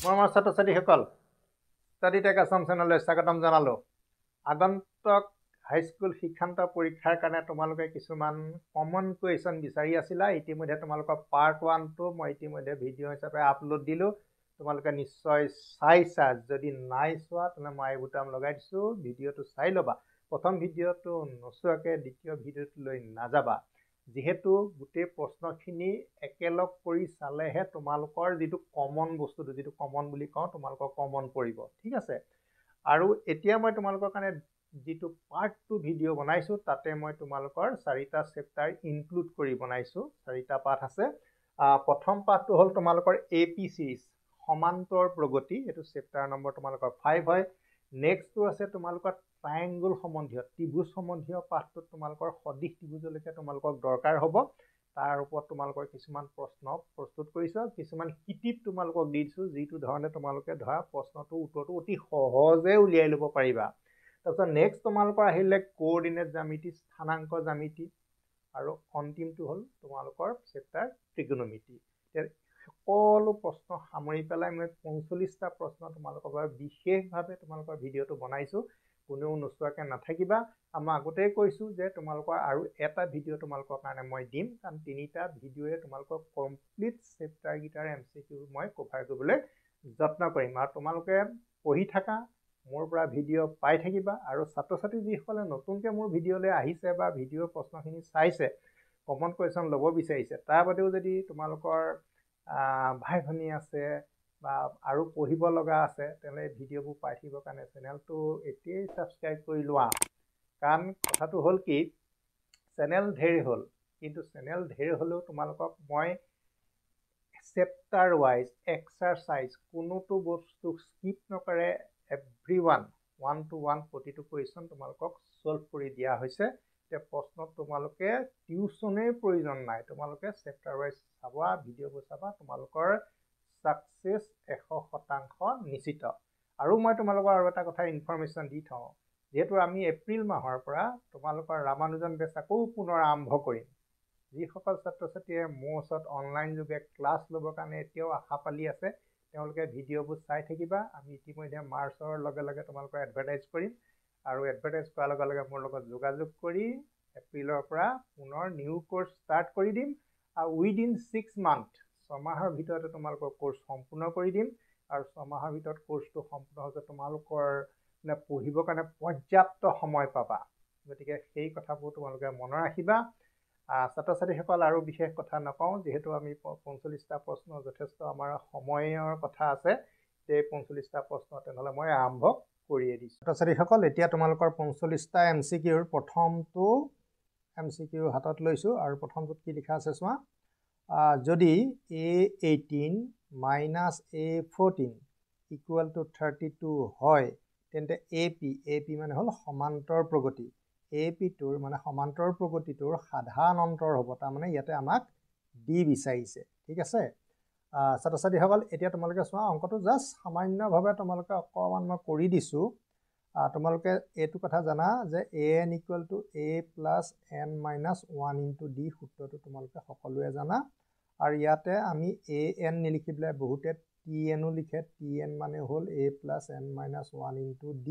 মৰমৰ ছাত্ৰ ছাত্ৰীসকল ষ্টাডি টেক আছাম চেনেললৈ স্বাগতম জনালোঁ। আগন্তুক হাইস্কুল শিক্ষান্ত পৰীক্ষাৰ কাৰণে তোমালোকে কিছুমান কমন কুৱেশ্যন বিচাৰি আছিলা। ইতিমধ্যে তোমালোকৰ পাৰ্ট 1টো মই ইতিমধ্যে ভিডিঅ' হিচাপে আপলোড দিলোঁ। তোমালোকে নিশ্চয় চাইছা। যদি নাই চোৱা তেনে মই আই বুটাম লগাই দিছোঁ, ভিডিঅ'টো চাই ল'বা। প্ৰথম ভিডিঅ'টো নোচোৱাকৈ দ্বিতীয় ভিডিঅ'টোলৈ নাযাবা। যিহেতু গোটেই প্ৰশ্নখিনি একেলগ কৰি চালেহে তোমালোকৰ যিটো কমন বস্তুটো, যিটো কমন বুলি কওঁ, তোমালোকৰ কমন পৰিব। ঠিক আছে। আৰু এতিয়া মই তোমালোকৰ কাৰণে যিটো পাৰ্ট 2 ভিডিঅ' বনাইছোঁ, তাতে মই তোমালোকৰ 4টা চেপ্টাৰ ইনক্লুড কৰি বনাইছোঁ। 4টা পাঠ আছে। প্ৰথম পাঠটো হ'ল তোমালোকৰ AP চিৰিজ, সমান্তৰ প্ৰগতি। এইটো চেপ্টাৰ নম্বৰ তোমালোকৰ 5 হয়। নেক্সটটো আছে তোমালোকৰ ট্ৰায়েংগল সম্বন্ধীয়, ত্ৰিভুজ সম্বন্ধীয় পাঠটোত তোমালোকৰ সদিশ ত্ৰিভুজলৈকে তোমালোকক দৰকাৰ হ'ব। তাৰ ওপৰত তোমালোকৰ কিছুমান প্ৰশ্ন প্ৰস্তুত কৰিছোঁ, কিছুমান কিটিপ তোমালোকক দি দিছোঁ, যিটো ধৰণে তোমালোকে ধৰা প্ৰশ্নটোৰ উত্তৰটো অতি সহজে উলিয়াই ল'ব পাৰিবা। তাৰপিছত নেক্সট তোমালোকৰ আহিলে কোঅৰ্ডিনেট জ্যামিতি, স্থানাংক জ্যামিতি, আৰু অন্তিমটো হ'ল তোমালোকৰ চেপ্টাৰ ত্ৰিকোণমিতি। সকলো প্ৰশ্ন সামৰি পেলাই মই 45টা প্ৰশ্ন তোমালোকৰ বাবে বিশেষভাৱে তোমালোকৰ ভিডিঅ'টো বনাইছোঁ। কোনেও নোচোৱাকৈ নাথাকিবা। মই আগতেই কৈছোঁ যে তোমালোকৰ আৰু এটা ভিডিঅ' তোমালোকৰ কাৰণে মই দিম, কাৰণ 3টা ভিডিঅ'য়ে তোমালোকৰ কমপ্লিট চেপ্টাৰকেইটাৰ MCQ মই কভাৰ কৰিবলৈ যত্ন কৰিম। আৰু তোমালোকে পঢ়ি থাকা, মোৰ পৰা ভিডিঅ' পাই থাকিবা। আৰু ছাত্ৰ ছাত্ৰী যিসকলে নতুনকৈ মোৰ ভিডিঅ'লৈ আহিছে বা ভিডিঅ'ৰ প্ৰশ্নখিনি চাইছে, কমন কুৱেশ্যন ল'ব বিচাৰিছে, তাৰ বাদেও যদি তোমালোকৰ ভাই ভনী আছে বা আৰু পঢ়িব লগা আছে, তেনেহ'লে ভিডিঅ'বোৰ পাই থাকিবৰ কাৰণে চেনেলটো এতিয়াই ছাবস্ক্ৰাইব কৰি লোৱা। কাৰণ কথাটো হ'ল কি, চেনেল ঢেৰ হ'ল, কিন্তু চেনেল ঢেৰ হ'লেও তোমালোকক মই চেপ্টাৰ ৱাইজ এক্সাৰচাইজ কোনোটো বস্তু স্কিপ নকৰে, এভৰিৱান 1 to 1 প্ৰতিটো কুৱেশ্যন তোমালোকক ছল্ভ কৰি দিয়া হৈছে। এতিয়া প্ৰশ্নত তোমালোকে টিউচনেই প্ৰয়োজন নাই, তোমালোকে চেপ্টাৰ ৱাইজ চাবা, ভিডিঅ'বোৰ চাবা, তোমালোকৰ ছাকচেছ 100% নিশ্চিত। আৰু মই তোমালোকৰ আৰু এটা কথা ইনফৰমেশ্যন দি থওঁ, যিহেতু আমি এপ্ৰিল মাহৰ পৰা তোমালোকৰ ৰামানুজন বেচ আকৌ পুনৰ আৰম্ভ কৰিম। যিসকল ছাত্ৰ ছাত্ৰীয়ে মোৰ ওচৰত অনলাইন যোগে ক্লাছ ল'বৰ কাৰণে এতিয়াও আশা পালি আছে, তেওঁলোকে ভিডিঅ'বোৰ চাই থাকিবা। আমি ইতিমধ্যে মাৰ্চৰ লগে লগে তোমালোকৰ এডভাৰটাইজ কৰিম, আৰু এডভাৰটাইজ কৰাৰ লগে লগে মোৰ লগত যোগাযোগ কৰি এপ্ৰিলৰ পৰা পুনৰ নিউ কোৰ্চ ষ্টাৰ্ট কৰি দিম। আৰু উইদিন 6 মান্থ, 6 মাহৰ ভিতৰতে তোমালোকৰ কোৰ্চ সম্পূৰ্ণ কৰি দিম। আৰু 6 মাহৰ ভিতৰত কোৰ্চটো সম্পূৰ্ণ হ'লে তোমালোকৰ পঢ়িবৰ কাৰণে পৰ্যাপ্ত সময় পাবা। গতিকে সেই কথাবোৰ তোমালোকে মনত ৰাখিবা। ছাত্ৰ ছাত্ৰীসকল, আৰু বিশেষ কথা নকওঁ, যিহেতু আমি 45টা প্ৰশ্ন যথেষ্ট আমাৰ সময়ৰ কথা আছে, সেই 45টা প্ৰশ্ন তেনেহ'লে মই আৰম্ভ কৰিয়ে দিছোঁ। ছাত্ৰ ছাত্ৰীসকল, এতিয়া তোমালোকৰ 45টা MCQৰ প্ৰথমটো MCQ হাতত লৈছোঁ। আৰু প্ৰথমটোত কি লিখা আছে চোৱা। যদি A18 - A14 = 32 হয়, তেন্তে AP মানে হ'ল সমান্তৰ প্ৰগতি, AP2ৰ মানে সমান্তৰ প্ৰগতিটোৰ সাধাৰণ অন্তৰ হ'ব। তাৰমানে ইয়াতে আমাক D বিচাৰিছে। ঠিক আছে। ছাত্ৰ ছাত্ৰীসকল, এতিয়া তোমালোকে চোৱা, অংকটো জাষ্ট সামান্যভাৱে তোমালোকে অকণমান মই কৰি দিছোঁ। তোমালোকে এইটো কথা জানা যে AN = A + N - 1 × D সূত্ৰটো তোমালোকে সকলোৱে জানা। আৰু ইয়াতে আমি AN নিলিখি পেলাই বহুতে TN লিখে। TN মানে হ'ল A + N - 1 × D,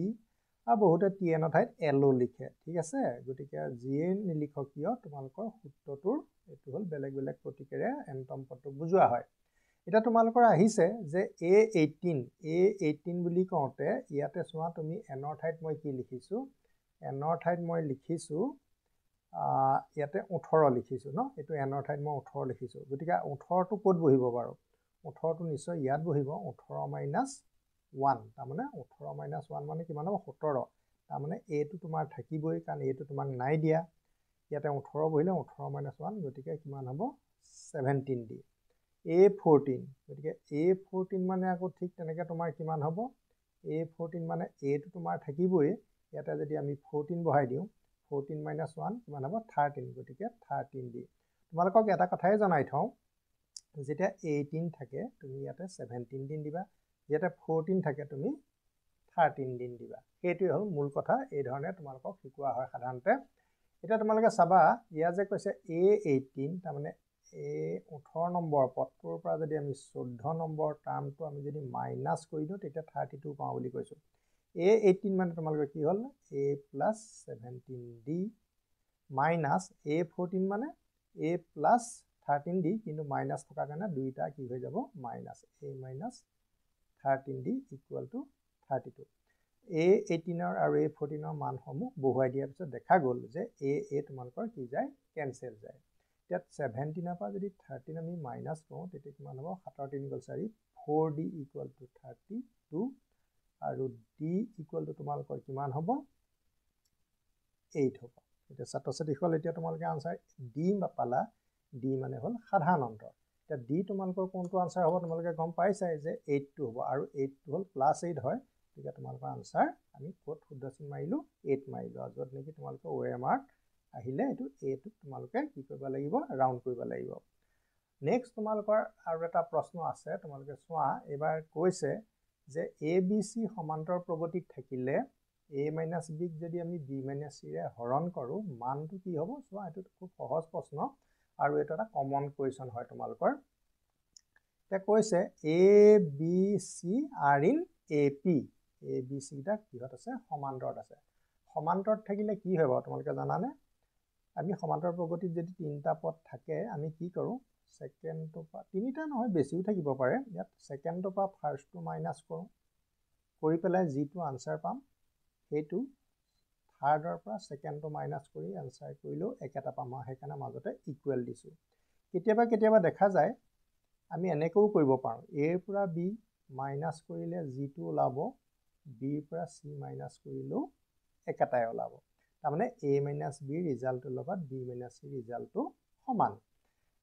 আৰু বহুতে TN ঠাইত L লিখে। ঠিক আছে। গতিকে যিয়ে নিলিখক কিয়, তোমালোকৰ সূত্ৰটোৰ এইটো হ'ল বেলেগ বেলেগ প্ৰতীকেৰে এনটম পদটো বুজোৱা হয়। এতিয়া তোমালোকৰ আহিছে যে A18 বুলি কওঁতে ইয়াতে চোৱা, তুমি Nৰ ঠাইত মই কি লিখিছোঁ, Nৰ ঠাইত মই লিখিছোঁ ইয়াতে 18 লিখিছোঁ ন। এইটো Nৰ ঠাইত মই 18 লিখিছোঁ। গতিকে 18টো ক'ত বহিব বাৰু? 18টো নিশ্চয় ইয়াত বহিব। 18 - 1, তাৰমানে 18 - 1 মানে কিমান হ'ব? 17। তাৰমানে এইটো তোমাৰ থাকিবই, কাৰণ এইটো তোমাক নাই দিয়া। ইয়াতে 18 বহিলে 18 - 1, গতিকে কিমান হ'ব? 17D। A14, গতিকে A14 মানে আকৌ ঠিক তেনেকৈ তোমাৰ কিমান হ'ব? A14 মানে এইটো তোমাৰ থাকিবই। ইয়াতে যদি আমি 14 বহাই দিওঁ, 14 - 1 কিমান হ'ব? 13, গতিকে 13D। তোমালোকক এটা কথাই জনাই থওঁ, যেতিয়া 18 থাকে তুমি ইয়াতে 17 দিন দিবা, যেতিয়া 14 থাকে তুমি 13 দিন দিবা। সেইটোৱে হ'ল মূল কথা। এই ধৰণে তোমালোকক শিকোৱা হয় সাধাৰণতে। এতিয়া তোমালোকে চাবা, ইয়াত যে কৈছে A18, তাৰমানে 18 নম্বৰ পদটোৰ পৰা যদি আমি 14 নম্বৰ টাৰ্মটো আমি যদি মাইনাছ কৰি দিওঁ তেতিয়া 32 পাওঁ বুলি কৈছোঁ A18 মানে তোমালোকৰ কি হ'ল A plus 17D minus A14 মানে A plus 13D কিন্তু মাইনাছ থকাৰ কাৰণে দুইটা কি হৈ যাব minus A minus 13D equal to 32 A18 আৰু A14 মানসমূহ বহুৱাই দিয়াৰ পিছত দেখা গ'ল যে A তোমালোকৰ কি যায় কেনচেল যায় ইয়াত 17 পৰা যদি 13 আমি মাইনাছ কৰোঁ তেতিয়া কিমান হ'ব 7 3 গ'ল 4 4D equal to 32 আৰু D equal to তোমালোকৰ কিমান হ'ব 8 হ'ব এতিয়া ছাত্ৰ-ছাত্ৰীসকল এতিয়া তোমালোকে আনসাৰ D পালা D মানে হ'ল সাধাৰণ অন্তৰ এতিয়া D তোমালোকৰ কোনটো আনসাৰ হ'ব তোমালোকে গম পাইছাই যে 8 টো হ'ব আৰু 8 টো হ'ল +8 হয় তেতিয়া তোমালোকৰ আনসাৰ আমি ক'ত শুদ্ধ চিন মাৰিলো 8 মাৰিলো আৰু য'ত নেকি তোমালোকৰ OMR আহিলে এটো A টো তোমালোকে কি কৰিব লাগিব ৰাউন্ড কৰিব লাগিব নেক্সট তোমালোকৰ আৰু এটা প্ৰশ্ন আছে তোমালোকে চোৱা এবাৰ কৈছে যে ABC সমান্তৰ প্ৰগতিত থাকিলে A minus B যদি আমি B minus C ৰে হৰণ কৰো মানটো কি হ'ব চোৱা এটো খুব সহজ প্ৰশ্ন আৰু এটা কমন কোৱেশ্চন হয় তোমালোকৰ এটা কৈছে ABC are in AP ABC টা কিহত আছে সমান্তৰত আছে সমান্তৰত থাকিলে কি হ'ব তোমালোকে জানানে আমি সমান্তৰ প্ৰগতিত যদি তিনটা পদ থাকে আমি কি কৰো সেকেন্ড টু পা তিনিটা নহয় বেছিও থাকিব পাৰে ইয়াত সেকেন্ড টু পা ফাৰ্স্ট টু মাইনাস কৰো কৰি পেলাই যিটো আনসাৰ পাম হেতু থাৰ্ডৰ পৰা সেকেন্ড টু মাইনাস কৰি আনসাৰ কৰিলো একেটা পাম হেকানে মাজতে ইকুৱেল দিছো কেতিয়াবা দেখা যায় আমি এনেকৈ কৰিব পাৰো A ৰ পৰা B মাইনাস কৰিলে যিটো ওলাব B ৰ পৰা C মাইনাস কৰিলো একেটাই ওলাব তাৰমানে A minus B ৰিজাল্টৰ লগত B minus C ৰিজাল্টটো সমান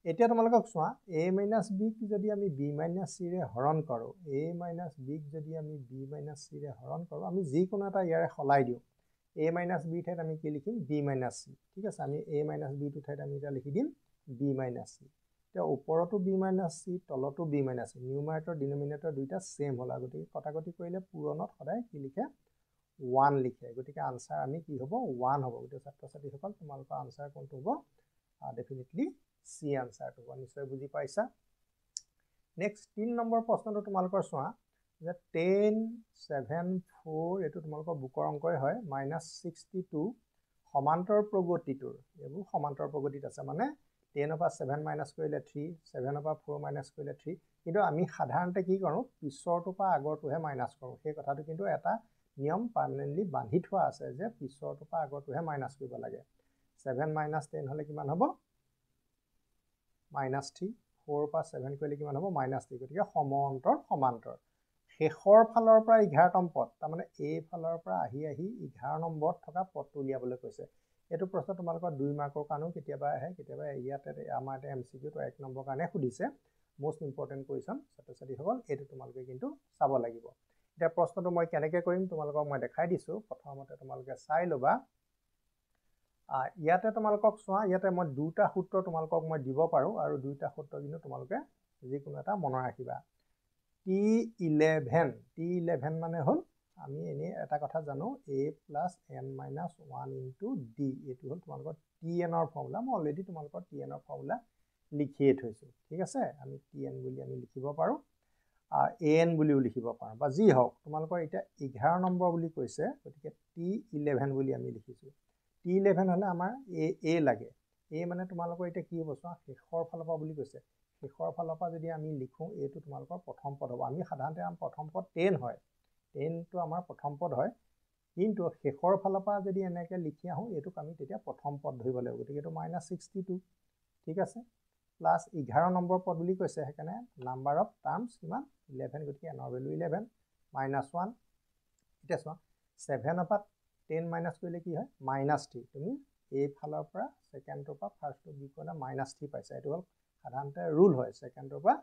এতিয়া তোমালোকক চোৱা A minus B ক যদি আমি B minus C ৰে হৰণ কৰো A minus B ক যদি আমি B minus C ৰে হৰণ কৰো আমি যি কোনো এটা ইয়াৰে খলাই দিও A minus B ঠাইত আমি কি লিখিম B minus C ঠিক আছে আমি A minus B টো ঠাইত আমি এটা লিখি দিম B minus C তে ওপৰতো B minus C তলতো B minus C নিউমাৰেটৰ ডিনোমিনেটৰ দুইটা সেম হ'ল গতিকে কটাকটি কৰিলে পূৰণত সদায় কি লিখে 1 লিখে গতিকে আনসাৰ আমি কি হ'ব 1 হ'ব গতিকে ছাত্ৰ-ছাত্ৰীসকল তোমালোকৰ আনসাৰ কোনটো হ'ব ডেফিনেটলি সি আনসাৰটো হ'ব নিশ্চয় বুজি পাইছা নেক্সট 3 নম্বৰ প্ৰশ্নটো তোমালোকৰ চোৱা যে 10 7 4 এটো তোমালোকৰ বুকৰ অংকই হয় -62 সমান্তৰ প্ৰগতিটোৰ এইবোৰ সমান্তৰ প্ৰগতিত আছে মানে 10 পৰা 7 মাইনাস কৰিলে 3 7 পৰা 4 মাইনাস কৰিলে 3 কিন্তু আমি সাধাৰণতে কি কৰো পিছৰটো পৰা আগৰটোহে মাইনাস কৰো সেই কথাটো কিন্তু এটা নিয়ম পাৰ্মানেন্টলি বান্ধি থোৱা আছে যে পিছৰটো পৰা আগৰটোহে মাইনাস কৰিব লাগে 7 - 10 হলে কিমান হ'ব -3 4 পৰা 7 কৰিলে কিমান হ'ব -3 গতিকে সমান্তৰ সমান্তৰ শেষৰ ফালৰ পৰা 11তম পদ তাৰমানে এই ফালৰ পৰা আহি 11 নম্বৰত থকা পদটো উলিয়াবলৈ কৈছে এটো প্ৰশ্ন তোমালোকৰ 2 মাৰ্কৰ কাৰণেও কেতিয়াবা আহে কেতিয়াবা ইয়াতে আমাৰ MCQ তো 1 নম্বৰ কাৰণে খুদিছে মোস্ট ইম্পৰ্টেন্ট কোৱেশ্চন ছাত্ৰ-ছাত্ৰীসকল এটো তোমালোকে কিন্তু চাব লাগিব এটা প্ৰশ্নটো মই কেনেকৈ কৰিম তোমালোকক মই দেখাই দিছো প্ৰথমতে তোমালোকে চাই লবা ইয়াতে তোমালোকক চোৱা ইয়াতে মই দুটা সূত্ৰ তোমালোকক মই দিব পাৰো আৰু দুটা সূত্ৰ কিন্তু তোমালোকে যি কোনো এটা মনত ৰাখিবা T11 মানে হ'ল আমি এনে এটা কথা জানো A plus n minus 1 into D এটো হ'ল তোমালোকৰ Tn ৰ ফৰ্মুলা মই অলৰেডি তোমালোকৰ Tn ৰ ফৰ্মুলা লিখিয়ে থৈছো ঠিক আছে আমি Tn বুলি আমি লিখিব পাৰো an বুলিও লিখিব পাৰো বা যি হওক তোমালোকৰ এটা 11 নম্বৰ বুলি কৈছে গতিকে T11 বুলি আমি লিখিছো T11 হলে আমাৰ a লাগে a মানে তোমালোকৰ এটা কি হ'ব চোৱা শেষৰ ফালৰ পৰা বুলি কৈছে শেষৰ ফালৰ পৰা যদি আমি লিখো এটো তোমালোকৰ প্ৰথম পদ হ'ব আমি সাধাৰণতে প্ৰথম পদ 10 হয় 10 টো আমাৰ প্ৰথম পদ হয় কিন্তু শেষৰ ফালৰ পৰা যদি এনেকৈ লিখি আহো এটোক আমি তেতিয়া প্ৰথম পদ ধৰিব লাগিব গতিকে এটো -62 ঠিক আছে প্লাস 11 নম্বৰ পদ বুলি কৈছে হেকানে নাম্বাৰ অফ টাৰ্মস কিমান 11 গতিকে n ৰ ভ্যালু 11 -1 এটা চোৱা 7 পৰা 10 মাইনাস কৰিলে কি হয় -3 তুমি এই ফালৰ পৰা সেকেন্ডৰ পৰা ফাৰ্স্টটো বি কৰা -3 পাইছা এটো হ'ল সাধাৰণতে ৰুল হয় সেকেন্ডৰ পৰা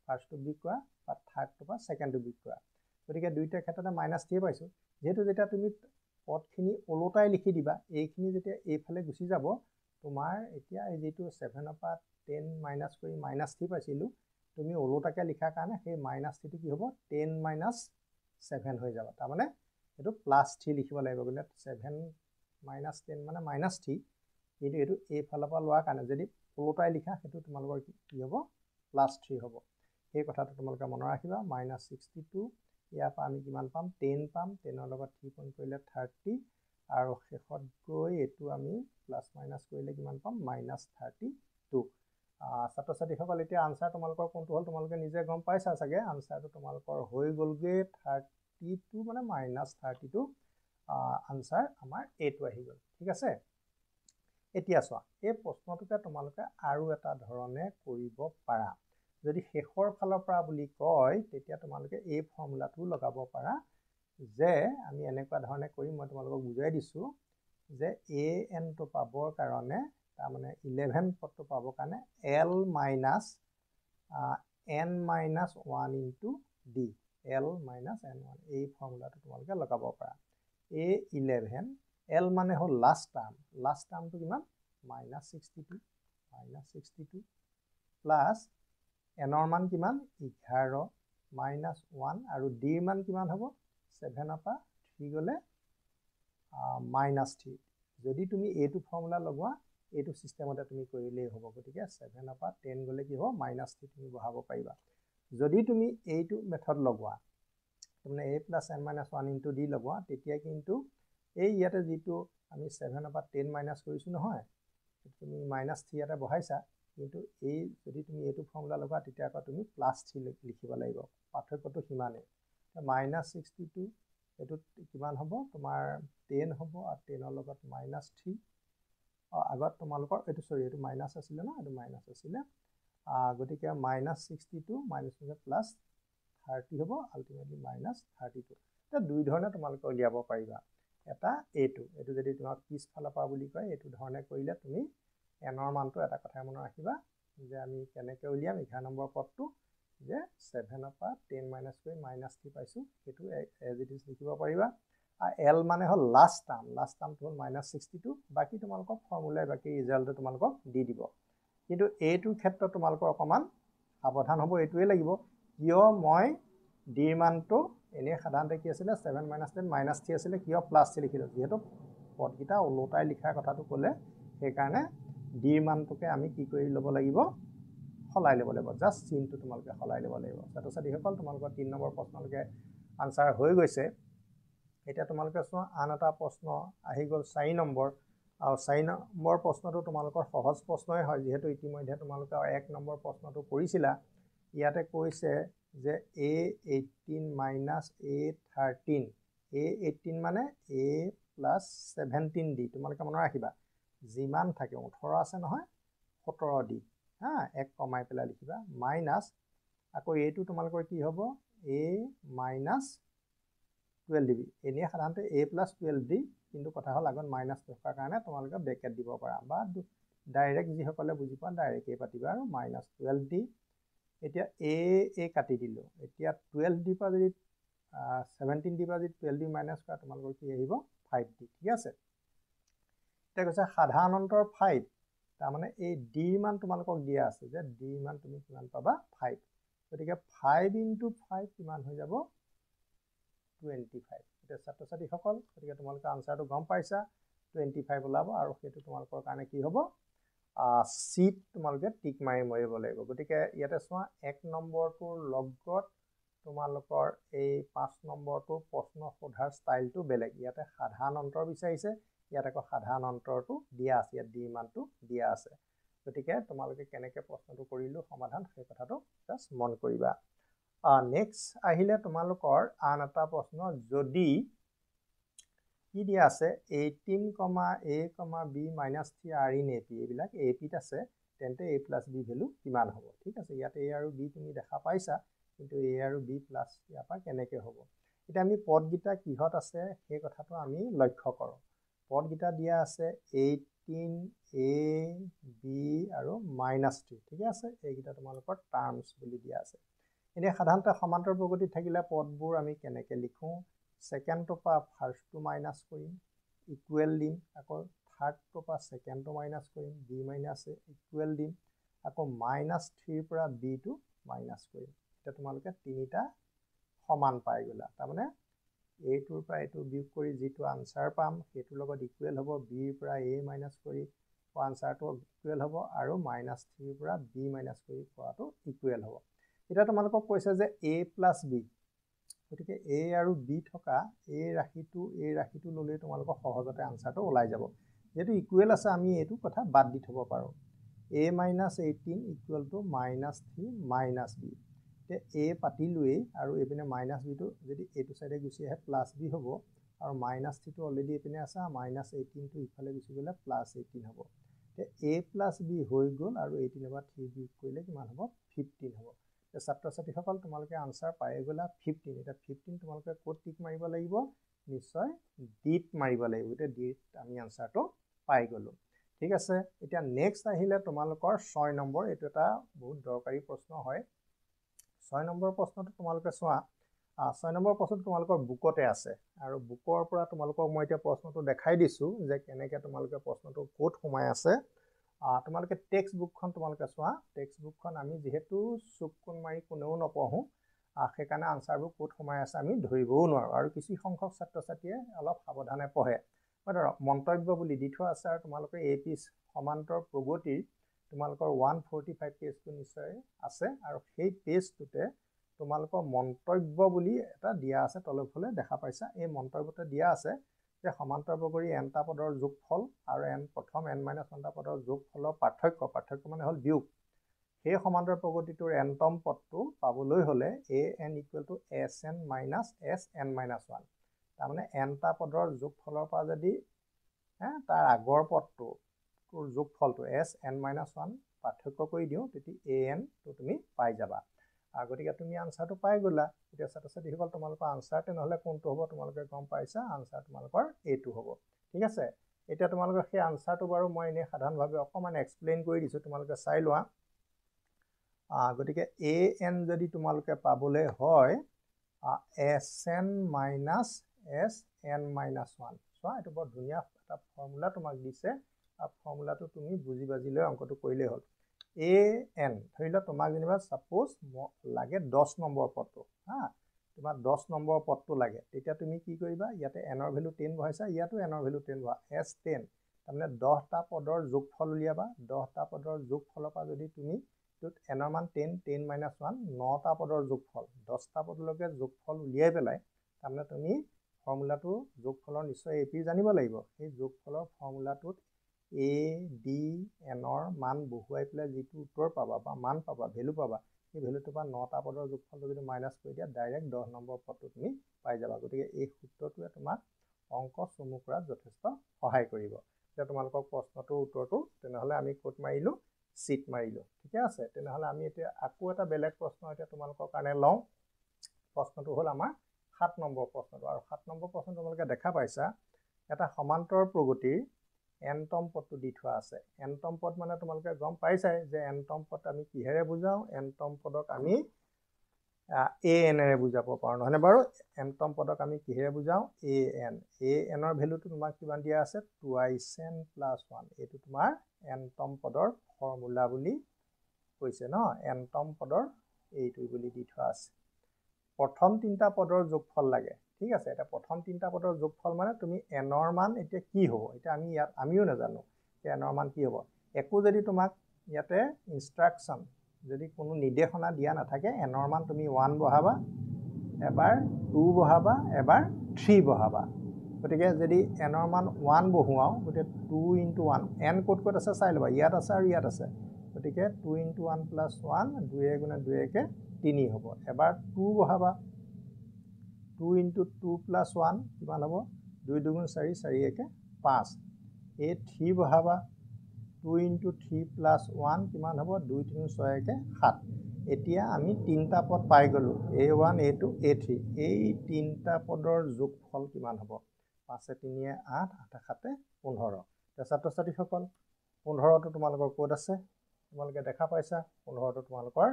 ফাৰ্স্টটো বি কৰা বা থাৰ্ডটো পৰা সেকেন্ডটো বি কৰা গতিকে দুইটা ক্ষেত্ৰতে -3 পাইছো যেহেতু যেটা তুমি পদখিনি ওলোটাই লিখি দিবা এইখিনি যেতিয়া এইফালে গুচি যাব তোমাৰ এতিয়া এই যেটো 7 পৰা 10 মাইনাস কৰি -3 পাইছিলো তুমি ওলোটাকে লিখাৰ কাৰণে সেই -3 টো কি হ'ব 10 - 7 হৈ যাব তাৰ মানে এটো +3 লিখিব লাগিব গলে 7 - 10 মানে -3 কিন্তু এটো এই ফালৰ পৰা লোৱাৰ কাৰণে যদি ওলোটাই লিখা সেইটো তোমালোকৰ কি হ'ব +3 হ'ব এই কথাটো তোমালোকে মনত ৰাখিবা -62 ইয়াৰ পৰা আমি কিমান পাম 10 পাম 10ৰ লগত 3 পইণ্ট কৰিলে 30 আৰু শেষত গৈ এটো আমি প্লাস মাইনাস কৰিলে কিমান পাম -32 ছাত্ৰ ছাত্ৰীসকল এতিয়া আনসাৰ তোমালোকৰ কোনটো হ'ল তোমালোকে নিজে গম পাইছা চাগে আনসাৰটো তোমালোকৰ হৈ গলগে 32 মানে -32 আনসাৰ আমাৰ এটো আহি গল ঠিক আছে এতিয়া চোৱা এই প্ৰশ্নটোকে তোমালোকে আৰু এটা ধৰণে কৰিব পাৰা যদি শেষৰ ফালৰ পৰা বুলি কয় তেতিয়া তোমালোকে এই ফৰ্মুলাটো লগাব পাৰা যে আমি এনেকুৱা ধৰণে কৰিম মই তোমালোকক বুজাই দিছো যে an টো পাবৰ কাৰণে তাৰ মানে 11 পদটো পাবৰ কাৰণে l minus n minus 1 into d l minus n1 এই ফৰ্মুলাটো তোমালোকে লগাব পাৰা a11 l মানে হ'ল লাষ্ট টাৰ্মটো কিমান -62 প্লাস n ৰ মান কিমান 11 minus 1 আৰু d ৰ মান কিমান হ'ব 7 পৰা 3 গলে -3 যদি তুমি এইটো ফৰ্মুলা লগোৱা এইটো সিস্টেমতে তুমি কৰিলেই হ'ব গতিকে 7 পৰা 10 গলে কি হ'ব -3 তুমি বহাব পাৰিবা যদি তুমি এইটো মেথড লগোৱা মানে a + n - 1 * d লগোৱা তেতিয়া কিন্তু এই ইয়াতে যেটো আমি 7 পৰা 10 মাইনাস কৰিছো নহয় তুমি -3 ইয়াতে বহাইছা কিন্তু এই যদি তুমি এইটো ফৰ্মুলা লগোৱা তেতিয়া আকৌ তুমি +3 লিখিব লাগিব পাৰ্থক্যটো হিমানে -62 এটো কিমান হ'ব তোমাৰ 10 হ'ব আৰু 10 ৰ লগত -3 আগত তোমালোকৰ এটো সৰি এটো মাইনাস আছিল না এটো মাইনাস আছিল গতিকে -62 +30 হ'ব আলটিমেটলি -32 এটা দুই ধৰণে তোমালোকে উলিয়াব পাৰিবা এটা এটো যদি তোমাক পিছ ফালৰ পৰা বুলি কয় এটো ধৰণে কৰিলে তুমি n ৰ মানটো এটা কথা মনত ৰাখিবা যে আমি কেনেকৈ উলিয়াম 11 নম্বৰ পদটো যে 7 পৰা 10 মাইনাস কৰি -3 পাইছো এটো এজ ইট ইজ লিখিব পাৰিবা l মানে হ'ল লাষ্ট টাৰ্মটো হ'ল -62 বাকি তোমালোকৰ ফৰ্মুলাই বাকি ৰিজাল্টটো তোমালোকক দি দিব কিন্তু এইটোৰ ক্ষেত্ৰত তোমালোকৰ অকমান সাৱধান হ'ব এইটোৱে লাগিব কিয় মই d মানটো এনে সাধাৰণতে কি আছিল 7 - 10 -3 আছিল কিয় +3 লিখিলো যেহেতু পদকিটা ওলোটাই লিখাৰ কথাটো ক'লে সেই কাৰণে d মানটোকে আমি কি কৰি ল'ব লাগিব সলাই ল'ব লাগিব জাস্ট চিনটো তোমালোকে সলাই ল'ব লাগিব ছাত্ৰ ছাত্ৰীসকল তোমালোকৰ 3 নম্বৰ প্ৰশ্নলৈকে আনসাৰ হৈ গৈছে এটা তোমালোকে চোৱা আন এটা প্ৰশ্ন আহি গল 4 নম্বৰ আৰু 4 নম্বৰ প্ৰশ্নটো তোমালোকৰ সহজ প্ৰশ্নই হয় যেহেতু ইতিমধ্যে তোমালোকে 1 নম্বৰ প্ৰশ্নটো কৰিছিলা ইয়াতে কৈছে যে a18 minus a13 a18 মানে a plus 17d তোমালোকে মনত ৰাখিবা যিমান থাকে 18 আছে নহয় 17d হা এক কমাই পেলাই লিখিবা মাইনাস আকৌ এইটো তোমালোকৰ কি হ'ব a minus 12d এনে সাধাৰণতে a plus 12d কিন্তু কথা হল আগত মাইনাস থকাৰ কাৰণে তোমালোকে ব্ৰেকেট দিব পাৰা বা ডাইৰেক্ট যি সকলে বুজি পোৱা ডাইৰেক্টলি পাতিবা আৰু -12d এতিয়া a কাটি দিলো এতিয়া 12d পৰা যদি 17d পৰা যদি 12d মাইনাস কৰা তোমালোকৰ কি আহিব 5d ঠিক আছে এটা কৈছে সাধাৰণ অন্তৰ 5 তাৰ মানে এই d মান তোমালোকক দিয়া আছে যে d মান তুমি কিমান পাবা 5 গতিকে 5 * 5 কিমান হৈ যাব 25 এটা ছাত্ৰ ছাত্ৰীসকল গতিকে তোমালোকে আনসাৰটো গম পাইছা 25 ওলাব আৰু সেইটো তোমালোকৰ কাৰণে কি হ'ব সিট তোমালোকে টিক মাৰি মৰিব লাগিব গতিকে ইয়াতে চোৱা 1 নম্বৰটোৰ লগত তোমালোকৰ এই 5 নম্বৰটোৰ প্ৰশ্ন সোধাৰ ষ্টাইলটো বেলেগ ইয়াতে সাধাৰণ অন্তৰ বিচাৰিছে ইয়াত আকৌ সাধাৰণ অন্তৰটো দিয়া আছে ইয়াত d মানটো দিয়া আছে গতিকে তোমালোকে কেনেকৈ প্ৰশ্নটো কৰিলো সমাধান সেই কথাটো জাস্ট মন কৰিবা নেক্সট আহিলে তোমালোকৰ আন এটা প্ৰশ্ন যদি কি দিয়া আছে 18, a, b -3 are in ap এইবিলাক ap ত আছে তেন্তে a plus b ভ্যালু কিমান হ'ব ঠিক আছে ইয়াত a আৰু b তুমি দেখা পাইছা কিন্তু a আৰু b প্লাস ইয়াৰ পৰা কেনেকৈ হ'ব এটা আমি পদগিটা কিহত আছে সেই কথাটো আমি লক্ষ্য কৰো পদগিটা দিয়া আছে 18 a b আৰু -3 ঠিক আছে এইগিটা তোমালোকৰ টাৰ্মছ বুলি দিয়া আছে এনে সাধাৰণতে সমান্তৰ প্ৰগতিত থাকিলে পদবোৰ আমি কেনেকৈ লিখো সেকেন্ডৰ পৰা ফাৰ্ষ্টটো মাইনাস কৰিম ইকুৱেল দিম আকৌ থাৰ্ডৰ পৰা সেকেন্ডটো মাইনাস কৰিম b মাইনাস ইকুৱেল দিম আকৌ -3 পৰা b টো মাইনাস কৰিম এটা তোমালোকে তিনিটা সমান পাই গলা তাৰ মানে এইটোৰ পৰা এইটো বিয়োগ কৰি যেটো আনসাৰ পাম সেইটোৰ লগত ইকুৱেল হ'ব b ৰ পৰা a মাইনাস কৰি আনসাৰটো ইকুৱেল হ'ব আৰু -3 পৰা b মাইনাছ কৰি পোৱাটো ইকুৱেল হ'ব এটা তোমালোকক কৈছে যে a + b গতিকে a আৰু b থকা a ৰাশিটো ললে তোমালোকক সহজতে আনসাৰটো ওলাই যাব যেটো ইকুৱেল আছে আমি এটো কথা বাদ দি থব পাৰো a - 18 -3 - b তে a পাতিলোৱে আৰু এপিনে -b টো যদি এটো সাইডে গুছি আহে +b হ'ব আৰু -3 টো অলৰেডি এপিনে আছে -18 টো ইফালে গুছি গলে +18 হ'ব তে a + b হৈ গল আৰু 18 পৰা 3 বিয়োগ কৰিলে কিমান হ'ব 15 হ'ব তে ছাত্ৰ-ছাত্ৰীসকল তোমালোকে আনসাৰ পাই গলা 15 এটা 15 তোমালোকে কোড টিক মাৰিব লাগিব নিশ্চয় ডিট মাৰিব লাগিব তে ডিট আমি আনসাৰটো পাই গলো ঠিক আছে এতিয়া নেক্সট আহিলে তোমালোকৰ 6 নম্বৰ এটো এটা বহুত দৰকাৰী প্ৰশ্ন হয় 6 নম্বৰ প্ৰশ্নটো তোমালোকে চোৱা 6 নম্বৰ প্ৰশ্নটো তোমালোকৰ বুকতে আছে আৰু বুকৰ পৰা তোমালোকক মই এতিয়া প্ৰশ্নটো দেখাই দিছো যে কেনেকৈ তোমালোকে প্ৰশ্নটো কোড সোমাই আছে তোমালোকে টেক্সট বুকখন তোমালোকে চোৱা টেক্সট বুকখন আমি যেহেতু চুককোণ মাৰি কোনেও নপঢ়ো সেইকাৰণে আনসাৰবোৰ কোড সোমাই আছে আমি ধৰিবও নোৱাৰো আৰু কিছু সংখ্যক ছাত্ৰ-ছাত্ৰীয়ে অলপ সাৱধানে পঢ়ে মন্তব্য বুলি দি থোৱা আছে আৰু তোমালোকে এপি সমান্তৰ প্ৰগতিৰ তোমালোকৰ 145 পেজটো নিশ্চয় আছে আৰু সেই পেজটোতে তোমালোকৰ মন্তব্য বুলি এটা দিয়া আছে তলফালে দেখা পাইছা এই মন্তব্যতে দিয়া আছে যে সমান্তৰ প্ৰগতিৰ nটা পদৰ যোগফল আৰু প্ৰথম n - 1টা পদৰ যোগফলৰ পাৰ্থক্য মানে হল বিয়োগ সেই সমান্তৰ প্ৰগতিটোৰ nতম পদটো পাবলৈ হলে an = sn - sn - 1 তাৰ মানে nটা পদৰ যোগফলৰ পৰা যদি তাৰ আগৰ পদটো তোৰ যোগফলটো sn - 1 পাৰ্থক্য কৰি দিও তেতিয়া an টো তুমি পাই যাবা গতিকে তুমি আনসাৰটো পাই গলা এতিয়া ছাত্ৰ-ছাত্ৰীসকল তোমালোকৰ আনসাৰ তেনেহলে কোনটো হ'ব তোমালোকে গম পাইছা আনসাৰ তোমালোকৰ এটো হ'ব ঠিক আছে এতিয়া তোমালোকৰ সেই আনসাৰটো বাৰু মই এনে সাধাৰণভাৱে অকমান এক্সপ্লেইন কৰি দিছো তোমালোকে চাই লোৱা গতিকে an যদি তোমালোকে পাবলৈ হয় sn - sn - 1 চোৱা এটো বৰ ধুনীয়া এটা ফৰ্মুলা তোমাক দিছে ফৰ্মুলাটো তুমি বুজি বাজি লৈ অংকটো কৰিলেই হ'ল an ধৰিলা তোমাক যেনিবা সাপোজ লাগে 10 নম্বৰ পদটো তোমাৰ 10 নম্বৰ পদটো লাগে তেতিয়া তুমি কি কৰিবা ইয়াতে n ৰ ভ্যালু 10 বহাইছা ইয়াতো n ৰ ভ্যালু 10 বহা s10 তাৰমানে 10টা পদৰ যোগফল উলিয়াবা 10টা পদৰ যোগফলৰ পৰা যদি তুমি n ৰ মান 10 10 - 1 9টা পদৰ যোগফল 10টা পদলৈকে যোগফল উলিয়াই পেলাই তাৰমানে তুমি ফৰ্মুলাটো যোগফলৰ নিশ্চয় এপি জানিব লাগিব সেই যোগফলৰ ফৰ্মুলাটোত a d n ৰ মান বহুৱাই পেলাই যিটো উত্তৰ পাবা বা মান পাবা ভ্যালু পাবা এই ভ্যালুটো পৰা 9টা পদৰ যোগফলটো যদি মাইনাস কৰি দিয়া ডাইৰেক্ট 10 নম্বৰ পদটো তুমি পাই যাবা গতিকে এই সূত্ৰটোৱে তোমাক অংক চমু কৰাত যথেষ্ট সহায় কৰিব এতিয়া তোমালোকৰ প্ৰশ্নটোৰ উত্তৰটো তেনেহলে আমি কোড মাৰিলো চিট মাৰিলো ঠিক আছে তেনেহলে আমি এতিয়া আকৌ এটা বেলেগ প্ৰশ্ন এতিয়া তোমালোকৰ কাৰণে লওঁ প্ৰশ্নটো হ'ল আমাৰ 7 নম্বৰ প্ৰশ্নটো আৰু 7 নম্বৰ প্ৰশ্ন তোমালোকে দেখা পাইছা এটা সমান্তৰ প্ৰগতিৰ nতম পদটো দি থোৱা আছে nতম পদ মানে তোমালোকে গম পাইছাই যে nতম পদ আমি কিহেৰে বুজাও nতম পদক আমি an ৰে বুজাব পাৰো নহনে বাৰু nতম পদক আমি কিহেৰে বুজাও an ৰ ভ্যালুটো তোমাক কিমান দিয়া আছে 2n + 1 এইটো তোমাৰ nতম পদৰ ফৰ্মুলা বুলি কৈছে ন nতম পদৰ এইটো বুলি দি থোৱা আছে প্ৰথম তিনটা পদৰ যোগফল লাগে ঠিক আছে এটা প্ৰথম তিনটা পদৰ যোগফল মানে তুমি n ৰ মান এতিয়া কি হ'ব এটা আমি ইয়াত আমিও নাজানো যে n ৰ মান কি হ'ব একো যদি তোমাক ইয়াতে ইনস্ট্ৰাকচন যদি কোনো নিৰ্দেশনা দিয়া নাথাকে n ৰ মান তুমি 1 বহাবা এবাৰ 2 বহাবা এবাৰ 3 বহাবা গতিকে যদি n ৰ মান 1 বহুৱাও গতিকে 2 * 1 n ক'ত ক'ত আছে চাই লবা ইয়াত আছে আৰু ইয়াত আছে গতিকে 2 * 1 + 1 2 * 2 = 3 হ'ব এবাৰ 2 বহাবা 2 * 2 + 1 কিমান হ'ব 2 × 2 = 4 4 * 1 = 5 এই 3 বহাবা 2 * 3 + 1 কিমান হ'ব 2 × 3 = 6 = 7 এতিয়া আমি তিনটা পদ পাই গলো a1 a2 a3 এই তিনটা পদৰ যোগফল কিমান হ'ব 5 * 3 = 8 8 * 7 = 15 ছাত্ৰ-ছাত্ৰীসকল 15টো তোমালোকৰ ক'ত আছে তোমালোকে দেখা পাইছা 15টো তোমালোকৰ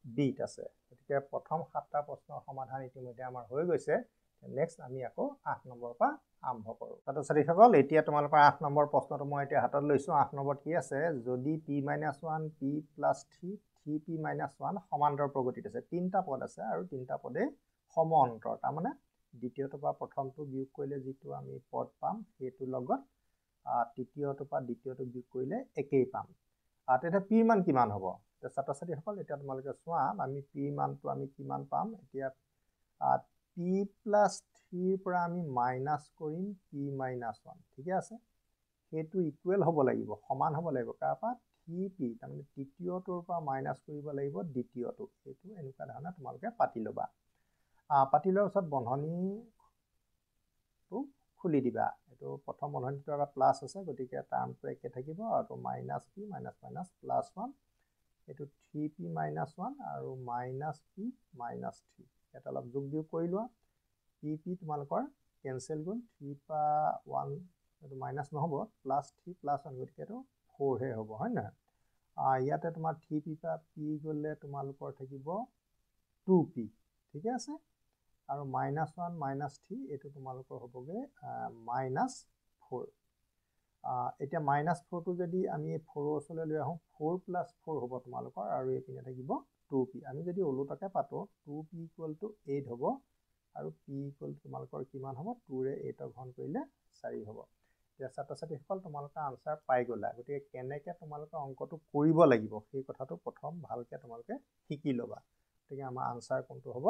বিট আছে গতিকে প্ৰথম 7টা প্ৰশ্নৰ সমাধান ইতিমধ্যে আমাৰ হৈ গৈছে নেক্সট আমি আকৌ 8 নম্বৰৰ পৰা আৰম্ভ কৰো ছাত্ৰ-ছাত্ৰীসকল এতিয়া তোমালোকৰ 8 নম্বৰ প্ৰশ্নটো মই এতিয়া হাতত লৈছো 8 নম্বৰত কি আছে যদি p - 1 p + 3 3p - 1 সমান্তৰ প্ৰগতিত আছে তিনটা পদ আছে আৰু তিনটা পদে সমান্তৰ তাৰ মানে দ্বিতীয়টো বা প্ৰথমটো বিয়োগ কৰিলে যিটো আমি পদ পাম সেইটো লগত তৃতীয়টো পৰা দ্বিতীয়টো বিয়োগ কৰিলে একেই পাম তেতিয়া পিৰ মান কিমান হ'ব ছাত্ৰ ছাত্ৰীসকল এতিয়া তোমালোকে চোৱা আমি পিৰ মানটো আমি কিমান পাম এতিয়া পি প্লাছ 3 পৰা আমি মাইনাছ কৰিম পি মাইনাছ 1 ঠিকে আছে সেইটো ইকুৱেল হ'ব লাগিব সমান হ'ব লাগিব তাৰপৰা 3p তাৰমানে তৃতীয়টোৰ পৰা মাইনাছ কৰিব লাগিব দ্বিতীয়টো এইটো এনেকুৱা ধৰণে তোমালোকে পাতি ল'বা পাতি লোৱাৰ পিছত বন্ধনীটো খুলি দিবা এইটো প্ৰথম বন্ধনীটো আগত প্লাছ আছে গতিকে টাৰ্মটো একে থাকিব আৰু minus P minus minus plus 1 এইটো 3p মাইনাছ 1 আৰু মাইনাছ পি মাইনাছ 3 এটা অলপ যোগ বিয়োগ কৰি লোৱা পি তোমালোকৰ কেঞ্চেল গ'ল 3 পৰা 1 এইটো মাইনাছ নহ'ব প্লাছ 3 প্লাছ 1 গতিকে এইটো 4 হে হ'ব হয় নহয় ইয়াতে তোমাৰ 3p পৰা পি গ'লে তোমালোকৰ থাকিব 2p ঠিকে আছে আৰু মাইনাছ 1 মাইনাছ 3 এইটো তোমালোকৰ হ'বগৈ মাইনাছ 4 এতিয়া মাইনাছ 4টো যদি আমি 4ৰ ওচৰলৈ লৈ আহোঁ 4 প্লাছ 4 হ'ব তোমালোকৰ আৰু এইপিনে থাকিব 2p আমি যদি ওলোটাকে পাতোঁ 2p ইকুৱেল টু 8 হ'ব আৰু p ইকুৱেল টু তোমালোকৰ কিমান হ'ব 2ৰে 8ক ঘন কৰিলে 4 হ'ব এতিয়া ছাত্ৰ ছাত্ৰীসকল তোমালোকে আনচাৰ পাই গ'লা গতিকে কেনেকৈ তোমালোকে অংকটো কৰিব লাগিব সেই কথাটো প্ৰথম ভালকৈ তোমালোকে শিকি ল'বা গতিকে আমাৰ আনচাৰ কোনটো হ'ব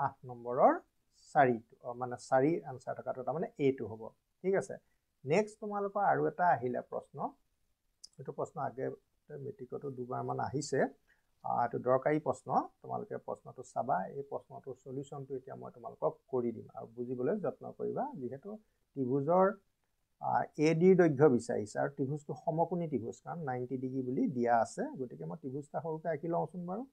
8 নম্বৰৰ 4টো মানে 4 আনচাৰ থকাটো তাৰমানে এইটো হ'ব ঠিক আছে নেক্সট তোমালোকৰ আৰু এটা আহিলে প্ৰশ্ন এইটো প্ৰশ্ন আগে মেট্ৰিকতো দুবাৰমান আহিছে এইটো দৰকাৰী প্ৰশ্ন তোমালোকে প্ৰশ্নটো চাবা এই প্ৰশ্নটোৰ সলিউশ্যনটো এতিয়া মই তোমালোকক কৰি দিম আৰু বুজিবলৈ যত্ন কৰিবা যিহেতু ত্ৰিভুজৰ ADৰ দৈৰ্ঘ্য বিচাৰিছে আৰু ত্ৰিভুজটো সমকোণী ত্ৰিভুজ কাৰণ 90 ডিগ্ৰী বুলি দিয়া আছে গতিকে মই ত্ৰিভুজটা সৰুকৈ আঁকি লওঁচোন বাৰু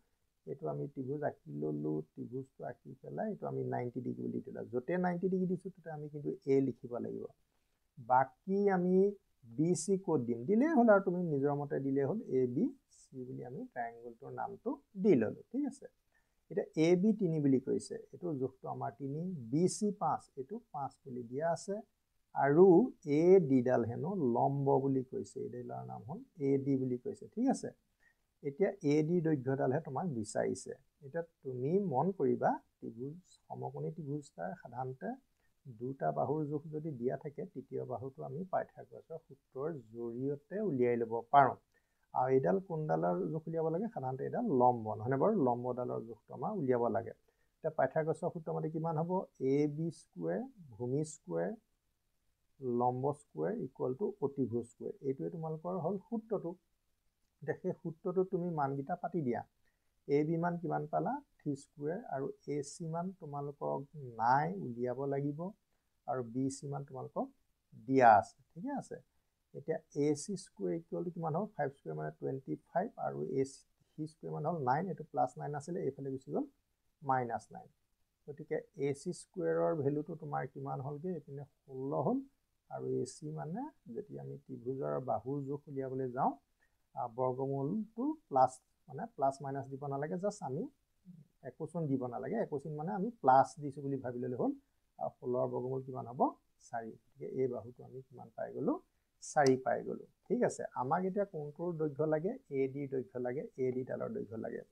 এইটো আমি ত্ৰিভুজ আঁকি ল'লোঁ ত্ৰিভুজটো আঁকি পেলাই এইটো আমি 90 ডিগ্ৰী বুলি দিলোঁ য'তে 90 ডিগ্ৰী দিছোঁ তাতে আমি কিন্তু A লিখিব লাগিব বাকী আমি BC ক'ত দিম দিলেই হ'ল আৰু তুমি নিজৰ মতে দিলেই হ'ল ABC বুলি আমি ট্ৰায়েংগলটোৰ নামটো দি ল'লোঁ ঠিক আছে এতিয়া AB 3 বুলি কৈছে এইটো জোখটো আমাৰ 3 BC 5 এইটো 5 বুলি দিয়া আছে আৰু AD ডাল হেনো লম্ব বুলি কৈছে এইডালৰ নাম হ'ল AD বুলি কৈছে ঠিক আছে এতিয়া AD দৈৰ্ঘ্যডালহে তোমাক বিচাৰিছে এতিয়া তুমি মন কৰিবা ত্ৰিভুজ সমকোণী ত্ৰিভুজটাৰ সাধাৰণতে দুটা বাহুৰ জোখ যদি দিয়া থাকে তৃতীয় বাহুটো আমি পাইথাগোৰাছৰ সূত্ৰৰ জৰিয়তে উলিয়াই ল'ব পাৰোঁ আৰু এইডাল কোনডালৰ জোখ উলিয়াব লাগে সাধাৰণতে এইডাল লম্ব নহয়নে বাৰু লম্বডালৰ জোখটো আমাৰ উলিয়াব লাগে এতিয়া পাইথাগোৰাছৰ সূত্ৰ মতে কিমান হ'ব AB স্কুৱেৰ ভূমি স্কুৱেৰ লম্ব স্কুৱেৰ ইকুৱেল টু অতিভুজ স্কুৱেৰ এইটোৱে তোমালোকৰ হ'ল সূত্ৰটো এতিয়া সেই সূত্ৰটো তুমি মানকেইটা পাতি দিয়া AB মান কিমান পালা 3 স্কুৱেৰ আৰু AC মান তোমালোকক নাই উলিয়াব লাগিব আৰু BC মান তোমালোকক দিয়া আছে ঠিক আছে এতিয়া AC স্কুৱেৰ ইকুৱেল টু কিমান হ'ব 5 স্কুৱেৰ মানে 25 আৰু AC স্কুৱেৰ মান হ'ল 9 এইটো প্লাছ 9 আছিলে এইফালে গুচি গ'ল মাইনাছ 9 গতিকে AC স্কুৱেৰৰ ভেলুটো তোমাৰ কিমান হ'লগৈ এইপিনে 16 হ'ল আৰু AC মানে যেতিয়া আমি ত্ৰিভুজৰ বাহুৰ জোখ উলিয়াবলৈ যাওঁ বৰ্গমূলটো প্লাছ মানে প্লাছ মাইনাছ দিব নালাগে জাষ্ট আমি একোচন দিব নালাগে একোচন মানে আমি প্লাছ দিছোঁ বুলি ভাবি ল'লে হ'ল আৰু 16ৰ বৰ্গমূল কিমান হ'ব 4 গতিকে এই বাহুটো আমি কিমান পাই গ'লোঁ 4 পাই গ'লোঁ ঠিক আছে আমাক এতিয়া কোনটোৰ দৈৰ্ঘ্য লাগে AD দৈৰ্ঘ্য লাগে AD ডালৰ দৈৰ্ঘ্য লাগে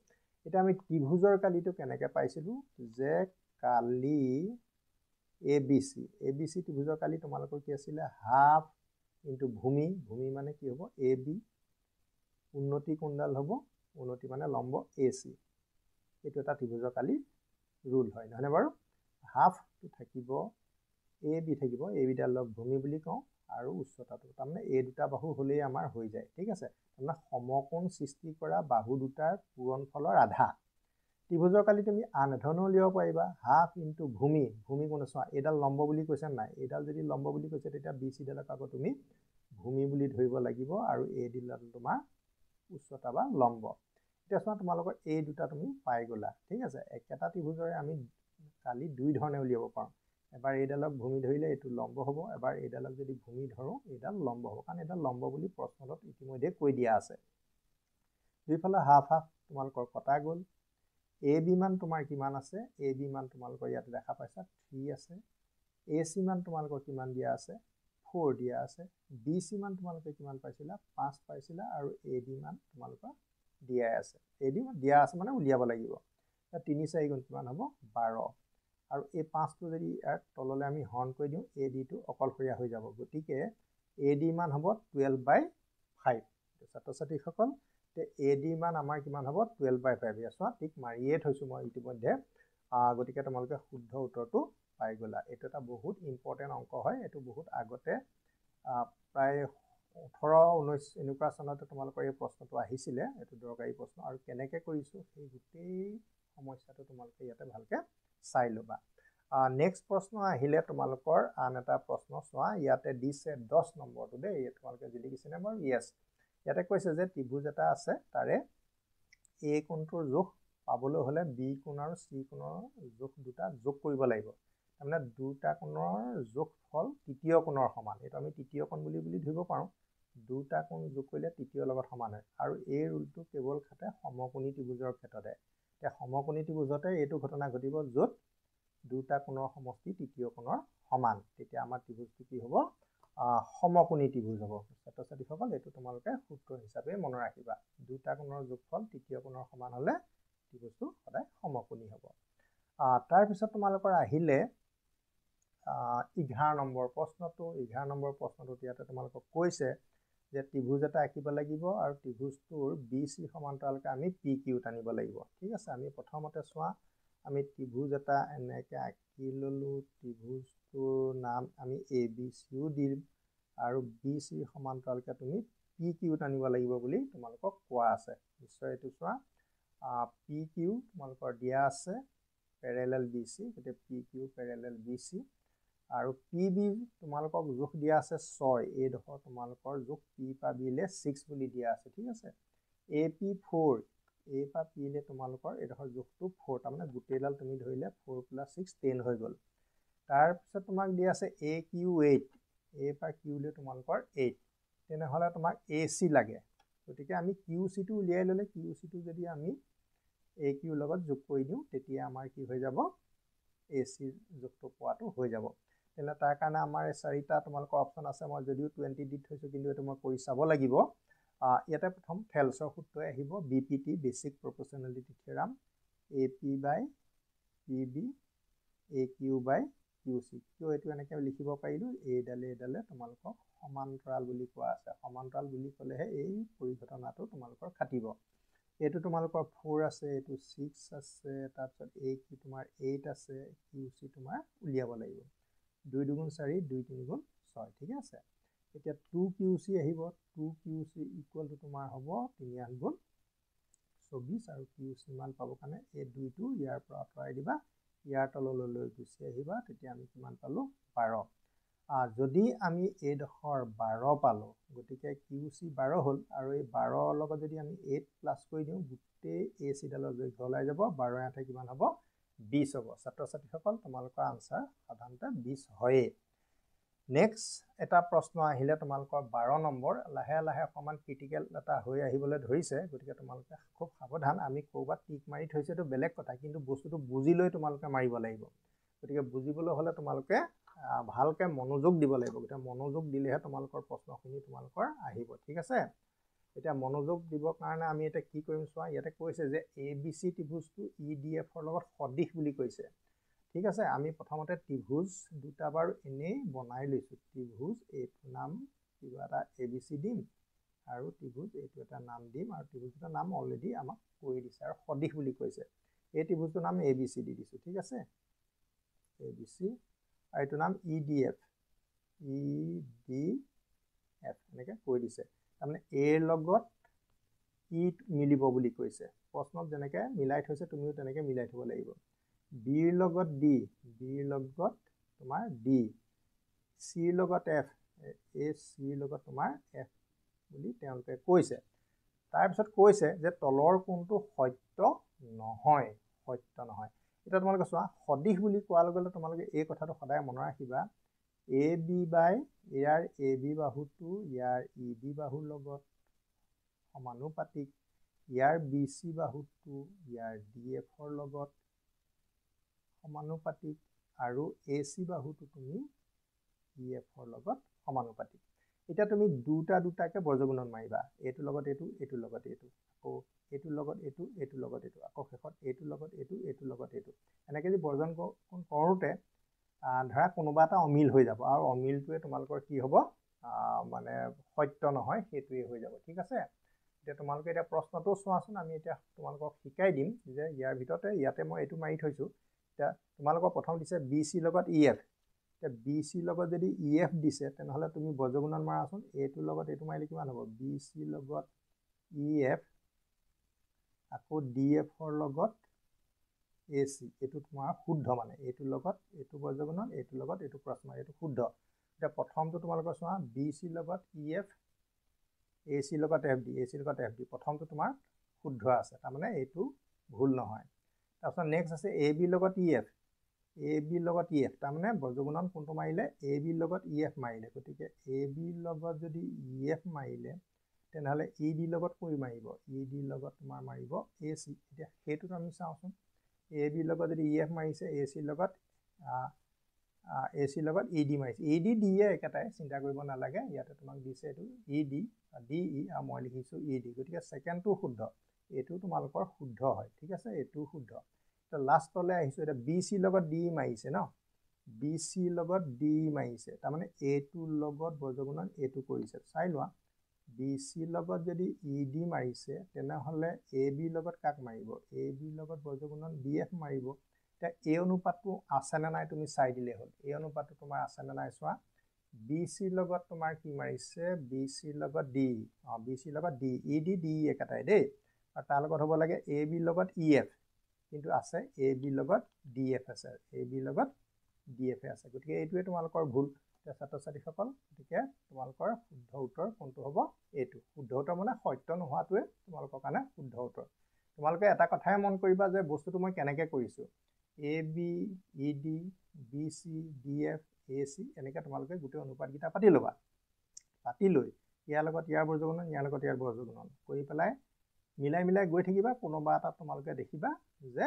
এতিয়া আমি ত্ৰিভুজৰ কালিটো কেনেকৈ পাইছিলোঁ যে কালি ABC ত্ৰিভুজৰ কালি তোমালোকৰ কি আছিলে হাফ ইনটু ভূমি মানে কি হ'ব AB উন্নতি কোনডাল হ'ব উন্নতি মানে লম্ব AC এইটো এটা ত্ৰিভুজৰ কালি ৰুল হয় নহয়নে বাৰু হাফটো থাকিব AB থাকিব ABডাল লগ ভূমি বুলি কওঁ আৰু উচ্চতাটো তাৰমানে এই দুটা বাহু হ'লেই আমাৰ হৈ যায় ঠিক আছে তাৰমানে সমকোণ সৃষ্টি কৰা বাহু দুটাৰ পূৰণফলৰ আধা ত্ৰিভুজৰ কালি তুমি আন ধৰণেও উলিয়াব পাৰিবা হাফ ইনটু ভূমি কোন চোৱা এইডাল লম্ব বুলি কৈছে নাই এইডাল যদি লম্ব বুলি কৈছে তেতিয়া BC ডালক আকৌ তুমি ভূমি বুলি ধৰিব লাগিব আৰু AD ডাল তোমাৰ উচ্চতা বা লম্ব এতিয়া চোৱা তোমালোকৰ এই দুটা তুমি পাই গ'লা ঠিক আছে একেটা ত্ৰিভুজৰে আমি কালি দুই ধৰণে উলিয়াব পাৰোঁ এবাৰ এইডালক ভূমি ধৰিলে এইটো লম্ব হ'ব এবাৰ এইডালক যদি ভূমি ধৰোঁ এইডাল লম্ব হ'ব কাৰণ এইডাল লম্ব বুলি প্ৰশ্নটোত ইতিমধ্যে কৈ দিয়া আছে দুইফালে হাফ তোমালোকৰ কটা গ'ল AB মান তোমাৰ কিমান আছে AB মান তোমালোকৰ ইয়াতে দেখা পাইছা 3 আছে AC মান তোমালোকৰ কিমান দিয়া আছে 4 দিয়া আছে BC মান তোমালোকে কিমান পাইছিলা 5 পাইছিলা আৰু AD মান তোমালোকৰ দিয়াই আছে AD দিয়া আছে মানে উলিয়াব লাগিব 3 4 গুণ কিমান হ'ব 12 আৰু এই 5টো যদি ইয়াৰ তললৈ আমি হৰণ কৰি দিওঁ ADটো অকলশৰীয়া হৈ যাব গতিকে AD মান হ'ব 12/5 ছাত্ৰ ছাত্ৰীসকল তে AD মান আমাৰ কিমান হ'ব 12/5 ইয়াত চোৱা ঠিক মাৰিয়ে থৈছোঁ মই ইতিমধ্যে গতিকে তোমালোকে শুদ্ধ উত্তৰটো পাই গ'লা এইটো এটা বহুত ইম্পৰ্টেণ্ট অংক হয় এইটো বহুত আগতে প্ৰায় 18-19 এনেকুৱা চনতে তোমালোকৰ এই প্ৰশ্নটো আহিছিলে এইটো দৰকাৰী প্ৰশ্ন আৰু কেনেকৈ কৰিছোঁ সেই গোটেই সমস্যাটো তোমালোকে ইয়াতে ভালকৈ চাই ল'বা নেক্সট প্ৰশ্ন আহিলে তোমালোকৰ আন এটা প্ৰশ্ন চোৱা ইয়াতে দিছে 10 নম্বৰটো দেই তোমালোকে যি লিখিছেনে বাৰু য়েছ ইয়াতে কৈছে যে ত্ৰিভুজ এটা আছে তাৰে A কোণটোৰ জোখ পাবলৈ হ'লে B কোণ আৰু C কোণৰ জোখ দুটা যোগ কৰিব লাগিব তাৰমানে দুটা কোণৰ যোগফল তৃতীয় কোণৰ সমান এইটো আমি তৃতীয় কোণ বুলি ধৰিব পাৰোঁ দুটা কোণ যোগ কৰিলে তৃতীয় লগত সমান হয় আৰু এই ৰুলটো কেৱল খাটে সমকোণী ত্ৰিভুজৰ ক্ষেত্ৰতে এতিয়া সমকোণী ত্ৰিভুজতে এইটো ঘটনা ঘটিব য'ত দুটা কোণৰ সমষ্টি তৃতীয় কোণৰ সমান তেতিয়া আমাৰ ত্ৰিভুজটো কি হ'ব সমকোণী ত্ৰিভুজ হ'ব ছাত্ৰ ছাত্ৰীসকল এইটো তোমালোকে সূত্ৰ হিচাপে মনত ৰাখিবা দুটা কোণৰ যোগফল তৃতীয় কোণৰ সমান হ'লে ত্ৰিভুজটো সদায় সমকোণী হ'ব তাৰপিছত তোমালোকৰ আহিলে 11 নম্বৰ প্ৰশ্নটোত ইয়াতে তোমালোকক কৈছে যে ত্ৰিভুজ এটা আঁকিব লাগিব আৰু ত্ৰিভুজটোৰ BC সমান্তৰালকে আমি PQ টানিব লাগিব ঠিক আছে আমি প্ৰথমতে চোৱা আমি ত্ৰিভুজ এটা এনেকৈ আঁকি ল'লোঁ ত্ৰিভুজটোৰ নাম আমি ABCও দিম আৰু BC সমান্তৰালকে তুমি PQ টানিব লাগিব বুলি তোমালোকক কোৱা আছে নিশ্চয় এইটো চোৱা PQ তোমালোকৰ দিয়া আছে পেৰেলেল BC গতিকে PQ পেৰেলেল BC আৰু PB তোমালোকক জোখ দিয়া আছে 6 এইডোখৰ তোমালোকৰ জোখ P পা B লে 6 বুলি দিয়া আছে ঠিক আছে AP 4 A পা P লে তোমালোকৰ এইডোখৰ জোখটো 4 তাৰমানে গোটেইডাল তুমি ধৰিলে 4 + 6 10 হৈ গ'ল তাৰপিছত তোমাক দিয়া আছে AQ 8 A পা Q লে তোমালোকৰ 8 তেনেহ'লে তোমাক AC লাগে গতিকে আমি QC টো উলিয়াই ল'লে QC টো যদি আমি AQ লগত যোগ কৰি দিওঁ তেতিয়া আমাৰ কি হৈ যাব AC জোখটো পোৱাটো হৈ যাব তেনে তাৰ কাৰণে আমাৰ চাৰিটা তোমালোকৰ অপচন আছে মই যদিও 20 দি থৈছোঁ কিন্তু এইটো মই কৰি চাব লাগিব ইয়াতে প্ৰথম থেলছৰ সূত্ৰই আহিব BPT বেচিক প্ৰপৰ্চনেলিটি থিওৰাম AP/PB AQ/QC কিয় এইটো এনেকৈ লিখিব পাৰিলোঁ এইডালে তোমালোকক সমান্তৰাল বুলি কোৱা আছে সমান্তৰাল বুলি ক'লেহে এই পৰিঘটনাটো তোমালোকৰ খাটিব এইটো তোমালোকৰ 4 আছে এইটো 6 আছে তাৰপিছত AQ তোমাৰ 8 আছে QC তোমাৰ উলিয়াব লাগিব 2 × 4 2 × 3 × 6 ঠিক আছে এতিয়া 2QC আহিব 2QC = তোমাৰ হ'ব 3 × 8 = 24 আৰু QC মান পাবৰ কাৰণে এই 2টো ইয়াৰ পৰা আঁতৰাই দিবা ইয়াৰ তললৈ লৈ গুচি আহিবা তেতিয়া আমি কিমান পালোঁ 12 যদি আমি এইডোখৰ 12 পালোঁ গতিকে QC 12 হ'ল আৰু এই 12 লগত যদি আমি 8 প্লাছ কৰি দিওঁ গোটেই AC ডালৰ দৈৰ্ঘ্য ওলাই যাব 12 8 কিমান হ'ব 20 হ'ব ছাত্ৰ ছাত্ৰীসকল তোমালোকৰ আনসাৰ সাধাৰণতে 20 হয়ে নেক্সট এটা প্ৰশ্ন আহিলে তোমালোকৰ 12 নম্বৰ লাহে লাহে অকমান ক্ৰিটিকেল এটা হৈ আহিবলৈ ধৰিছে গতিকে তোমালোকে খুব সাৱধান আমি ক'ৰবাত টিক মাৰি থৈছে তো বেলেগ কথা কিন্তু বস্তুটো বুজি লৈ তোমালোকে মাৰিব লাগিব গতিকে বুজিবলৈ হ'লে তোমালোকে ভালকৈ মনোযোগ দিব লাগিব গতিকে মনোযোগ দিলেহে তোমালোকৰ প্ৰশ্নখিনি তোমালোকৰ আহিব ঠিক আছে এতিয়া মনোযোগ দিবৰ কাৰণে আমি এটা কি কৰিম চোৱা ইয়াতে কৈছে যে ABC ত্ৰিভুজটো EDFৰ লগত সদৃশ বুলি কৈছে ঠিক আছে আমি প্ৰথমতে ত্ৰিভুজ দুটা বাৰু এনেই বনাই লৈছোঁ ত্ৰিভুজ এইটো নাম কিবা এটা ABC দিম আৰু ত্ৰিভুজ এইটো এটা নাম দিম আৰু ত্ৰিভুজটোৰ নাম অলৰেডি আমাক কৈ দিছে আৰু সদৃশ বুলি কৈছে এই ত্ৰিভুজটোৰ নাম ABC দি দিছোঁ ঠিক আছে ABC আৰু এইটো নাম EDF এনেকৈ কৈ দিছে তাৰমানে এৰ লগত ই মিলিব বুলি কৈছে প্ৰশ্নত যেনেকৈ মিলাই থৈছে তুমিও তেনেকৈ মিলাই থ'ব লাগিব বিৰ লগত ডি বিৰ লগত তোমাৰ ডি চিৰ লগত এফ এই চিৰ লগত তোমাৰ এফ বুলি তেওঁলোকে কৈছে তাৰপিছত কৈছে যে তলৰ কোণটো সত্য নহয় এতিয়া তোমালোকে চোৱা সদৃশ বুলি কোৱাৰ লগে লগে তোমালোকে এই কথাটো সদায় মনত ৰাখিবা AB বাই ইয়াৰ AB বাহুটো ইয়াৰ EB বাহুৰ লগত সমানুপাতিক ইয়াৰ BC বাহুটো ইয়াৰ DFৰ লগত সমানুপাতিক আৰু AC বাহুটো তুমি EFৰ লগত সমানুপাতিক এতিয়া তুমি দুটাকে বৰ্গগুণন মাৰিবা এইটোৰ লগত এইটো এইটোৰ লগত এইটো আকৌ এইটোৰ লগত এইটো এইটোৰ লগত এইটো আকৌ শেষত এইটোৰ লগত এইটো এইটোৰ লগত এইটো এনেকৈ যদি বৰ্গগুণ কৰোঁতে ধৰা কোনোবা এটা অমিল হৈ যাব আৰু অমিলটোৱে তোমালোকৰ কি হ'ব মানে সত্য নহয় সেইটোৱে হৈ যাব ঠিক আছে এতিয়া তোমালোকে এটা প্ৰশ্নটো চোৱাচোন আমি এটা তোমালোকক শিকাই দিম যে ইয়াৰ ভিতৰতে ইয়াতে মই এইটো মাৰি থৈছো এটা তোমালোকক প্ৰথম দিছে BC লগত EF এতিয়া BC লগত যদি EF দিছে তেনেহলে তুমি বৰ্গগুণন মাৰাচোন এইটো লগত এইটো মাৰিলে কিমান হ'ব BC লগত EF আকৌ DF ৰ লগত AC এইটো তোমাৰ শুদ্ধ মানে এইটো লগত এইটো বৰ্গগুণন এইটো লগত এইটো ক্ৰছ মাৰি এইটো শুদ্ধ এতিয়া প্ৰথমটো তোমালোকৰ চোৱা BC লগত EF AC লগত FD AC লগত FD প্ৰথমটো তোমাৰ শুদ্ধ আছে তাৰ মানে এইটো ভুল নহয় তাৰপিছত নেক্সট আছে AB লগত EF AB লগত EF তাৰ মানে বৰ্গগুণন কোনটো মাৰিলে AB লগত EF মাৰিলে গতিকে AB লগত যদি EF মাৰিলে তেনেহলে ED লগত কি মাৰিব ED লগত তোমাৰ মাৰিব AC এতিয়া হেতুটো আমি চাওচোন AB লগত যদি EF মাৰিছে AC লগত ED মাৰিছে ED DE একেটাই চিন্তা কৰিব নালাগে ইয়াতে তোমাক দিছে এইটো ED DE আৰু মই লিখিছো ED গতিকে সেকেন্ডটো শুদ্ধ এইটো তোমালোকৰ শুদ্ধ হয় ঠিক আছে এইটো শুদ্ধ তো লাষ্টলৈ আহিছো এটা BC লগত DE মাৰিছে ন BC লগত DE মাৰিছে তাৰ মানে এইটো লগত বৰ্গগুণন এইটো কৰিছে চাই লোৱা BC লগত যদি ED মাৰিছে তেনেহলে AB লগত কাক মাৰিব AB লগত বৰ্গগুণন DF মাৰিব এতিয়া এই অনুপাতটো আছে না নাই তুমি চাই দিলে হ'ল এই অনুপাতটো তোমাৰ আছে না নাই চোৱা BC লগত তোমাৰ কি মাৰিছে BC লগত DE BC লগত DE ED DE একাটাই দেই আৰু তাৰ লগত হ'ব লাগে AB লগত EF কিন্তু আছে AB লগত DF আছে AB লগত DF আছে গতিকে এইটোৱে তোমালোকৰ ভুল ছাত্ৰ-ছাত্ৰীসকল গতিকে তোমালোকৰ শুদ্ধ উত্তৰ কোনটো হ'ব এইটো শুদ্ধ উত্তৰ মানে সত্য নোহোৱাটোৱে তোমালোকৰ কাৰণে শুদ্ধ উত্তৰ তোমালোকে এটা কথাই মন কৰিবা যে বস্তুটো মই কেনেকৈ কৰিছো AB ED BC DF AC এনেকৈ তোমালোকে গোটেই অনুপাতকেইটা পাতি ল'বা পাতি লৈ ইয়াৰ লগত ইয়াৰ বৰ্গগুণন ইয়াৰ লগত ইয়াৰ বৰ্গগুণন কৰি পেলাই মিলাই মিলাই গৈ থাকিবা কোনোবা এটা তোমালোকে দেখিবা যে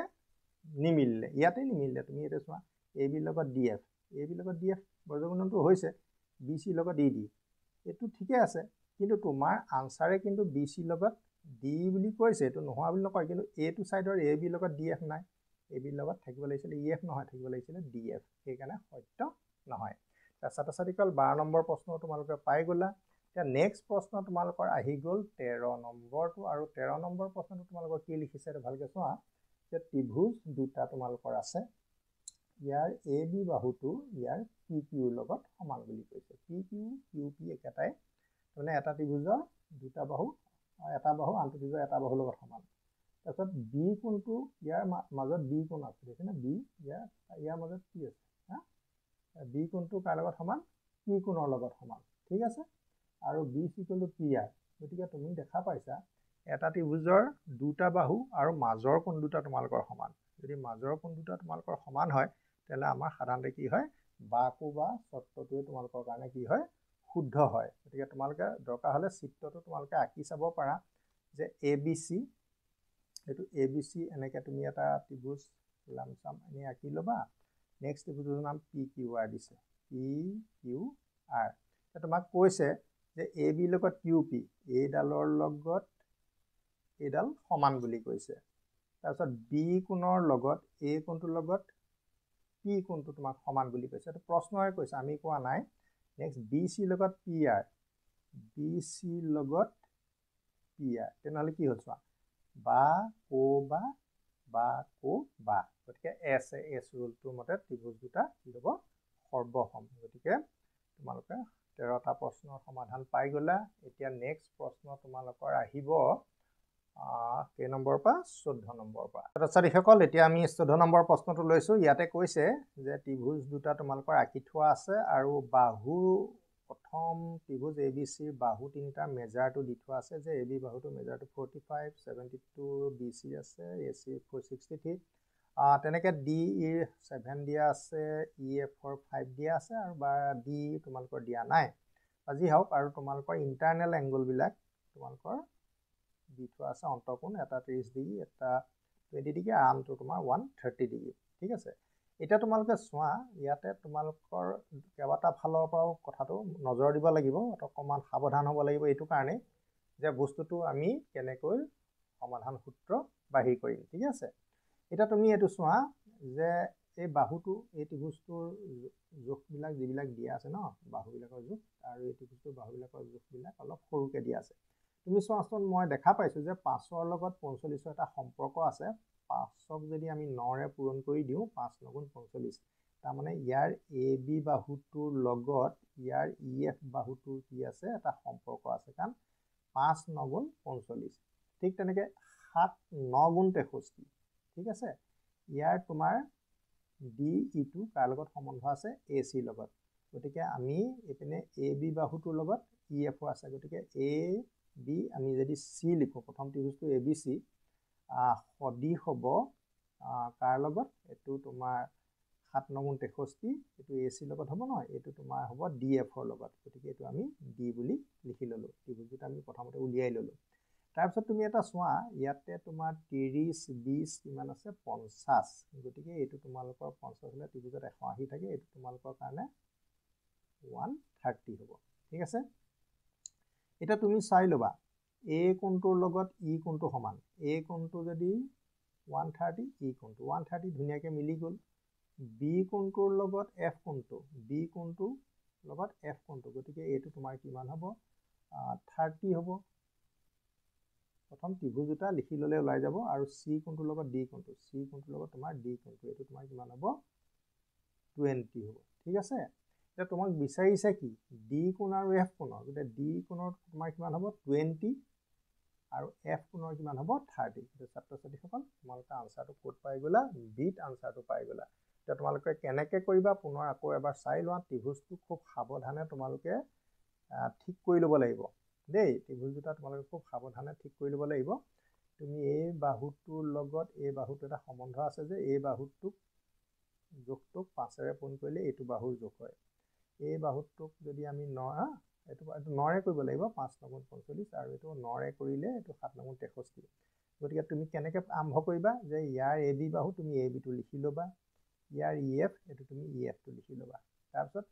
নিমিলিলে ইয়াতে নিমিলিলে তুমি এটা চোৱা AB লগত DF AB লগত DF বৰ্গগুণনটো হৈছে BC লগত ED এইটো ঠিকে আছে কিন্তু তোমাৰ আনসাৰে কিন্তু BC লগত DE বুলি কৈছে এইটো নোহোৱা বুলি নকয় কিন্তু এইটো সাইডৰ AB লগত DF নাই AB লগত থাকিব লাগিছিল EF নহয় থাকিব লাগিছিল DF সেইকাৰণে সত্য নহয় ছাত্ৰ-ছাত্ৰীসকল 12 নম্বৰ প্ৰশ্ন তোমালোকে পাই গলা এতিয়া নেক্সট প্ৰশ্ন তোমালোকৰ আহি গল 13 নম্বৰটো আৰু 13 নম্বৰ প্ৰশ্নটো তোমালোকৰ কি লিখিছে এটা ভালকৈ চোৱা যে ত্ৰিভুজ দুটা তোমালোকৰ আছে ইয়াৰ AB বাহুটো ইয়াৰ PQ লগত সমান বুলি কৈছে PQ QP একেটাই মানে এটা ত্ৰিভুজৰ দুটা বাহু এটা বাহু আনটো ত্ৰিভুজৰ এটা বাহুৰ লগত সমান তাৰপিছত B কোণটো ইয়াৰ মাজত B কোণ আছে দেখেনে B ইয়াৰ মাজত কি আছে হা B কোণটো কাৰ লগত সমান P কোণৰ লগত সমান ঠিক আছে আৰু B = PR গতিকে তুমি দেখা পাইছা এটা ত্ৰিভুজৰ দুটা বাহু আৰু মাজৰ কোণ দুটা তোমালোকৰ সমান যদি মাজৰ কোণ দুটা তোমালোকৰ সমান হয় তেলে আমাৰ সাধাৰণতে কি হয় বাকু বা চৰ্তটোৱে তোমালোকৰ কাৰণে কি হয় শুদ্ধ হয় গতিকে তোমালোকে দৰকাৰ হলে চিত্ৰটো তোমালোকে আঁকি চাব পাৰা যে ABC এইটো ABC এনেকৈ তুমি এটা ত্ৰিভুজ লামসাম এনে আঁকি ল'বা নেক্সট ত্ৰিভুজৰ নাম PQR দিছে PQR তোমাক কৈছে যে AB লগত QP এইডালৰ লগত এইডাল সমান বুলি কৈছে তাৰপিছত B কোণৰ লগত A কোণটোৰ লগত P কোণটো তোমাক সমান বুলি কৈছে এটা প্ৰশ্নই কৈছে আমি কোৱা নাই নেক্সট BC লগত PR BC লগত PR তেনেহলে কি হ'ল চোৱা বা কো বা কো বা গতিকে এছ ৰুলটোৰ মতে ত্ৰিভুজ দুটা কি হ'ব সৰ্বসম গতিকে তোমালোকে 13টা প্ৰশ্নৰ সমাধান পাই গলা এতিয়া নেক্সট প্ৰশ্ন তোমালোকৰ আহিব কেই নম্বৰ পৰা 14 নম্বৰ পৰা ছাত্ৰীসকল এতিয়া আমি 14 নম্বৰ প্ৰশ্নটো লৈছো ইয়াতে কৈছে যে ত্ৰিভুজ দুটা তোমালোকৰ আঁকি থোৱা আছে আৰু বাহু প্ৰথম ত্ৰিভুজ ABC বাহু তিনিটা মেজাৰটো দি থোৱা আছে যে AB বাহুটো মেজাৰটো 45 72 BC আছে AC 463 তেনেকৈ DE 7 দিয়া আছে EF 5 দিয়া আছে আৰু বা D তোমালোকৰ দিয়া নাই আজি হওক আৰু তোমালোকৰ ইন্টাৰনেল এংগল বিলাক তোমালোকৰ দি থোৱা আছে অন্তকোণ এটা 30 ডিগ্ৰী এটা 20 ডিগ্ৰী আৰু আনটো তোমাৰ 130 ডিগ্ৰী ঠিক আছে এটা তোমালোকে চোৱা ইয়াতে তোমালোকৰ কেবাটা ফালৰ পৰাও কথাটো নজৰ দিব লাগিব অকমান সাৱধান হ'ব লাগিব এইটো কাৰণে যে বস্তুটো আমি কেনেকৈ সমাধান সূত্ৰ বাহিৰ কৰিম ঠিক আছে এটা তুমি এটো চোৱা যে এই বাহুটো এই ত্ৰিভুজটোৰ জোখবিলাক যিবিলাক দিয়া আছে ন বাহুবিলাকৰ জোখ আৰু এই ত্ৰিভুজটোৰ বাহুবিলাকৰ জোখবিলাক অলপ সৰুকৈ দিয়া আছে তুমি চোৱাচোন মই দেখা পাইছোঁ যে 5ৰ লগত 45ৰ এটা সম্পৰ্ক আছে 5ক যদি আমি 9ৰে পূৰণ কৰি দিওঁ 5 × 45 তাৰমানে ইয়াৰ এ বি বাহুটোৰ লগত ইয়াৰ ই এফ বাহুটোৰ কি আছে এটা সম্পৰ্ক আছে কাৰণ 5 × 9 = 45 ঠিক তেনেকৈ 7 × 9 = 63 ঠিক আছে ইয়াৰ তোমাৰ ডি ইটো কাৰ লগত সম্বন্ধ আছে এ চিৰ লগত গতিকে আমি এইপিনে এ বি বাহুটোৰ লগত ই এফো আছে গতিকে এ বি আমি যদি চি লিখোঁ প্ৰথম ত্ৰিভুজটো এ বি চি সদিশ হ'ব কাৰ লগত এইটো তোমাৰ 7 × 9 = 63 এইটো এ চিৰ লগত হ'ব নহয় এইটো তোমাৰ হ'ব ডি এফৰ লগত গতিকে এইটো আমি ডি বুলি লিখি ল'লোঁ ত্ৰিভুজটো আমি প্ৰথমতে উলিয়াই ল'লোঁ তাৰপিছত তুমি এটা চোৱা ইয়াতে তোমাৰ 30 20 কিমান আছে 50 গতিকে এইটো তোমালোকৰ 50 হ'লে ত্ৰিভুজত 180 থাকে এইটো তোমালোকৰ কাৰণে 130 হ'ব ঠিক আছে এটা তুমি চাই ল'বা এ কোণটোৰ লগত ই কোণটো সমান এ কোণটো যদি 130 ই কোণটো 130 ধুনীয়াকৈ মিলি গ'ল বি কোণটোৰ লগত এফ কোণটো বি কোণটোৰ লগত এফ কোণটো গতিকে এইটো তোমাৰ কিমান হ'ব 30 হ'ব প্ৰথম ত্ৰিভুজ দুটা লিখি ল'লে ওলাই যাব আৰু চি কোণটোৰ লগত ডি কোণটো চি কোণটোৰ লগত তোমাৰ ডি কোণটো এইটো তোমাৰ কিমান হ'ব 20 হ'ব ঠিক আছে এতিয়া তোমাক বিচাৰিছে কি ডি কোণ আৰু এফ কোণৰ গতিকে ডি কোণৰ তোমাৰ কিমান হ'ব 20 আৰু এফ কোণৰ কিমান হ'ব 30 গতিকে ছাত্ৰ ছাত্ৰীসকল তোমালোকে আনচাৰটো ক'ত পাই গ'লা বিত আনচাৰটো পাই গ'লা এতিয়া তোমালোকে কেনেকৈ কৰিবা পুনৰ আকৌ এবাৰ চাই লোৱা ত্ৰিভুজটো খুব সাৱধানে তোমালোকে ঠিক কৰি ল'ব লাগিব দেই ত্ৰিভুজ দুটা তোমালোকে খুব সাৱধানে ঠিক কৰি ল'ব লাগিব তুমি এই বাহুটোৰ লগত এই বাহুটো এটা সম্বন্ধ আছে যে এই বাহুটোক জোখটোক 5ৰে পূৰণ কৰিলে এইটো বাহুৰ জোখ হয় এই বাহুটোক যদি আমি 9 এইটো 9ৰে কৰিব লাগিব 5 × 9 = 45 আৰু এইটো 9ৰে কৰিলে এইটো 7 × 9 = 63 গতিকে তুমি কেনেকৈ আৰম্ভ কৰিবা যে ইয়াৰ এ বি বাহু তুমি এ বিটো লিখি ল'বা ইয়াৰ ই এফ এইটো তুমি ই এফটো লিখি ল'বা তাৰপিছত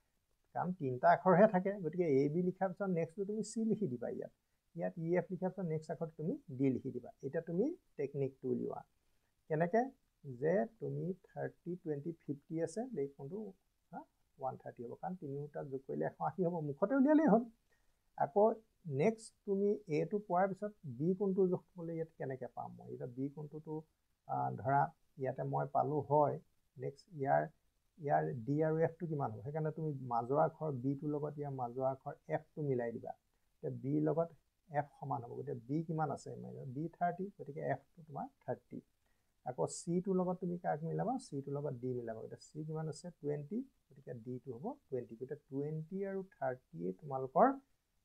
কাৰণ 3টা আখৰহে থাকে গতিকে এ বি লিখাৰ পিছত নেক্সটটো তুমি চি লিখি দিবা ইয়াত ই এফ লিখাৰ পিছত নেক্সট আখৰটো তুমি ডি লিখি দিবা এতিয়া তুমি টেকনিকটো উলিওৱা কেনেকৈ যে তুমি 30 20 50 আছে এই কোণটো 130 হ'ব কাৰণ তিনিওটা যোগ কৰিলে 180 হ'ব মুখতে উলিয়ালেই হ'ল আকৌ নেক্সট তুমি এটো পোৱাৰ পিছত বি কোণটো যোগ কৰিলে ইয়াত কেনেকৈ পাম মই এতিয়া বি কোণটোতো ধৰা ইয়াতে মই পালোঁ হয় নেক্সট ইয়াৰ ডি আৰু এফটো কিমান হ'ব সেইকাৰণে তুমি মাজৰ আখৰ বিটোৰ লগত ইয়াৰ মাজৰ আখৰ এফটো মিলাই দিবা এতিয়া বিৰ লগত এফ সমান হ'ব গতিকে বি কিমান আছে বি 30 গতিকে এফটো তোমাৰ 30 আকৌ চিটোৰ লগত তুমি কাক মিলাবা চিটোৰ লগত ডি মিলাবা গতিকে চি কিমান আছে 20 গতিকে ডিটো হ'ব 20 গতিকে 20 আৰু 30 তোমালোকৰ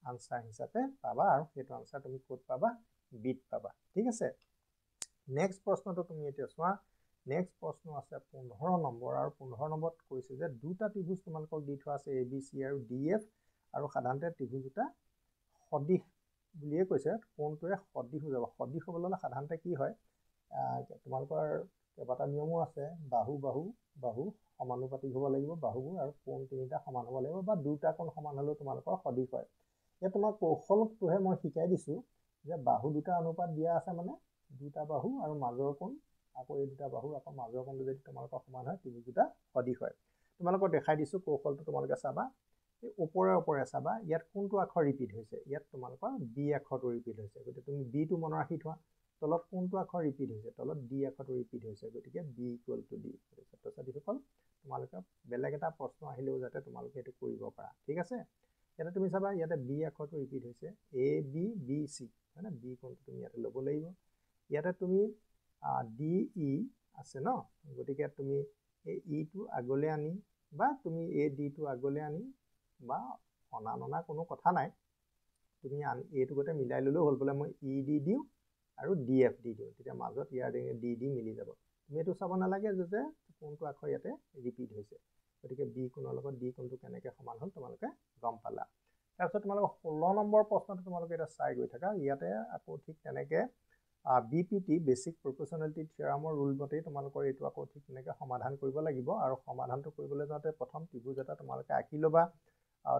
আনচাৰ হিচাপে পাবা আৰু সেইটো আনচাৰ তুমি ক'ত পাবা বিত পাবা ঠিক আছে নেক্সট প্ৰশ্নটো তুমি এতিয়া চোৱা নেক্সট প্ৰশ্ন আছে 15 নম্বৰ আৰু 15 নম্বৰত কৈছে যে দুটা ত্ৰিভুজ তোমালোকক দি থোৱা আছে এ বি চি আৰু ডি এফ আৰু সাধাৰণতে ত্ৰিভুজ দুটা সদিশ বুলিয়ে কৈছে কোনটোৱে সদিশ হৈ যাব সদিশ হ'বলৈ হ'লে সাধাৰণতে কি হয় তোমালোকৰ কেইবাটা নিয়মো আছে বাহু বাহু বাহু সমানুপাতিক হ'ব লাগিব বাহুবোৰ আৰু কোণ তিনিটা সমান হ'ব লাগিব বা দুটা কোণ সমান হ'লেও তোমালোকৰ সদিশ হয় এতিয়া তোমাক কৌশলটোহে মই শিকাই দিছোঁ যে বাহু দুটা অনুপাত দিয়া আছে মানে দুটা বাহু আৰু মাজৰ কোণ আকৌ এই দুটা বাহু আকৌ মাজৰ কোণটো যদি তোমালোকৰ সমান হয় ত্ৰিভুজ দুটা সদিশ হয় তোমালোকক দেখাই দিছোঁ কৌশলটো তোমালোকে চাবা এই ওপৰে চাবা ইয়াত কোনটো আখৰ ৰিপিট হৈছে ইয়াত তোমালোকৰ বি আখৰটো ৰিপিট হৈছে গতিকে তুমি বিটো মনত ৰাখি থোৱা তলত কোনটো আখৰ ৰিপিট হৈছে তলত ডি আখৰটো ৰিপিট হৈছে গতিকে বি = ডি ছাত্ৰ ছাত্ৰীসকল তোমালোকে বেলেগ এটা প্ৰশ্ন আহিলেও যাতে তোমালোকে এইটো কৰিব পাৰা ঠিক আছে ইয়াতে তুমি চাবা ইয়াতে বি আখৰটো ৰিপিট হৈছে এ বি বি চি হয়নে বি কোণটো তুমি ইয়াতে ল'ব লাগিব ইয়াতে তুমি ডি ই আছে ন গতিকে তুমি এই ইটো আগলৈ আনি বা তুমি এই ডিটো আগলৈ আনি বা অনা কোনো কথা নাই তুমি এইটো গোটেই মিলাই ল'লেও হ'ল বোলে মই ই দি দিওঁ আৰু ডি এফ দি দিওঁ তেতিয়া মাজত ইয়াৰ ডি মিলি যাব তুমি এইটো চাব নালাগে যে কোনটো আখৰ ইয়াতে ৰিপিট হৈছে গতিকে বি কোণৰ লগত ডি কোণটো কেনেকৈ সমান হ'ল তোমালোকে গম পালা তাৰপিছত তোমালোকে 16 নম্বৰ প্ৰশ্নটো তোমালোকে এটা চাই গৈ থাকা ইয়াতে আকৌ ঠিক তেনেকৈ BPT বেচিক প্ৰপৰ্চনেলিটি থিয়ৰামৰ ৰুল মতেই তোমালোকৰ এইটো আকৌ ঠিক তেনেকৈ সমাধান কৰিব লাগিব আৰু সমাধানটো কৰিবলৈ যাওঁতে প্ৰথম ত্ৰিভুজ এটা তোমালোকে আঁকি ল'বা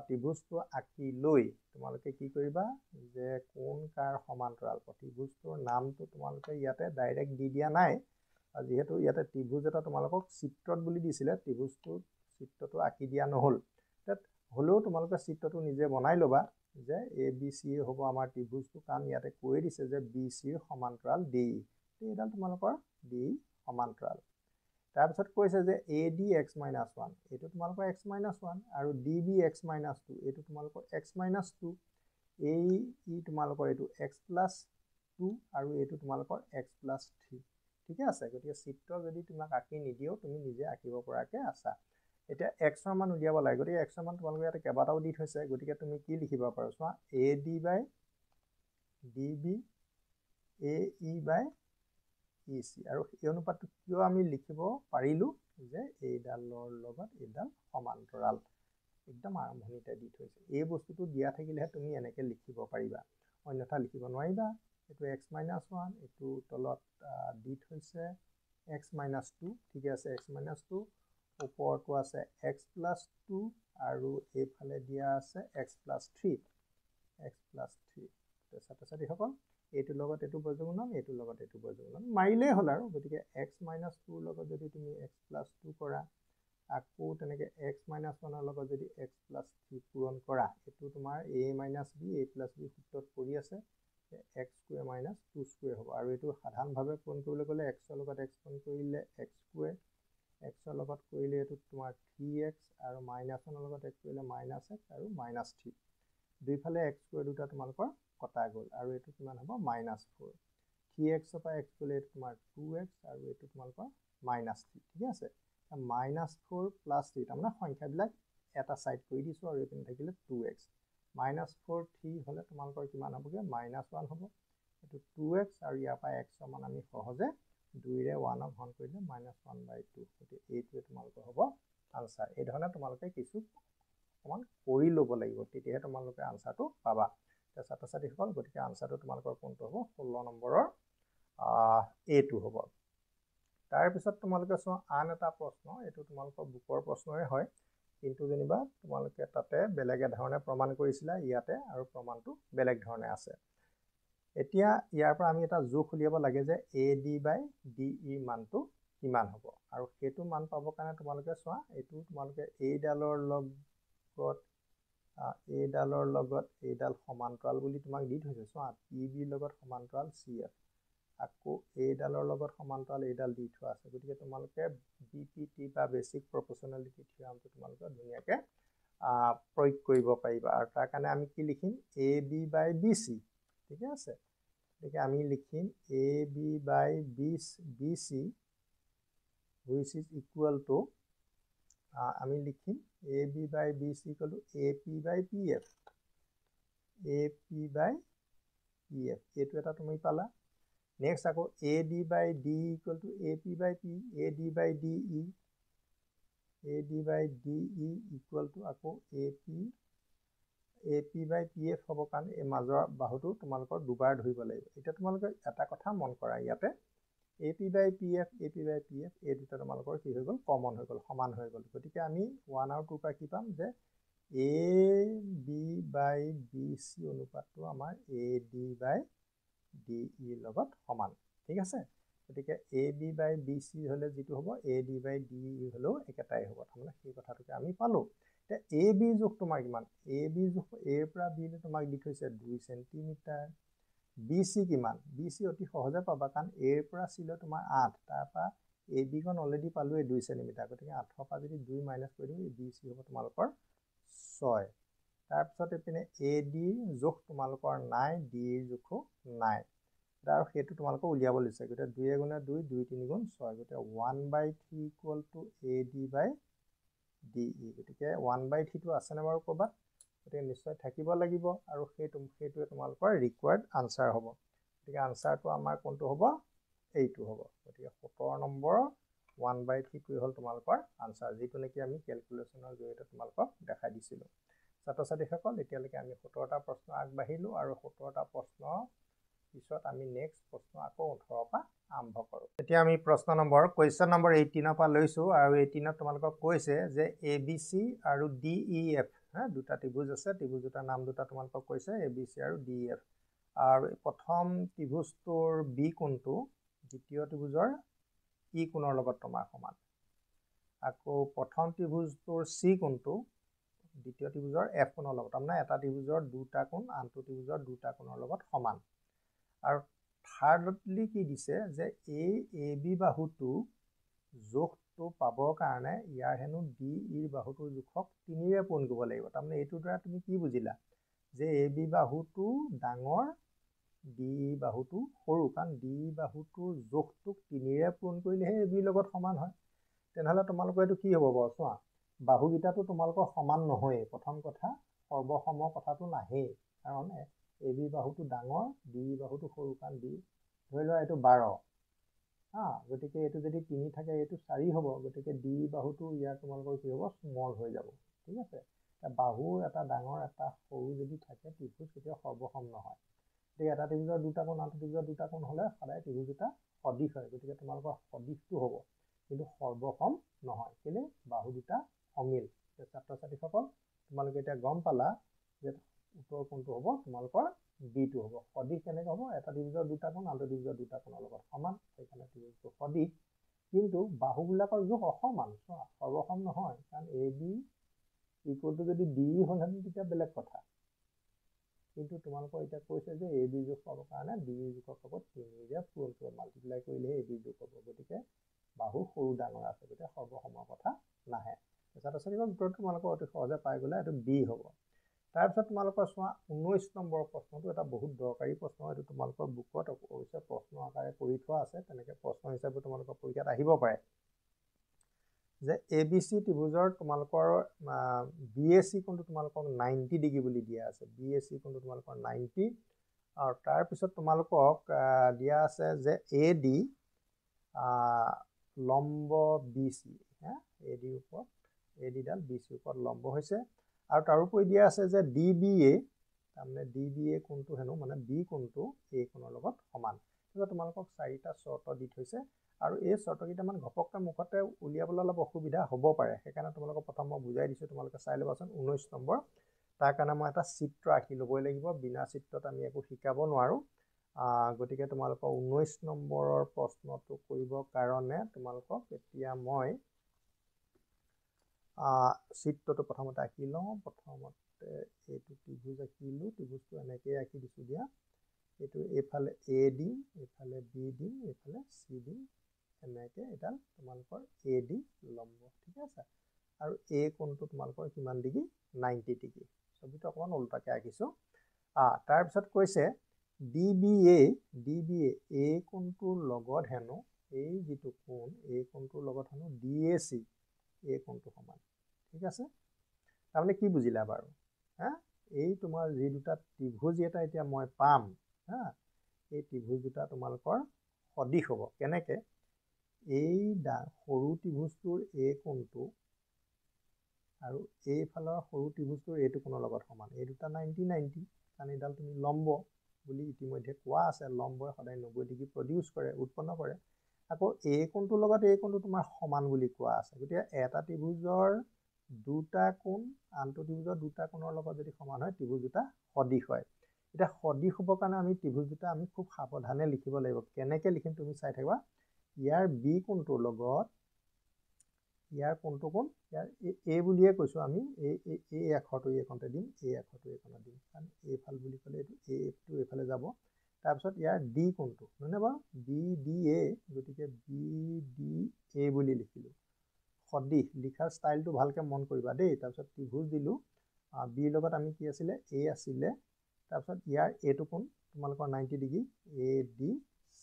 ত্ৰিভুজটো আঁকি লৈ তোমালোকে কি কৰিবা যে কোন কাৰ সমান্তৰাল ত্ৰিভুজটোৰ নামটো তোমালোকে ইয়াতে ডাইৰেক্ট দি দিয়া নাই যিহেতু ইয়াতে ত্ৰিভুজ এটা তোমালোকক চিত্ৰত বুলি দিছিলে, ত্ৰিভুজটো চিত্ৰটো আঁকি দিয়া নহ'ল, তাত হ'লেও তোমালোকে চিত্ৰটো নিজে বনাই ল'বা যে এ বি চি হ'ব আমাৰ ত্ৰিভুজটো, কাৰণ ইয়াতে কৈ দিছে যে বি চিৰ সমান্তৰাল ডি ই, এইডাল তোমালোকৰ ডি ই সমান্তৰাল। তাৰপিছত কৈছে যে এ ডি এক্স মাইনাছ 1, এইটো তোমালোকৰ এক্স মাইনাছ 1, আৰু ডি বি এক্স মাইনাছ 2, এইটো তোমালোকৰ এক্স মাইনাছ 2, ই তোমালোকৰ এইটো এক্স প্লাছ 2, আৰু এইটো তোমালোকৰ এক্স প্লাছ 3। ঠিকে আছে, গতিকে চিত্ৰ যদি তোমাক আঁকি নিদিয়েও তুমি নিজে আঁকিব পৰাকৈ আছা। এতিয়া এক্সৰ মান উলিয়াব লাগে, গতিকে এক্সৰ মান তোমালোকে ইয়াতে কেইবাটাও দি থৈছে, গতিকে তুমি কি লিখিব পাৰোঁ চোৱা, A D by D B A E by E C. আৰু এই অনুপাতটো কিয় আমি লিখিব পাৰিলোঁ যে এইডালৰ লগত এইডাল সমান্তৰাল, একদম আৰম্ভণিতে দি থৈছে। এই বস্তুটো দিয়া থাকিলেহে তুমি এনেকৈ লিখিব পাৰিবা, অন্যথা লিখিব নোৱাৰিবা। এইটো এক্স মাইনাছ 1, এইটো তলত দি থৈছে এক্স মাইনাছ 2, ঠিকে আছে, এক্স মাইনাছ 2, ওপৰতো আছে এক্স প্লাছ 2, আৰু এইফালে দিয়া আছে এক্স প্লাছ 3, এক্স প্লাছ 3। ছাত্ৰ ছাত্ৰীসকল, এইটোৰ লগত এইটো বৰ্গমূলন, এইটোৰ লগত এইটো বৰ্গমূলন মাৰিলেই হ'ল আৰু। গতিকে এক্স মাইনাছ 2ৰ লগত যদি তুমি এক্স প্লাছ 2 কৰা, আকৌ তেনেকৈ এক্স মাইনাছ 1ৰ লগত যদি এক্স প্লাছ 3 পূৰণ কৰা, এইটো তোমাৰ এ minus B A plus B সূত্ৰত পৰি আছে, এক্স স্কুৱেৰ মাইনাছ 2 স্কুৱেৰ হ'ব। আৰু এইটো সাধাৰণভাৱে পূৰণ কৰিবলৈ গ'লে এক্সৰ লগত এক্স পূৰণ কৰিলে এক্স স্কুৱেৰ, এক্সৰ লগত কৰিলে এইটো তোমাৰ 3x, আৰু মাইনাছ 1ৰ লগত এক্স কৰিলে মাইনাছ x আৰু মাইনাছ 3। দুইফালে এক্স স্কুৱেৰ দুটা তোমালোকৰ কটা গ'ল, আৰু এইটো কিমান হ'ব মাইনাছ 4। 3xৰ পৰা এক্স কৰিলে এইটো তোমাৰ 2x, আৰু এইটো তোমালোকৰ মাইনাছ 3। ঠিকে আছে, মাইনাছ 4 প্লাছ 3, তাৰমানে সংখ্যাবিলাক এটা ছাইড কৰি দিছোঁ, আৰু এইপিনে থাকিলে 2x। মাইনাছ 4 3 হ'লে তোমালোকৰ কিমান হ'বগৈ, মাইনাছ 1 হ'ব। এইটো 2x, আৰু ইয়াৰ পৰা এক্সৰ মান আমি সহজে 2ৰে 1ক হৰণ কৰিলে মাইনাছ 1/2। গতিকে এইটোৱে তোমালোকৰ হ'ব আনচাৰ। এই ধৰণে তোমালোকে কিছু অকণমান কৰি ল'ব লাগিব, তেতিয়াহে তোমালোকে আনচাৰটো পাবা। ছাত্ৰ ছাত্ৰীসকল, গতিকে আনচাৰটো তোমালোকৰ কোনটো হ'ব, 16 নম্বৰৰ এইটো হ'ব। তাৰপিছত তোমালোকে চোৱা আন এটা প্ৰশ্ন, এইটো তোমালোকৰ বুকৰ প্ৰশ্নই হয়, কিন্তু যেনিবা তোমালোকে তাতে বেলেগ ধৰণে প্ৰমাণ কৰিছিলা, ইয়াতে আৰু প্ৰমাণটো বেলেগ ধৰণে আছে। এতিয়া ইয়াৰ পৰা আমি এটা জোখ উলিয়াব লাগে যে এ ডি বাই ডি ইৰ মানটো কিমান হ'ব, আৰু সেইটো মান পাবৰ কাৰণে তোমালোকে চোৱা, এইটো তোমালোকে এইডালৰ লগত এইডাল সমান্তৰাল বুলি তোমাক দি থৈছে, চোৱা পি বিৰ লগত সমান্তৰাল চি এফ, আকৌ এইডালৰ লগত সমান্তৰাল এইডাল দি থোৱা আছে। গতিকে তোমালোকে বি পি টি বা বেচিক প্ৰপৰ্চনেলিটি থিয়ৰমটো তোমালোকে ধুনীয়াকৈ প্ৰয়োগ কৰিব পাৰিবা। আৰু তাৰ কাৰণে আমি কি লিখিম, A B by B C. ঠিকে আছে, গতিকে আমি লিখিম A B by B C which is equal to, আমি লিখিম A B by B C equal to A P by P F, A P by P F, এইটো এটা তুমি পালা। নেক্সট আকৌ A D by D equal to A P by P, A D by D E, A D by D E equal two আকৌ A P by P F হ'ব, কাৰণ এই মাজৰ বাহুটো তোমালোকৰ দুবাৰ ধৰিব লাগিব। এতিয়া তোমালোকে এটা কথা মন কৰা, ইয়াতে A P by P F এই দুটা তোমালোকৰ কি হৈ গ'ল, কমন হৈ গ'ল, সমান হৈ গ'ল। গতিকে আমি 1 আৰু 2 পৰা কি পাম যে এ বি বাই বি চি অনুপাতটো আমাৰ এ ডি বাই ডি ইৰ লগত সমান। ঠিক আছে, গতিকে এ বি বাই বি চি হ'লে যিটো হ'ব, এ ডি বাই ডি ই হ'লেও একেটাই হ'ব, তাৰমানে সেই কথাটোকে আমি পালোঁ। এতিয়া এ বি জোখ তোমাৰ কিমান, এ বি জোখ এৰ পৰা বিলৈ তোমাক দি থৈছে 2 চেণ্টিমিটাৰ। বি চি কিমান, বি চি অতি সহজে পাবা, কাৰণ এৰ পৰা চিলৈ তোমাৰ 8, তাৰপৰা এ বিখন অলৰেডি পালোঁৱে 2 চেণ্টিমিটাৰ, গতিকে 8ৰ পৰা যদি 2 মাইনাছ কৰি দিওঁ, বি চি হ'ব তোমালোকৰ 6। তাৰপিছত এইপিনে এ ডিৰ জোখ তোমালোকৰ নাই, ডিৰ জোখো নাই, আৰু সেইটো তোমালোকক উলিয়াব লৈছে। গতিকে 2 গুণে 2, 2 3 গুণ 6, গতিকে 1/3 equal to A D by D E. গতিকে 1/3টো আছেনে বাৰু ক'ৰবাত, গতিকে নিশ্চয় থাকিব লাগিব, আৰু সেইটোৱে তোমালোকৰ ৰিকুৱাৰ্ড আনচাৰ হ'ব। গতিকে আনচাৰটো আমাৰ কোনটো হ'ব, এইটো হ'ব। গতিকে 17 নম্বৰৰ 1/3টোৱে হ'ল তোমালোকৰ আনচাৰ, যিটো নেকি আমি কেলকুলেশ্যনৰ জৰিয়তে তোমালোকক দেখাই দিছিলোঁ। ছাত্ৰ ছাত্ৰীসকল, এতিয়ালৈকে আমি 17টা প্ৰশ্ন আগবাঢ়িলোঁ, আৰু 17টা প্ৰশ্ন পিছত আমি নেক্সট প্ৰশ্ন আকৌ 18ৰ পৰা আৰম্ভ কৰোঁ। এতিয়া আমি প্ৰশ্ন কুৱেশ্যন নম্বৰ 18ৰ পৰা লৈছোঁ, আৰু 18ত তোমালোকক কৈছে যে এ বি চি আৰু ডি ই এফ, দুটা ত্ৰিভুজ আছে, ত্ৰিভুজ দুটাৰ নাম দুটা তোমালোকক কৈছে, এ বি চি আৰু ডি ই এফ। আৰু প্ৰথম ত্ৰিভুজটোৰ বি কোণটো দ্বিতীয় ত্ৰিভুজৰ ই কোণৰ লগত তোমাৰ সমান আকৌ প্ৰথম ত্ৰিভুজটোৰ চি কোণটো দ্বিতীয় ত্ৰিভুজৰ এফ কোণৰ লগত তাৰমানে এটা ত্ৰিভুজৰ দুটা কোণ আনটো ত্ৰিভুজৰ দুটা কোণৰ লগত সমান আৰু থাৰ্ডলি কি দিছে যে এই এ বি বাহুটো জোখটো পাবৰ কাৰণে ইয়াৰ হেনো ডি ইৰ বাহুটোৰ জোখক 3ৰে পূৰণ কৰিব লাগিব তাৰমানে এইটোৰ দ্বাৰা তুমি কি বুজিলা যে এ বি বাহুটো ডাঙৰ ডি বাহুটো সৰু কাৰণ ডি বাহুটোৰ জোখটোক 3ৰে পূৰণ কৰিলেহে এ বিৰ লগত সমান হয় তেনেহ'লে তোমালোকৰ এইটো কি হ'ব বাৰু চোৱা বাহুকেইটাতো তোমালোকৰ সমান নহয়েই প্ৰথম কথা সৰ্বসম কথাটো নাহেই কাৰণ এ বি বাহুটো ডাঙৰ ডি বাহুটো সৰু কাৰণ ডি ধৰি লোৱা এইটো 12 গতিকে এইটো যদি 3 থাকে এইটো 4 হ'ব গতিকে ডি বাহুটো ইয়াৰ তোমালোকৰ কি হ'ব স্মল হৈ যাব ঠিক আছে বাহু এটা ডাঙৰ এটা সৰু যদি থাকে ত্ৰিভুজ কেতিয়াও সৰ্বসম নহয় গতিকে এটা ত্ৰিভুজৰ দুটা কোণ আনটো ত্ৰিভুজৰ দুটা কোণ হ'লে সদায় ত্ৰিভুজ দুটা সদিশ হয় গতিকে তোমালোকৰ সদিশটো হ'ব কিন্তু সৰ্বসম নহয় কেলে বাহু দুটা অমিল ছাত্ৰ ছাত্ৰীসকল তোমালোকে এতিয়া গম পালা যে উত্তৰ কোনটো হ'ব তোমালোকৰ বিটো হ'ব সদিশ কেনেকৈ হ'ব এটা ত্ৰিভুজৰ দুটা কোণ আনটো ত্ৰিভুজৰ দুটা কোণৰ লগত সমান সেইকাৰণে ত্ৰিভুজটো সদিশ কিন্তু বাহুবিলাকৰ জোখ অসমান চোৱা সৰ্বসম নহয় কাৰণ এ বি ইকুৱেলটো যদি ডি হ'লহেঁতেন তেতিয়া বেলেগ কথা কিন্তু তোমালোকৰ এতিয়া কৈছে যে এ বি জোখ পাবৰ কাৰণে ডি জোখক হ'ব 3ৰে পূৰণ কৰিব মাল্টিপ্লাই কৰিলেহে এ বি জোখ হ'ব গতিকে বাহু সৰু ডাঙৰ আছে গতিকে সৰ্বসমৰ কথা নাহে ছাত্ৰ ছাত্ৰীসকল উত্তৰটো তোমালোকৰ অতি সহজে পাই গ'লে এইটো বি হ'ব তাৰপিছত তোমালোকৰ চোৱা 19 নম্বৰ প্ৰশ্নটো এটা বহুত দৰকাৰী প্ৰশ্ন এইটো তোমালোকৰ বুকত অৱশ্যে প্ৰশ্ন আকাৰে কৰি থোৱা আছে তেনেকৈ প্ৰশ্ন হিচাপে তোমালোকৰ পৰীক্ষাত আহিব পাৰে যে এ বি চি ত্ৰিভুজৰ তোমালোকৰ বি এ চি কোণটো তোমালোকক 90 ডিগ্ৰী বুলি দিয়া আছে বি এ চি কোণটো তোমালোকৰ 90 আৰু তাৰপিছত তোমালোকক দিয়া আছে যে এ ডি লম্ব বি চি এ ডিৰ ওপৰত এ ডিডাল বি চিৰ ওপৰত লম্ব হৈছে আৰু তাৰোপৰি দিয়া আছে যে ডি বি এ তাৰমানে ডি বি এ কোণটো হেনো মানে বি কোণটো এ কোণৰ লগত সমান তেতিয়া তোমালোকক 4টা চৰ্ত দি থৈছে আৰু এই চৰ্তকেইটামান ঘপককৈ মুখতে উলিয়াবলৈ অলপ অসুবিধা হ'ব পাৰে সেইকাৰণে তোমালোকক প্ৰথম মই বুজাই দিছোঁ তোমালোকে চাই ল'বাচোন 19 নম্বৰ তাৰ কাৰণে মই এটা চিত্ৰ আঁকি ল'বই লাগিব বিনা চিত্ৰত আমি একো শিকাব নোৱাৰোঁ গতিকে তোমালোকৰ 19 নম্বৰৰ প্ৰশ্নটো কৰিবৰ কাৰণে তোমালোকক এতিয়া মই চিত্ৰটো প্ৰথমতে আঁকি লওঁ প্ৰথমতে এইটো ত্ৰিভুজ আঁকিলোঁ ত্ৰিভুজটো এনেকৈ আঁকি দিছোঁ দিয়া এইটো এইফালে এ দিম এইফালে বি দিম এইফালে চি দিম এনেকৈ এডাল তোমালোকৰ এ ডি লম্ব ঠিক আছে আৰু এ কোণটো তোমালোকৰ কিমান ডিগ্ৰী 90 ডিগ্ৰী ছবিটো অকণমান ওলোটাকৈ আঁকিছোঁ তাৰপিছত কৈছে ডি বি এ এই কোণটোৰ লগত হেনো এই যিটো কোণ এই কোণটোৰ লগত হেনো ডি এ চি এই কোণটো সমান ঠিক আছে তাৰমানে কি বুজিলা বাৰু এই তোমাৰ যি দুটা ত্ৰিভুজ এটা এতিয়া মই পাম এই ত্ৰিভুজ দুটা তোমালোকৰ সদিশ হ'ব কেনেকৈ এই সৰু ত্ৰিভুজটোৰ এই কোণটো আৰু এইফালৰ সৰু ত্ৰিভুজটোৰ এইটো কোণৰ লগত সমান এই দুটা 90 কাৰণ এইডাল তুমি লম্ব বুলি ইতিমধ্যে কোৱা আছে লম্বই সদায় 90 ডিগ্ৰী প্ৰডিউচ কৰে উৎপন্ন কৰে আকৌ এই কোণটোৰ লগত এই কোণটো তোমাৰ সমান বুলি কোৱা আছে গতিকে এটা ত্ৰিভুজৰ দুটা কোণ আনটো ত্ৰিভুজৰ দুটা কোণৰ লগত যদি সমান হয় ত্ৰিভুজ দুটা সদিশ হয় এতিয়া সদিশ হ'বৰ কাৰণে আমি ত্ৰিভুজ দুটা আমি খুব সাৱধানে লিখিব লাগিব কেনেকৈ লিখিম তুমি চাই থাকিবা ইয়াৰ বি কোণটোৰ লগত ইয়াৰ কোণটো কোণ ইয়াৰ এ বুলিয়ে কৈছোঁ আমি এই আখৰটো এইখনতে দিম এই আখৰটো এইখনত দিম কাৰণ এইফাল বুলি ক'লে এইটো এটো এইফালে যাব তাৰপিছত ইয়াৰ ডি কোণটো নহয়নে বাৰু বি ডি এ গতিকে বি ডি এ বুলি লিখিলোঁ সদিশ লিখাৰ ষ্টাইলটো ভালকৈ মন কৰিবা দেই তাৰপিছত ত্ৰিভুজ দিলোঁ বিৰ লগত আমি কি আছিলে এ আছিলে তাৰপিছত ইয়াৰ এইটো কোণ তোমালোকৰ 90 ডিগ্ৰী এ ডি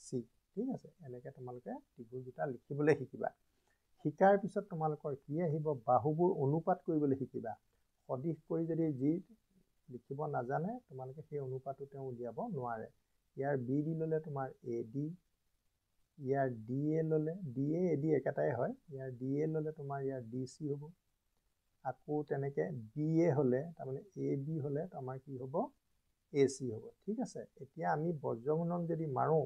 চি ঠিক আছে এনেকৈ তোমালোকে ত্ৰিভুজ দুটা লিখিবলৈ শিকিবা শিকাৰ পিছত তোমালোকৰ কি আহিব বাহুবোৰ অনুপাত কৰিবলৈ শিকিবা সদিশ কৰি যদি যি লিখিব নাজানে তোমালোকে সেই অনুপাতটো তেওঁ উলিয়াব নোৱাৰে ইয়াৰ বি ডি ল'লে তোমাৰ A D year D A ল'লে ডি এ ডি একেটাই হয় ইয়াৰ ডি এ ল'লে তোমাৰ ইয়াৰ ডি চি হ'ব আকৌ তেনেকৈ বি এ হ'লে তাৰমানে এ বি হ'লে আমাৰ কি হ'ব এ চি হ'ব ঠিক আছে এতিয়া আমি বজ্ৰগুণন যদি মাৰোঁ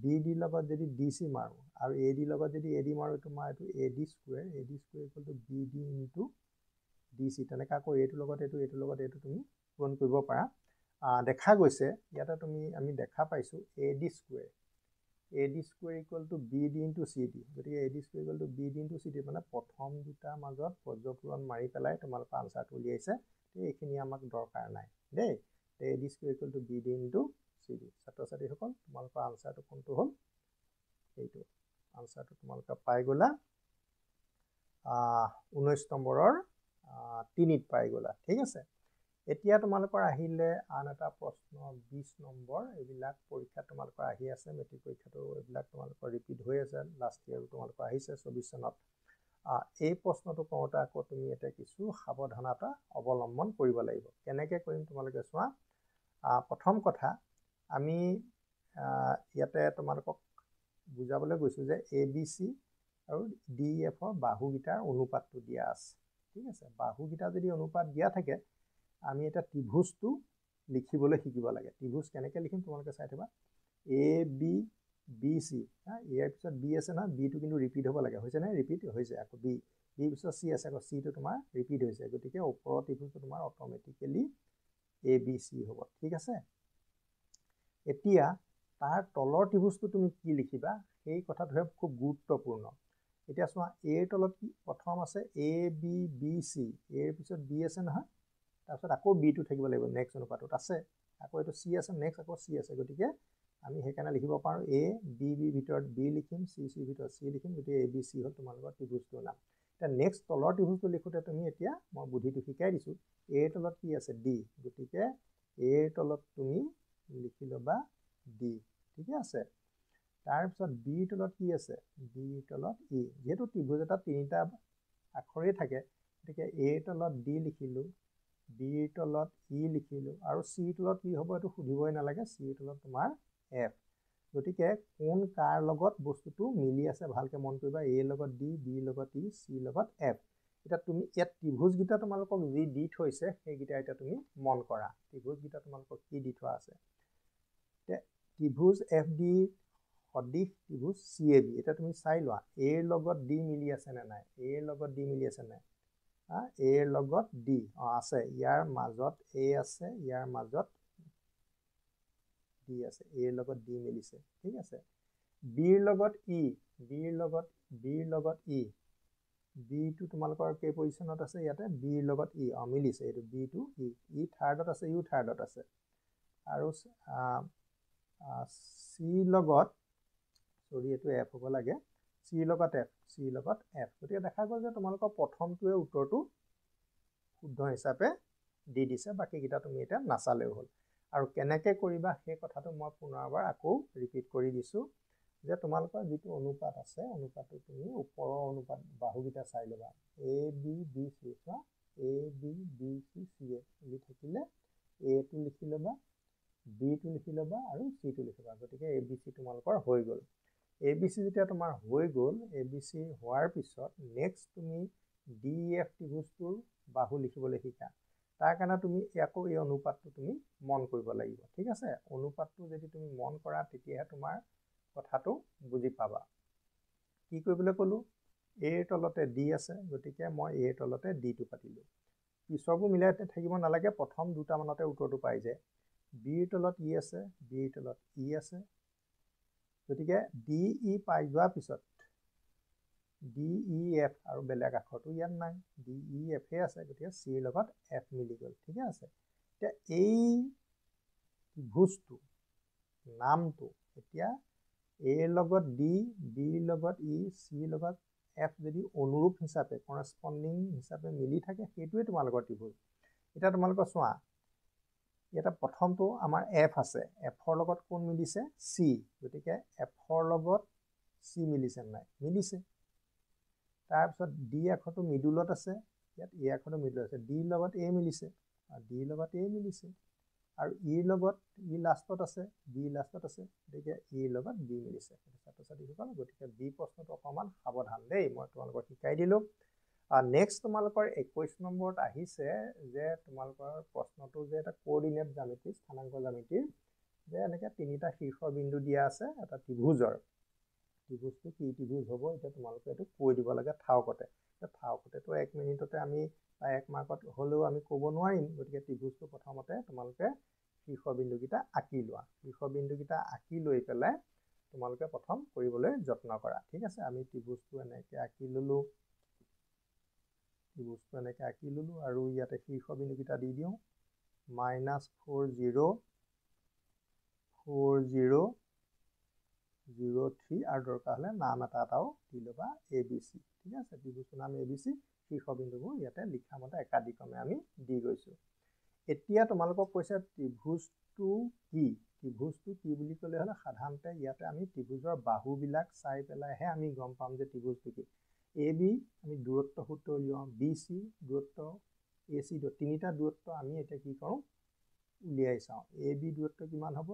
বি ডিৰ লগত যদি ডি চি মাৰোঁ আৰু এ ডিৰ লগত যদি এ ডি মাৰোঁ তোমাৰ এইটো A D square equal to B D into D C তেনেকৈ আকৌ এইটোৰ লগত এইটোৰ লগত এইটো তুমি পূৰণ কৰিব পাৰা দেখা গৈছে ইয়াতে আমি দেখা পাইছোঁ এ D square AD square equal two BD into CD গতিকে AD square equal two BD into CD মানে প্ৰথম দুটাৰ মাজত বজ্ৰপূৰণ মাৰি পেলাই তোমালোকৰ আনচাৰটো উলিয়াইছে এইখিনি আমাক দৰকাৰ নাই দেই AD square equal two BD into CD ছাত্ৰ ছাত্ৰীসকল তোমালোকৰ আনচাৰটো কোনটো হ'ল এইটো আনচাৰটো তোমালোকে পাই গ'লা 19 নম্বৰৰ 3 পাই গ'লা ঠিক আছে এতিয়া তোমালোকৰ আহিলে আন এটা প্ৰশ্ন 20 নম্বৰ এইবিলাক পৰীক্ষা তোমালোকৰ আহি আছে মেট্ৰিক পৰীক্ষাটো এইবিলাক তোমালোকৰ ৰিপিট হৈ আছে লাষ্ট ইয়াৰ তোমালোকৰ আহিছে 24 চনত এই প্ৰশ্নটো কৰোঁতে আকৌ তুমি এটা কিছু সাৱধানতা অৱলম্বন কৰিব লাগিব কেনেকৈ কৰিম তোমালোকে চোৱা প্ৰথম কথা আমি ইয়াতে তোমালোকক বুজাবলৈ গৈছোঁ যে ABC আৰু DEFৰ বাহুকেইটাৰ অনুপাতটো দিয়া আছে ঠিক আছে বাহুকেইটা যদি অনুপাত দিয়া থাকে আমি এটা ত্ৰিভুজটো লিখিবলৈ শিকিব লাগে ত্ৰিভুজ কেনেকৈ লিখিম তোমালোকে চাই থবা ABBC ইয়াৰ পিছত B আছে নহয় Bটো কিন্তু ৰিপিট হ'ব লাগে হৈছে নে ৰিপিট হৈছে আকৌ B পিছত C আছে আকৌ Cটো তোমাৰ ৰিপিট হৈছে গতিকে ওপৰৰ ত্ৰিভুজটো তোমাৰ অট'মেটিকেলি ABC হ'ব ঠিক আছে এতিয়া তাৰ তলৰ ত্ৰিভুজটো তুমি কি লিখিবা সেই কথাটোহে খুব গুৰুত্বপূৰ্ণ এতিয়া চোৱা A তলত কি প্ৰথম আছে ABBC এৰ পিছত B আছে নহয় তাৰপিছত আকৌ বিটো থাকিব লাগিব নেক্সট অনুপাতত আছে আকৌ এইটো চি আছে নেক্সট আকৌ চি আছে গতিকে আমি সেইকাৰণে লিখিব পাৰোঁ এ বি বি ভিতৰত বি লিখিম চি চি ভিতৰত চি লিখিম গতিকে এ বি চি হ'ল তোমালোকৰ ত্ৰিভুজটোৰ নাম এতিয়া নেক্সট তলৰ ত্ৰিভুজটো লিখোঁতে তুমি এতিয়া মই বুদ্ধিটো শিকাই দিছোঁ এৰ তলত কি আছে ডি গতিকে এৰ তলত তুমি লিখি ল'বা ডি ঠিকে আছে তাৰপিছত বিৰ তলত কি আছে বিৰ তলত ই যিহেতু ত্ৰিভুজ এটা তিনিটা আখৰেই থাকে গতিকে এৰ তলত ডি লিখিলোঁ বিৰ তলত ই লিখিলোঁ আৰু চিৰ তলত কি হ'ব এইটো সুধিবই নালাগে চিৰ তলত তোমাৰ এফ গতিকে কোন কাৰ লগত বস্তুটো মিলি আছে ভালকৈ মন কৰিবা এৰ লগত ডি বিৰ লগত ই চিৰ লগত এফ এতিয়া তুমি ইয়াত ত্ৰিভুজকেইটা তোমালোকক যি দি থৈছে সেইকেইটা এতিয়া তুমি মন কৰা ত্ৰিভুজকেইটা তোমালোকক কি দি থোৱা আছে এতিয়া ত্ৰিভুজ এফ ডি সদৃশ ত্ৰিভুজ চি এ বি এতিয়া তুমি চাই লোৱা এৰ লগত ডি মিলি আছে নে নাই এৰ লগত ডি মিলি আছে নাই এৰ লগত ডি আছে ইয়াৰ মাজত এ আছে ইয়াৰ মাজত ডি আছে এৰ লগত ডি মিলিছে ঠিক আছে বিৰ লগত ই বিৰ লগত ই বিটো তোমালোকৰ কেই পজিশ্যনত আছে ইয়াতে বিৰ লগত ই মিলিছে এইটো বিটো ই থাৰ্ডত আছে ইও থাৰ্ডত আছে আৰু চিৰ লগত চৰি এইটো এফ হ'ব লাগে চিৰ লগত এফ গতিকে দেখা গ'ল যে তোমালোকৰ প্ৰথমটোৱে উত্তৰটো শুদ্ধ হিচাপে দি দিছে বাকীকেইটা তুমি এতিয়া নাচালেও হ'ল আৰু কেনেকৈ কৰিবা সেই কথাটো মই পুনৰবাৰ আকৌ ৰিপিট কৰি দিছোঁ যে তোমালোকৰ যিটো অনুপাত আছে অনুপাতটো তুমি ওপৰৰ অনুপাত বাহুকেইটা চাই ল'বা এ বি বি চি চোৱা A B B C C এ থাকিলে এটো লিখি ল'বা বিটো লিখি ল'বা আৰু চিটো লিখি ল'বা গতিকে এ বি চি তোমালোকৰ হৈ গ'ল এ বি চি যেতিয়া তোমাৰ হৈ গ'ল এ বি চি হোৱাৰ পিছত নেক্সট তুমি ডি এফ ত্ৰিভুজটোৰ বাহু লিখিবলৈ শিকা তাৰ কাৰণে তুমি আকৌ এই অনুপাতটো তুমি মন কৰিব লাগিব ঠিক আছে অনুপাতটো যদি তুমি মন কৰা তেতিয়াহে তোমাৰ কথাটো বুজি পাবা কি কৰিবলৈ ক'লোঁ এৰ তলতে ডি আছে গতিকে মই এৰ তলতে ডিটো পাতিলোঁ পিছৰবোৰ মিলাই থাকিব নালাগে প্ৰথম দুটামানতে উত্তৰটো পাই যায় বিৰ তলত ই আছে বিৰ তলত ই আছে গতিকে ডি ই পাই যোৱাৰ পিছত ডি ই এফ আৰু বেলেগ আখৰটো ইয়াত নাই ডি ই এফে আছে গতিকে চিৰ লগত এফ মিলি গ'ল ঠিকে আছে এতিয়া এই ত্ৰিভুজটো নামটো এতিয়া এৰ লগত ডি বিৰ লগত ই চিৰ লগত এফ যদি অনুৰূপ হিচাপে কৰেছপণ্ডিং হিচাপে মিলি থাকে সেইটোৱে তোমালোকৰ ত্ৰিভুজ এতিয়া তোমালোকৰ চোৱা ইয়াতে প্ৰথমটো আমাৰ এফ আছে এফৰ লগত কোন মিলিছে চি গতিকে এফৰ লগত চি মিলিছে নাই মিলিছে তাৰপিছত ডি আখৰটো মিডুলত আছে ইয়াত এ আখৰটো মিডুলত আছে ডিৰ লগত এ মিলিছে ডিৰ লগত এ মিলিছে আৰু ইৰ লগত ই লাষ্টত আছে বি লাষ্টত আছে গতিকে ইৰ লগত বি মিলিছে ছাত্ৰ ছাত্ৰীসকল গতিকে বি প্ৰশ্নটো অকণমান সাৱধান দেই মই তোমালোকক শিকাই দিলোঁ নেক্সট তোমালোকৰ 21 নম্বৰত আহিছে যে তোমালোকৰ প্ৰশ্নটো যে এটা কোঅৰ্ডিনেট জ্যামিতি স্থানাংক জ্যামিতিৰ যে এনেকৈ তিনিটা শীৰ্ষ বিন্দু দিয়া আছে এটা ত্ৰিভুজৰ ত্ৰিভুজটো কি ত্ৰিভুজ হ'ব এতিয়া তোমালোকে এইটো কৈ দিব লাগে থাওকতে থাওকতেতো 1 মিনিটতে আমি বা 1 মাৰ্কত হ'লেও আমি ক'ব নোৱাৰিম গতিকে ত্ৰিভুজটো প্ৰথমতে তোমালোকে শীৰ্ষ বিন্দুকেইটা আঁকি লোৱা শীৰ্ষ বিন্দুকেইটা আঁকি লৈ পেলাই তোমালোকে প্ৰথম কৰিবলৈ যত্ন কৰা ঠিক আছে আমি ত্ৰিভুজটো এনেকৈ আঁকি ললো আৰু ইয়াতে শীৰ্ষ বিন্দুকেইটা দি দিওঁ -4 0 4 0 0 3 আৰু দৰকাৰ হ'লে নাম এটাও দি ল'বা ABC ঠিক আছে ত্ৰিভুজটোৰ নাম ABC শীৰ্ষ বিন্দুবোৰ ইয়াতে লিখা মতে একাদিক্ৰমে আমি দি গৈছো এতিয়া তোমালোকক কৈছে ত্ৰিভুজটো কি বুলি ক'লে হ'লে সাধাৰণতে ইয়াতে আমি ত্ৰিভুজৰ বাহুবিলাক চাই পেলাইহে আমি গম পাম যে ত্ৰিভুজটো কি AB আমি দূৰত্ব সূত্ৰ উলিয়াওঁ BC দূৰত্ব AC তিনিটা দূৰত্ব আমি এতিয়া কি কৰোঁ উলিয়াই চাওঁ AB দূৰত্ব কিমান হ'ব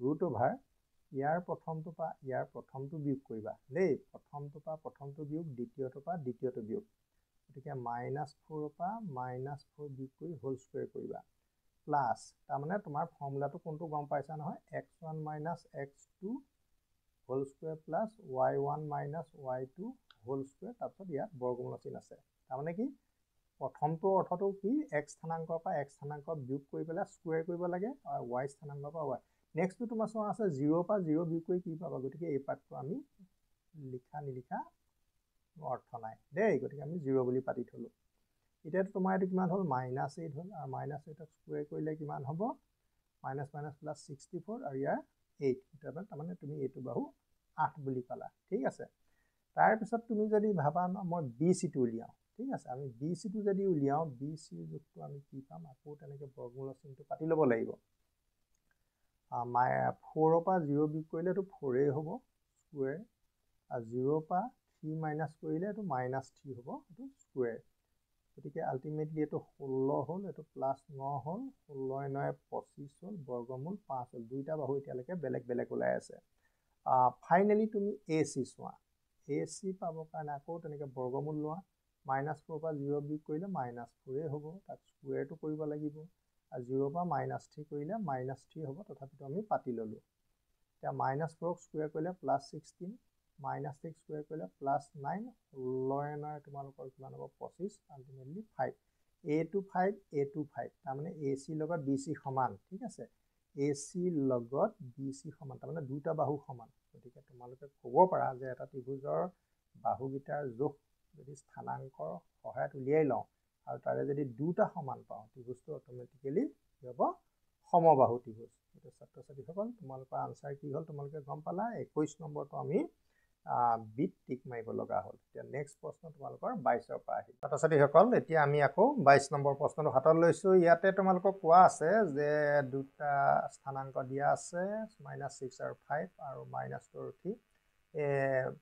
√, ইয়াৰ প্ৰথমটো পৰা ইয়াৰ প্ৰথমটো বিয়োগ কৰিবা দেই প্ৰথমটো পৰা প্ৰথমটো বিয়োগ দ্বিতীয়টো পৰা দ্বিতীয়টো বিয়োগ গতিকে -4 পৰা -4 বিয়োগ কৰি হোল স্কুৱেৰ কৰিবা প্লাছ তাৰমানে তোমাৰ ফৰ্মুলাটো কোনটো গম পাইছা নহয় x1 - x2 whole square plus y1 - y2 whole square তাৰপিছত ইয়াত বৰ্গমূলৰ চিন আছে তাৰমানে কি প্ৰথমটো অৰ্থটো কি x স্থানাংকৰ পৰা x স্থানাংক বিয়োগ কৰি পেলাই স্কুৱেৰ কৰিব লাগে আৰু y স্থানাংকৰ পৰা y নেক্সটটো তোমাৰ চোৱা আছে 0 পৰা 0 বিয়োগ কৰি কি পাবা গতিকে এই পাৰ্টটো আমি নিলিখা অৰ্থ নাই দেই গতিকে আমি 0 বুলি পাতি থলো এতিয়াতো তোমাৰ এইটো কিমান হ'ল -8 হ'ল আৰু -8ক স্কুৱেৰ কৰিলে কিমান হ'ব -64 আৰু ইয়াৰ 8 তাৰমানে তুমি এইটো বাহু 8 বুলি পালা ঠিক আছে তাৰপিছত তুমি যদি ভাবা মই BC টো উলিয়াওঁ ঠিক আছে আমি BC টো যদি উলিয়াওঁ BC যুক্তটো আমি কি পাম আকৌ তেনেকৈ বৰ্গমূলৰ চিনটো পাতি ল'ব লাগিব 4 পৰা 0 বিয়োগ কৰিলে এইটো 4 হ'ব স্কুৱেৰ আৰু 0 পৰা 3 মাইনাছ কৰিলে এইটো -3 হ'ব এইটো স্কুৱেৰ গতিকে আল্টিমেটলি এইটো 16 হ'ল এইটো +9 হ'ল 16 × 9 25 হ'ল বৰ্গমূল 5 হ'ল দুইটা বাহু এতিয়ালৈকে বেলেগ ওলাই আছে ফাইনেলি তুমি AC চোৱা AC পাবৰ কাৰণে আকৌ তেনেকৈ বৰ্গমূল লোৱা -4 পৰা 0 বিয়োগ কৰিলে -4 হ'ব তাক স্কুৱেৰটো কৰিব লাগিব আৰু 0 পৰা -3 কৰিলে -3 হ'ব তথাপিতো আমি পাতি ল'লোঁ এতিয়া -4ক স্কুৱেৰ কৰিলে +16 -6 স্কুৱেৰ কৰিলে +9 16 × 9 তোমালোকৰ কিমান হ'ব 25 আল্টিমেটলি 5 A2 5 A2 5 তাৰমানে AC লগত BC সমান ঠিক আছে AC লগত BC সমান তাৰমানে দুটা বাহু সমান গতিকে তোমালোকে ক'ব পাৰা যে এটা ত্ৰিভুজৰ বাহুকেইটাৰ জোখ যদি স্থানাংকৰ সহায়ত উলিয়াই লওঁ আৰু তাৰে যদি দুটা সমান পাওঁ ত্ৰিভুজটো অট'মেটিকেলি কি হ'ব সমবাহু ত্ৰিভুজ এতিয়া ছাত্ৰ ছাত্ৰীসকল তোমালোকৰ আনচাৰ কি হ'ল তোমালোকে গম পালা 21 নম্বৰটো আমি বিট টিক মাৰিব লগা হ'ল এতিয়া নেক্সট প্ৰশ্ন তোমালোকৰ 22ৰ পৰা আহিল ছাত্ৰ ছাত্ৰীসকল এতিয়া আমি আকৌ 22 নম্বৰ প্ৰশ্নটো হাতত লৈছোঁ ইয়াতে তোমালোকক কোৱা আছে যে দুটা স্থানাংক দিয়া আছে -6 আৰু 5 আৰু -2 আৰু 3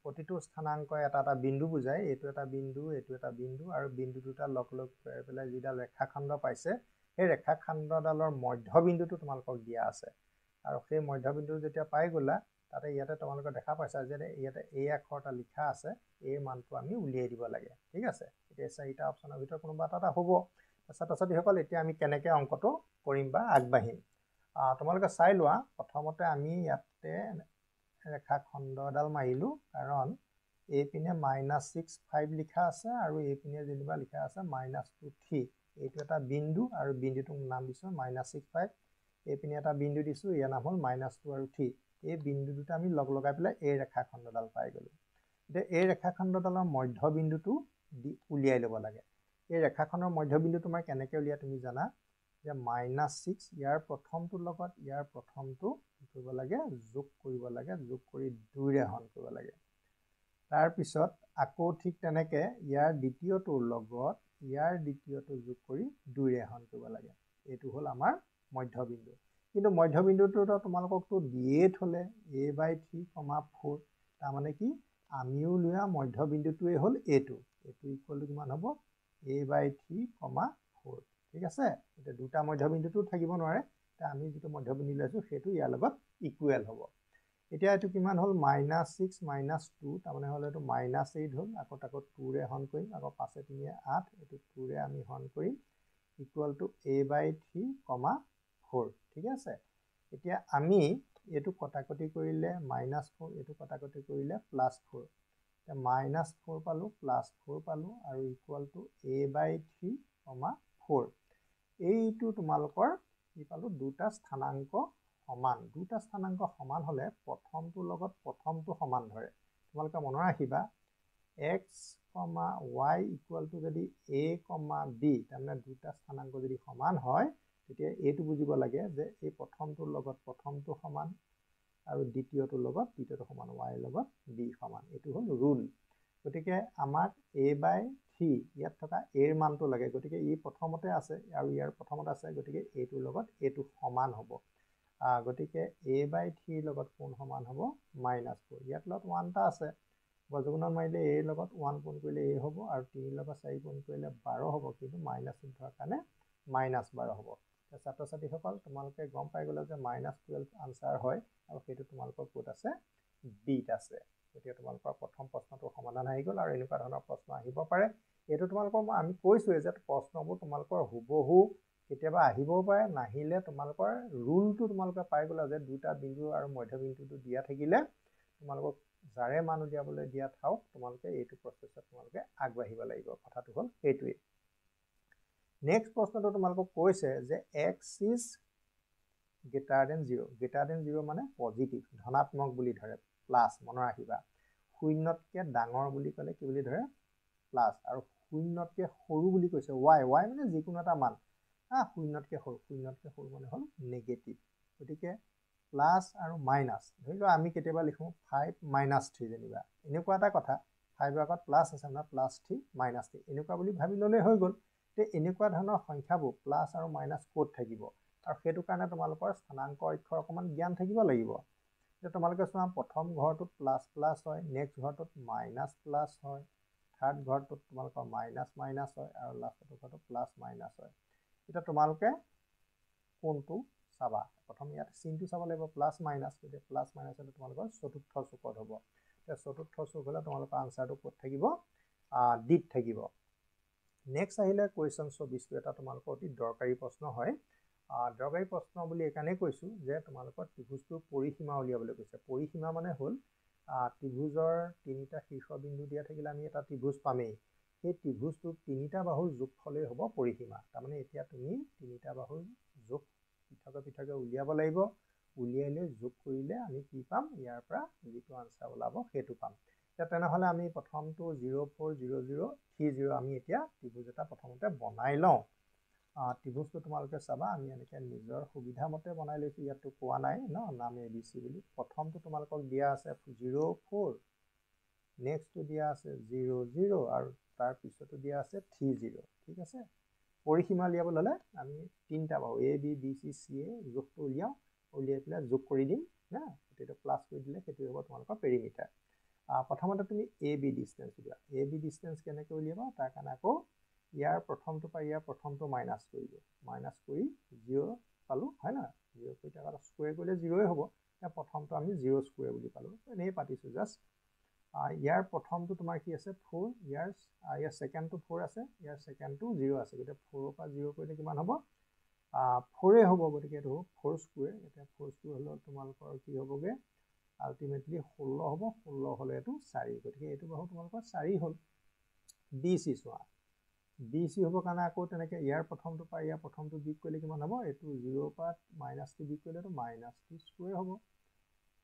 প্ৰতিটো স্থানাংক এটা বিন্দু বুজায় এইটো এটা বিন্দু আৰু বিন্দু দুটা লগ কৰি পেলাই যিডাল ৰেখাখণ্ড পাইছে সেই ৰেখাখণ্ডডালৰ মধ্যবিন্দুটো তোমালোকক দিয়া আছে আৰু সেই মধ্যবিন্দু যেতিয়া পাই গ'লা তাতে ইয়াতে তোমালোকে দেখা পাইছা যে ইয়াতে এই আখৰ এটা লিখা আছে এই মানটো আমি উলিয়াই দিব লাগে ঠিক আছে এতিয়া চাৰিটা অপশ্যনৰ ভিতৰত কোনোবা এটা হ'ব ছাত্ৰ ছাত্ৰীসকল এতিয়া আমি কেনেকৈ অংকটো কৰিম বা আগবাঢ়িম তোমালোকে চাই লোৱা প্ৰথমতে আমি ইয়াতে ৰেখাখণ্ডডাল মাৰিলোঁ কাৰণ এইপিনে -6 5 লিখা আছে আৰু এইপিনে যেনিবা লিখা আছে -2 3 এইটো এটা বিন্দু আৰু বিন্দুটোৰ নাম দিছোঁ -6 5 এইপিনে এটা বিন্দু দিছোঁ ইয়াৰ নাম হ'ল -2 আৰু 3 এই বিন্দু দুটা আমি লগাই পেলাই এই ৰেখাখণ্ডডাল পাই গ'লোঁ এতিয়া এই ৰেখাখণ্ডডালৰ মধ্যবিন্দুটো উলিয়াই ল'ব লাগে এই ৰেখাখণ্ডৰ মধ্যবিন্দু তোমাৰ কেনেকৈ উলিয়াই তুমি জানা যে -6 ইয়াৰ প্ৰথমটোৰ লগত ইয়াৰ প্ৰথমটো কি কৰিব লাগে যোগ কৰিব লাগে যোগ কৰি 2ৰে হৰণ কৰিব লাগে তাৰপিছত আকৌ ঠিক তেনেকৈ ইয়াৰ দ্বিতীয়টোৰ লগত ইয়াৰ দ্বিতীয়টো যোগ কৰি 2ৰে হৰণ কৰিব লাগে এইটো হ'ল আমাৰ মধ্যবিন্দু কিন্তু মধ্যবিন্দুটো তোমালোককতো দিয়ে থ'লে a/3, 4 তাৰমানে কি আমিও লোৱা মধ্যবিন্দুটোৱে হ'ল এইটো ইকুৱেল টু কিমান হ'ব a/3, 4 ঠিক আছে এতিয়া দুটা মধ্যবিন্দুটো থাকিব নোৱাৰে আমি যিটো মধ্যবিন্দু লৈছোঁ সেইটো ইয়াৰ লগত ইকুৱেল হ'ব এতিয়া এইটো কিমান হ'ল -6 -2 তাৰমানে হ'ল এইটো -8 হ'ল আকৌ 2ৰে হৰণ কৰিম আকৌ 5 3 8 এইটো 2ৰে আমি হৰণ কৰিম ইকুৱেল টু a/3, 4 ঠিক আছে এতিয়া আমি এইটো কটাকটি কৰিলে -4 এইটো কটাকটি কৰিলে +4 এতিয়া -4 পালোঁ +4 পালোঁ আৰু ইকুৱেল টু a/3, 4 এইটো তোমালোকৰ কি পালোঁ দুটা স্থানাংক সমান দুটা স্থানাংক সমান হলে প্ৰথমটোৰ লগত প্ৰথমটো সমান ধৰে তোমালোকে মনত ৰাখিবা x, y ইকুয়াল টু যদি a, b তাৰমানে দুটা স্থানাংক যদি সমান হয় তেতিয়া এইটো বুজিব লাগে যে এই প্ৰথমটোৰ লগত প্ৰথমটো সমান আৰু দ্বিতীয়টোৰ লগত দ্বিতীয়টো সমান y লগত b সমান এইটো হ'ল ৰুল গতিকে আমাক a/3 ইয়াত থকা a ৰ মানটো লাগে গতিকে ই প্ৰথমতে আছে আৰু ইয়াৰ প্ৰথমতে আছে গতিকে এইটোৰ লগত এইটো সমান হ'ব গতিকে a/3 লগত কোন সমান হ'ব -4 ইয়াত লগত 1 টা আছে বৰ্গগুণন মাৰিলে a লগত 1 গুণ কৰিলে a হ'ব আৰু 3 লগত 4 গুণ কৰিলে 12 হ'ব কিন্তু মাইনাস চিন থকাৰ কাৰণে -12 হ'ব ছাত্ৰ ছাত্ৰীসকল তোমালোকে গম পাই গ'লে যে -12 আনসাৰ হয় আৰু সেইটো তোমালোকৰ ক'ত আছে বিত আছে গতিকে তোমালোকৰ প্ৰথম প্ৰশ্নটোৰ সমাধান আহি গ'ল আৰু এনেকুৱা ধৰণৰ প্ৰশ্ন আহিব পাৰে এইটো তোমালোকৰ আমি কৈছোৱে যে প্ৰশ্নবোৰ তোমালোকৰ হুবহু কেতিয়াবা আহিবও পাৰে নাহিলে তোমালোকৰ ৰুলটো তোমালোকে পাই গ'লা যে দুটা বিন্দু আৰু মধ্যবিন্দুটো দিয়া থাকিলে তোমালোকক যাৰে মান উলিয়াবলৈ দিয়া থাওক তোমালোকে এইটো প্ৰচেছত তোমালোকে আগবাঢ়িব লাগিব কথাটো হ'ল এইটোৱে নেক্সট প্ৰশ্নটো তোমালোকক কৈছে যে x is greater than 0 greater than 0 মানে পজিটিভ ধনাত্মক বুলি ধৰে প্লাস মনত ৰাখিবা শূন্যতকৈ ডাঙৰ বুলি ক'লে কি বুলি ধৰে প্লাস আৰু শূন্যতকৈ সৰু বুলি কৈছে y মানে যিকোনো এটা মান শূন্যতকৈ সৰু মানে হ'ল নেগেটিভ গতিকে প্লাস আৰু মাইনাস ধৰি লোৱা আমি কেতিয়াবা লিখো 5 - 3 যেনিবা এনেকুৱা এটা কথা 5 ৰ আগত প্লাস আছে না +3 -3 এনেকুৱা বুলি ভাবি ল'লে হৈ গ'ল তে এনেকুৱা ধৰণৰ সংখ্যাবোৰ প্লাস আৰু মাইনাস ক'ত থাকিব আৰু সেইটো কাৰণে তোমালোকৰ স্থানাংক অক্ষৰ অকমান জ্ঞান থাকিব লাগিব যে তোমালোকে চোৱা প্ৰথম ঘৰটোত প্লাস প্লাস হয় নেক্সট ঘৰটোত মাইনাস প্লাস হয় থাৰ্ড ঘৰটোত তোমালোকৰ মাইনাস মাইনাস হয় আৰু লাষ্টৰ ঘৰটোত প্লাস মাইনাস হয় এটা তোমালোকে কোনটো চাবা প্ৰথম ইয়াত চিনটো চাব লাগিব প্লাস মাইনাস যদি প্লাস মাইনাস হলে তোমালোকৰ চতুৰ্থ চুকত হ'ব তে চতুৰ্থ চুক হলে তোমালোকৰ আনসাৰটো ক'ত থাকিব ডিত থাকিব নেক্সট আহিলে কোৱেশ্চন 24 এটা তোমালোকৰ অতি দৰকাৰী প্ৰশ্ন হয় দৰকাৰী প্ৰশ্ন বুলি একানে কৈছো যে তোমালোকৰ ত্ৰিভুজটোৰ পৰিসীমা উলিয়াবলৈ কৈছে পৰিসীমা মানে হ'ল ত্ৰিভুজৰ তিনিটা শীৰ্ষবিন্দু দিয়া থাকিলে আমি এটা ত্ৰিভুজ পামেই সেই ত্ৰিভুজটোৰ তিনিটা বাহুৰ যোগফলেই হ'ব পৰিসীমা তাৰমানে এতিয়া তুমি তিনিটা বাহুৰ যোগ পৃথকে উলিয়াব লাগিব উলিয়াইলৈ যোগ কৰিলে আমি কি পাম ইয়াৰ পৰা যিটো আনসাৰ ওলাব সেইটো পাম তেনেহলে আমি প্ৰথমটো 040030 আমি এতিয়া ত্ৰিভুজ এটা প্ৰথমতে বনাই লওঁ ত্ৰিভুজটো তোমালোকে চাবা আমি এনেকৈ নিজৰ সুবিধা মতে বনাই লৈছো ইয়াতো কোৱা নাই ন নাম ABC বুলি প্ৰথমটো তোমালোকক দিয়া আছে 04 নেক্সটটো দিয়া আছে 00 আৰু তাৰ পিছতো দিয়া আছে 30 ঠিক আছে পৰিসীমা উলিয়াবলৈ হলে আমি তিনিটা বাহু A B B C C A যোগটো উলিয়াই পেলাই যোগ কৰি দিম না এটা প্লাস কৰি দিলে সেইটো হ'ব তোমালোকৰ পেৰিমিটাৰ প্ৰথমতে তুমি AB ডিসটেন্স দিয়া AB ডিসটেন্স কেনেকৈ উলিয়াবা তাৰ কাৰণে আকৌ ইয়াৰ প্ৰথমটো পাই ইয়াৰ প্ৰথমটো মাইনাস কৰিব মাইনাস কৰি 0 পালো হয় না 0 কৰি টাকা স্কয়াৰ কৰিলে 0 হ'ব এতিয়া প্ৰথমটো আমি 0 স্কয়াৰ বুলি পালো এনেই পাতিছো জাস্ট ইয়াৰ প্ৰথমটো তোমাৰ কি আছে 4 ইয়াৰ সেকেন্ডটো 4 আছে ইয়াৰ সেকেন্ডটো 0 আছে গতে 4 ৰ পৰা 0 কৰিলে কিমান হ'ব 4 হ'ব গতিকে এটো 4 স্কয়াৰ এটা 4 স্কয়াৰ হলো তোমালোকৰ কি হ'বগে আলটিমেটলি 16 হ'ব 16 হলে এটো 4 গতিকে এটো বাহু তোমালোকৰ 4 হ'ল BC চোৱা BC হ'ব কাৰণে আকৌ তেনেকে ইয়াৰ প্ৰথমটো পাই ইয়াৰ প্ৰথমটো বিগ কৰিলে কিমান হ'ব এটো 0 পৰা -2 বিগ কৰিলে এটো -2 স্কয়াৰ হ'ব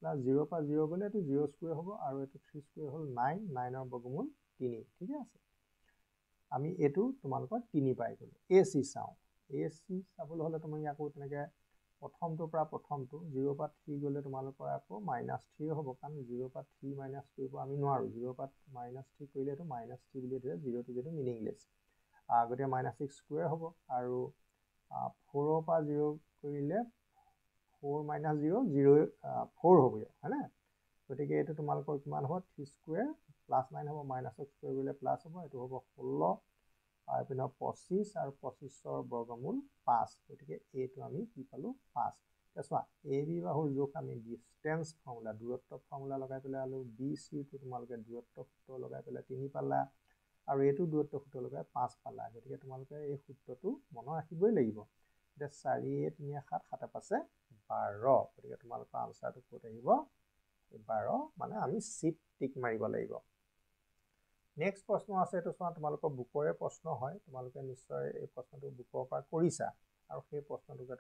প্লাস 0 পৰা 0 গলে এটো 0 স্কয়াৰ হ'ব আৰু এটো 3 স্কয়াৰ হ'ল 9 9 ৰ বৰ্গমূল 3 ঠিক আছে আমি এটো তোমালোকৰ 3 পাই গলো AC চাও AC চাবলৈ হলে তুমি আকৌ তেনেকে প্ৰথমটো পৰা প্ৰথমটো 0 পৰা 3 গলে তোমালোকৰ আকৌ -3 হ'ব কাৰণ 0 পৰা 3 মাইনাস কৰিব আমি নোৱাৰো 0 পৰা -3 কৰিলে এটো -3 বুলি ধৰে 0 টো যেটো মিনিংলেছ গতে -6 স্কয়াৰ হ'ব আৰু 4 ৰ পৰা 0 কৰিলে 4 - 0 0 4 হ'ব হয় না গতিকে এটো তোমালোকৰ কিমান হ'ব 3 স্কয়াৰ +9 হ'ব -6 স্কয়াৰ কৰিলে প্লাস হ'ব এটো হ'ব 16 আৰু পিনে 25 আৰু 25 ৰ বৰ্গমূল 5 গতিকে এটো আমি কি পালো 5 চোৱা AB বাহুৰ যোগ আমি ডিসটেন্স ফৰ্মুলা দূৰত্ব ফৰ্মুলা লগাই পেলাই আলো BC টো তোমালোকে দূৰত্ব সূত্ৰ লগাই পেলাই 3 পালা আৰু এটো দূৰত্ব সূত্ৰ লগাই 5 পালা গতিকে তোমালোকে এই সূত্ৰটো মনত ৰাখিবই লাগিব যে 4 3 7 7 5 12 গতিকে তোমালোকৰ আনসাৰটো ক'ত আহিব 12 মানে আমি সিট টিক মাৰিব লাগিব নেক্সট প্ৰশ্ন আছে এটো চোৱা তোমালোকৰ বুকৰে প্ৰশ্ন হয় তোমালোকে নিশ্চয় এই প্ৰশ্নটো বুকৰ পৰা কৰিছা আৰু সেই প্ৰশ্নটোকে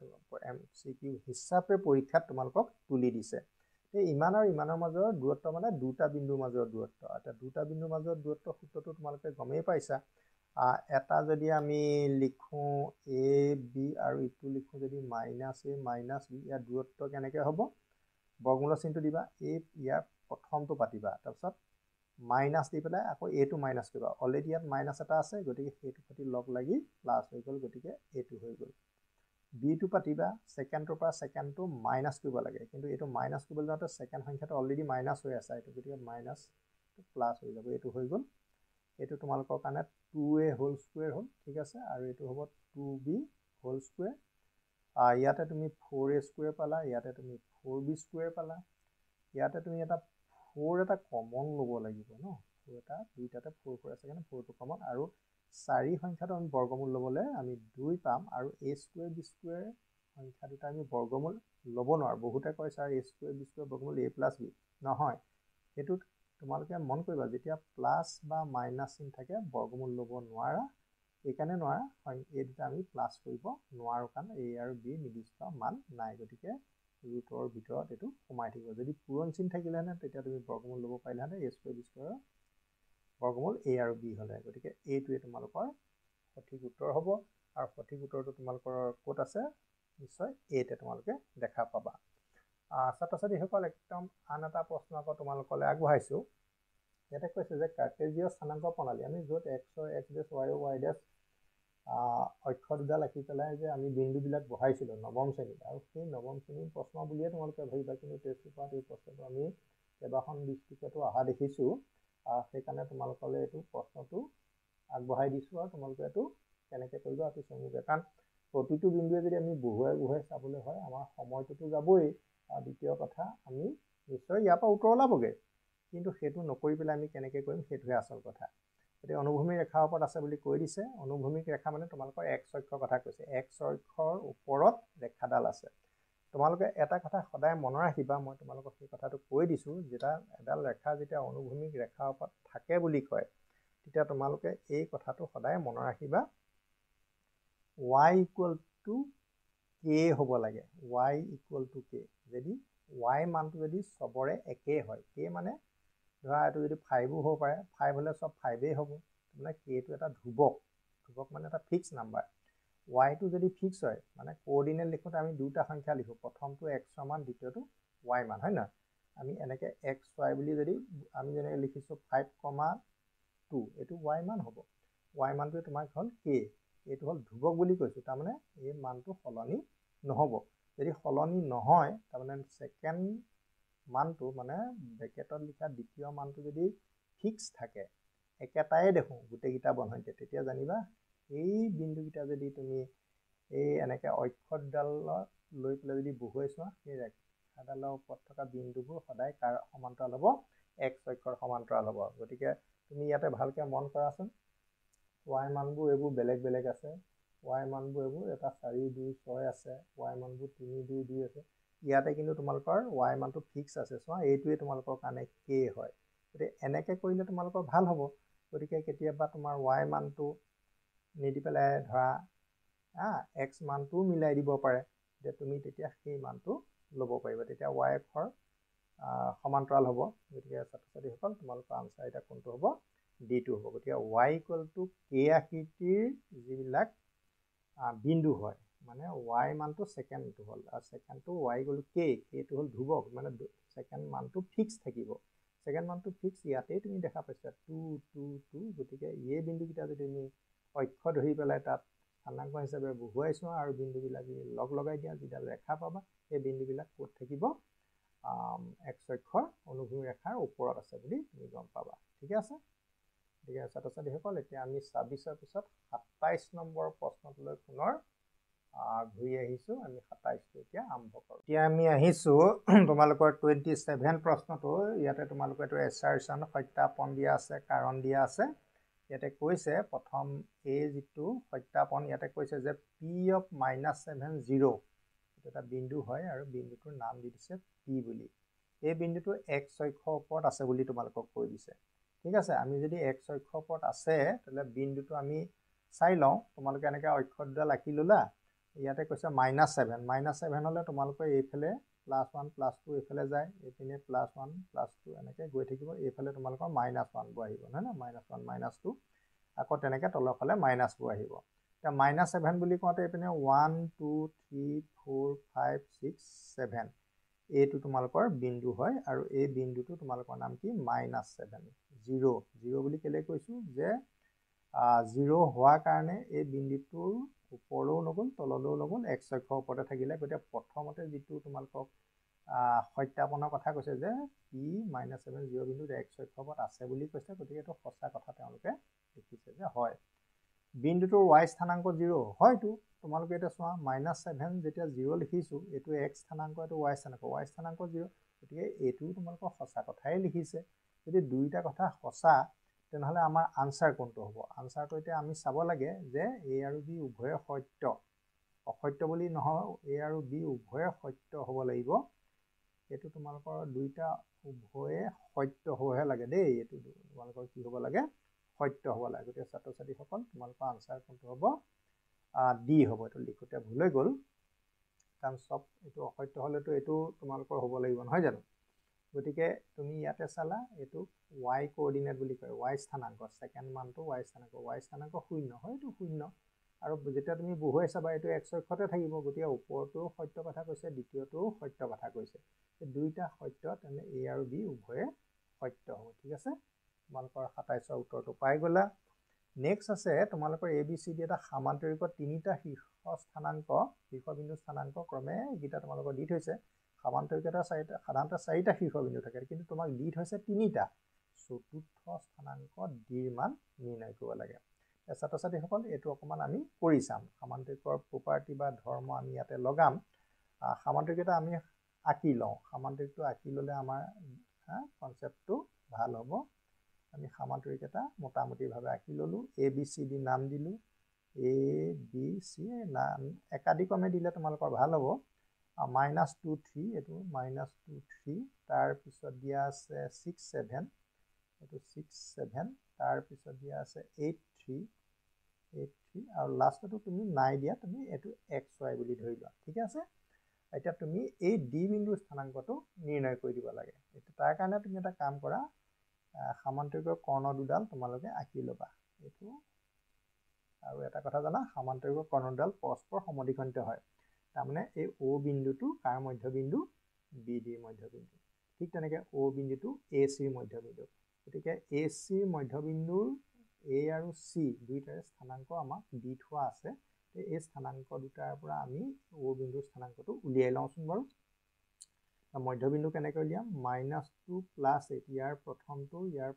MCQ হিচাপে পৰীক্ষাত তোমালোকক তুলি দিছে। এই ইমান আৰু ইমানৰ মাজৰ দূৰত্ব মানে দুটা বিন্দুৰ মাজৰ দূৰত্ব। এতিয়া দুটা বিন্দুৰ মাজৰ দূৰত্ব সূত্ৰটো তোমালোকে গমেই পাইছা। এটা যদি আমি লিখোঁ AB আৰু ইটো লিখোঁ যদি -A -B, ইয়াৰ দূৰত্ব কেনেকৈ হ'ব? বৰ্গমূলৰ চিনটো দিবা, ইয়াৰ প্ৰথমটো পাতিবা, তাৰপিছত মাইনাছ দি পেলাই আকৌ এইটো মাইনাছ কৰিবা। অলৰেডি ইয়াত মাইনাছ এটা আছে, গতিকে সেইটো সৈতে লগ লাগি প্লাছ হৈ গ'ল, গতিকে এইটো হৈ গ'ল। বিটো পাতিবা, ছেকেণ্ডটোৰ পৰা ছেকেণ্ডটো মাইনাছ কৰিব লাগে, কিন্তু এইটো মাইনাছ কৰিবলৈ যাওঁতে ছেকেণ্ড সংখ্যাটো অলৰেডি মাইনাছ হৈ আছে, এইটো গতিকে মাইনাছ প্লাছ হৈ যাব, এইটো হৈ গ'ল। এইটো তোমালোকৰ কাৰণে 2A হোল স্কুৱেৰ হ'ল, ঠিক আছে, আৰু এইটো হ'ব 2B হোল স্কুৱেৰ। ইয়াতে তুমি 4A স্কুৱেৰ পালা, ইয়াতে তুমি 4B স্কুৱেৰ পালা। ইয়াতে তুমি এটা 4 এটা কমন ল'ব লাগিব ন, 4 এটা, দুইটাতে 4 আছে কাৰণে 4টো কমন, আৰু 4 সংখ্যাটো আমি বৰ্গমূল ল'বলৈ আমি 2 পাম, আৰু A স্কুৱেৰ B স্কুৱেৰ সংখ্যা দুটা আমি বৰ্গমূল ল'ব নোৱাৰোঁ। বহুতে কয় sir A square B square বৰ্গমূল A + B, নহয়। সেইটোত তোমালোকে মন কৰিবা, যেতিয়া প্লাছ বা মাইনাছ চিন থাকে বৰ্গমূল ল'ব নোৱাৰা, এইকাৰণে নোৱাৰা, এই দুটা আমি প্লাছ কৰিব নোৱাৰোঁ, কাৰণ A আৰু B নিৰ্দিষ্ট মান নাই, গতিকে ৰুটৰ ভিতৰত এইটো সোমাই থাকিব। যদি পূৰণ চিন থাকিলেহেঁতেন তেতিয়া তুমি বৰ্গমূল ল'ব পাৰিলাহেঁতেন, A স্কুৱেৰ B স্কুৱেৰৰ বৰ্গমূল A আৰু B হ'লে, গতিকে এইটোৱে তোমালোকৰ সঠিক উত্তৰ হ'ব। আৰু সঠিক উত্তৰটো তোমালোকৰ ক'ত আছে? নিশ্চয় এইতে তোমালোকে দেখা পাবা। ছাত্ৰ ছাত্ৰীসকল, একদম আন এটা প্ৰশ্ন আকৌ তোমালোকলৈ আগবঢ়াইছোঁ। ইয়াতে কৈছে যে কাৰ্টেজিয়াছ স্থানাংক প্ৰণালী, আমি য'ত X-ৰ X' Y-ৰ Y' অক্ষৰ দুডাল ৰাখি পেলাই যে আমি বিন্দুবিলাক বহাইছিলোঁ নৱম শ্ৰেণীত, আৰু সেই নৱম শ্ৰেণীৰ প্ৰশ্ন বুলিয়ে তোমালোকে ভাবিবা, কিন্তু টেষ্ট পেপাৰত এই প্ৰশ্নটো আমি কেইবাখন ডিষ্ট্ৰিক্টতো অহা দেখিছোঁ। সেইকাৰণে তোমালোকলৈ এইটো প্ৰশ্নটো আগবঢ়াই দিছোঁ, আৰু তোমালোকে এইটো কেনেকৈ কৰিবা অতি চমুকৈ, কাৰণ প্ৰতিটো বিন্দুৱে যদি আমি বহুৱাই বহুৱাই চাবলৈ হয় আমাৰ সময়টোতো যাবই, আৰু দ্বিতীয় কথা আমি নিশ্চয় ইয়াৰ পৰা উত্তৰ ওলাবগৈ, কিন্তু সেইটো নকৰি পেলাই আমি কেনেকৈ কৰিম সেইটোহে আচল কথা। গতিকে অনুভূমিক ৰেখাৰ ওপৰত আছে বুলি কৈ দিছে। অনুভূমিক ৰেখা মানে তোমালোকৰ X অক্ষৰ কথা কৈছে, X অক্ষৰ ওপৰত ৰেখাডাল আছে। তোমালোকে এটা কথা সদায় মনত ৰাখিবা, মই তোমালোকক সেই কথাটো কৈ দিছোঁ, এডাল ৰেখা যেতিয়া অনুভূমিক ৰেখাৰ ওপৰত থাকে বুলি কয়, তেতিয়া তোমালোকে এই কথাটো সদায় মনত ৰাখিবা, y = k হ'ব লাগে, y = k। যদি y মানটো যদি চবৰে একেই হয়, k মানে ধৰা এইটো যদি 5ও হ'ব পাৰে, 5 হ'লে চব 5এই হ'ব, মানে kটো এটা ধ্ৰুৱক মানে এটা ফিক্স নাম্বাৰ। yটো যদি ফিক্স হয়, মানে কোঅৰ্ডিনেট লিখোঁতে আমি দুটা সংখ্যা লিখোঁ, প্ৰথমটো x মান, দ্বিতীয়টো y মান, হয় নহয়? আমি এনেকৈ xy বুলি যদি আমি যেনেকৈ লিখিছোঁ 5,2, এইটো y মান হ'ব। y মানটোৱে তোমাক হ'ল k, এইটো হ'ল ধ্ৰুৱক বুলি কৈছোঁ, তাৰমানে এই মানটো সলনি নহ'ব। যদি সলনি নহয়, তাৰমানে ছেকেণ্ড মানটো মানে ব্ৰেকেটত লিখা দ্বিতীয় মানটো যদি ফিক্স থাকে, একেটাই দেখোঁ গোটেইকেইটা বন্ধনীতে, তেতিয়া জানিবা এই বিন্দুকেইটা যদি তুমি এই এনেকৈ অক্ষৰডালত লৈ পেলাই যদি বহুৱাই চোৱা, সেই ৰেখাডালৰ ওপৰত থকা বিন্দুবোৰ সদায় কাৰ সমান্তৰাল হ'ব? X অক্ষৰ সমান্তৰাল হ'ব। গতিকে তুমি ইয়াতে ভালকৈ মন কৰাচোন, y মানবোৰ এইবোৰ বেলেগ বেলেগ আছে, y মানবোৰ এইবোৰ এটা 4, 2, 6 আছে, y মানবোৰ 3, 2, 2 আছে। ইয়াতে কিন্তু তোমালোকৰ y মানটো ফিক্স আছে, চোৱা এইটোৱে তোমালোকৰ কাৰণে k হয়। গতিকে এনেকৈ কৰিলে তোমালোকৰ ভাল হ'ব। গতিকে কেতিয়াবা তোমাৰ y মানটো নিদি পেলাই ধৰা x মানটোও মিলাই দিব পাৰে, যে তুমি তেতিয়া সেই মানটো ল'ব পাৰিবা, তেতিয়া y অক্ষৰ সমান্তৰাল হ'ব। গতিকে ছাত্ৰ ছাত্ৰীসকল, তোমালোকৰ আনচাৰ এতিয়া কোনটো হ'ব? D2 হ'ব। গতিকে y = k আকৃতিৰ যিবিলাক বিন্দু হয়, মানে y মানটো ছেকেণ্ডটো হ'ল, আৰু ছেকেণ্ডটো y = k, সেইটো হ'ল ধ্ৰুৱক, মানে ছেকেণ্ড মানটো ফিক্স থাকিব। ছেকেণ্ড মানটো ফিক্স ইয়াতেই তুমি দেখা পাইছা 2, 2, 2, গতিকে এই বিন্দুকেইটা যদি তুমি অক্ষৰ ধৰি পেলাই তাত স্থানাংক হিচাপে বহুৱাই চোৱা আৰু বিন্দুবিলাক লগ লগাই দিয়া, যিডাল ৰেখা পাবা সেই বিন্দুবিলাক ক'ত থাকিব? X অক্ষৰ অনুভূমিক ৰেখাৰ ওপৰত আছে বুলি তুমি গম পাবা, ঠিকে আছে। গতিকে ছাত্ৰ ছাত্ৰীসকল, এতিয়া আমি 26ৰ পিছত 27 নম্বৰ প্ৰশ্নটোলৈ পুনৰ ঘূৰি আহিছোঁ। আমি 27টো এতিয়া আৰম্ভ কৰোঁ। এতিয়া আমি আহিছোঁ তোমালোকৰ 27 প্ৰশ্নটো। ইয়াতে তোমালোকৰ এইটো এছাৰশ্যন সত্যাপন দিয়া আছে, কাৰণ দিয়া আছে। ইয়াতে কৈছে প্ৰথম এই যিটো সত্যাপন, ইয়াতে কৈছে যে P of -7, 0 এইটো এটা বিন্দু হয়, আৰু বিন্দুটোৰ নাম দি দিছে P বুলি। এই বিন্দুটো X অক্ষৰ ওপৰত আছে বুলি তোমালোকক কৈ দিছে, ঠিক আছে। আমি যদি X অক্ষৰ ওপৰত আছে, তেতিয়াহ'লে বিন্দুটো আমি চাই লওঁ। তোমালোকে এনেকৈ অক্ষৰ দুডাল আঁকি ল'লা, ইয়াতে কৈছে -7 -7 হলে তোমালোকৰ এইফালে +1 +2 এইফালে যায় এইপিনে +1 +2 এনেকৈ গৈ থাকিব এইফালে তোমালোকৰ -1 বোৰ আহিব নহয় ন -1 -2 আকৌ তেনেকৈ তলৰ ফালে মাইনাছ বোৰ আহিব এতিয়া -7 বুলি কওঁতে এইপিনে 1 2 3 4 5 6 7 এইটো তোমালোকৰ বিন্দু হয় আৰু এই বিন্দুটো তোমালোকৰ নাম কি -7 0 বুলি কেলে কৈছো যে 0 হোৱাৰ কাৰণে এই বিন্দুটোৰ ওপৰলৈও নগ'ল তললৈও নগ'ল x অক্ষৰ ওপৰতে থাকিলে গতিকে প্ৰথমতে যিটো তোমালোকক সত্যাপনৰ কথা কৈছে যে p -7 0 বিন্দুত x অক্ষৰ ওপৰত আছে বুলি কৈছে গতিকে এইটো সঁচা কথা তেওঁলোকে লিখিছে যে হয় বিন্দুটোৰ y স্থানাংক 0 হয়তো তোমালোকে এটা চোৱা -7 যেতিয়া 0 লিখিছো এইটো x স্থানাংক এইটো y স্থানাংক 0 গতিকে এইটো তোমালোকৰ সঁচা কথাই লিখিছে যদি দুইটা কথা সঁচা তেনেহলে আমাৰ আনসাৰ কোনটো হ'ব আনসাৰটো এতিয়া আমি চাব লাগে যে a আৰু b উভয়ে সত্য অসত্য বুলি নহয় a আৰু b উভয়ে সত্য হ'ব লাগিব এইটো তোমালোকৰ দুইটা উভয়ে সত্য হ'বহে লাগে দেই এইটো তোমালোকৰ কি হ'ব লাগে সত্য হ'ব লাগে গতিকে ছাত্ৰ ছাত্ৰীসকল তোমালোকৰ আনসাৰ কোনটো হ'ব ডি হ'ব এইটো লিখোতে ভুল হৈ গ'ল কাৰণ সব এইটো অসত্য হ'লেতো এইটো তোমালোকৰ হ'ব লাগিব নহয় জানো গতিকে তুমি ইয়াতে চালা এইটো y কোঅৰ্ডিনেট বুলি কয় y স্থানাংক সেকেন্ড মানটো y স্থানাংক 0 হয় এইটো 0 আৰু যেতিয়া তুমি বহুৱাই চাবা এইটো x অক্ষতে থাকিব গতিকে ওপৰটো সত্য কথা কৈছে দ্বিতীয়টো সত্য কথা কৈছে এই দুইটা সত্য তেনে a আৰু b উভয়ে সত্য হ'ব ঠিক আছে তোমালোকৰ 27ৰ উত্তৰটো পাই গলা নেক্সট আছে তোমালোকৰ a b c d এটা সামান্তৰিক তিনিটা শীৰ্ষবিন্দু স্থানাংক ক্ৰমে এইকেইটা তোমালোকৰ দি থৈছে সামান্তৰিকতা সাধাৰণতে 4টা শীৰ্ষবিন্দু থাকে কিন্তু তোমাক দি থৈছে 3টা চতুৰ্থ স্থানাংক d মান নিৰ্ণয় কৰিব লাগে ছাত্ৰ ছাত্ৰীসকল এইটো অকমান আমি কৰি চাম সামান্তৰিকৰ প্ৰপাৰ্টি বা ধৰ্ম আমি ইয়াতে লগাম সামান্তৰিকতা আমি আঁকি লওঁ সামান্তৰিকটো আঁকি ল'লে আমাৰ কনচেপ্টটো ভাল হ'ব আমি সামান্তৰিকতা মোটামুটিভাৱে আঁকি ল'লো a b c d নাম দিলো a b c নাম একাধিক্ৰমে দিলে তোমালোকৰ ভাল হ'ব -2 3 এইটো -2 3 তাৰ পিছত দিয়া আছে 6 7 এইটো 6 7 তাৰ পিছত দিয়া আছে 8 3 আৰু লাষ্টটো তুমি নাই দিয়া তুমি এইটো xy বুলি ধৰি লোৱা ঠিক আছে এতিয়া তুমি এই d বিন্দুৰ স্থানাংকটো নিৰ্ণয় কৰি দিব লাগে এইটো তাৰ কাৰণে তুমি এটা কাম কৰা সামান্তৰিকৰ কৰ্ণ দুডাল তোমালোকে আঁকি ল'বা এইটো আৰু এটা কথা জানা সামান্তৰিকৰ কৰ্ণ দুডাল পৰস্পৰ সমদ্বিখণ্ডিত হয় তাৰমানে এই O বিন্দুটো কাৰ মধ্যবিন্দু B D মধ্যবিন্দু ঠিক তেনেকৈ O বিন্দুটো AC মধ্যবিন্দু গতিকে AC মধ্যবিন্দুৰ A আৰু C দুইটাৰে স্থানাংক আমাক দি থোৱা আছে এই স্থানাংক দুটাৰ পৰা আমি O বিন্দুৰ স্থানাংকটো উলিয়াই লওঁচোন বাৰু মধ্যবিন্দু কেনেকৈ উলিয়াম -2 + 8 ইয়াৰ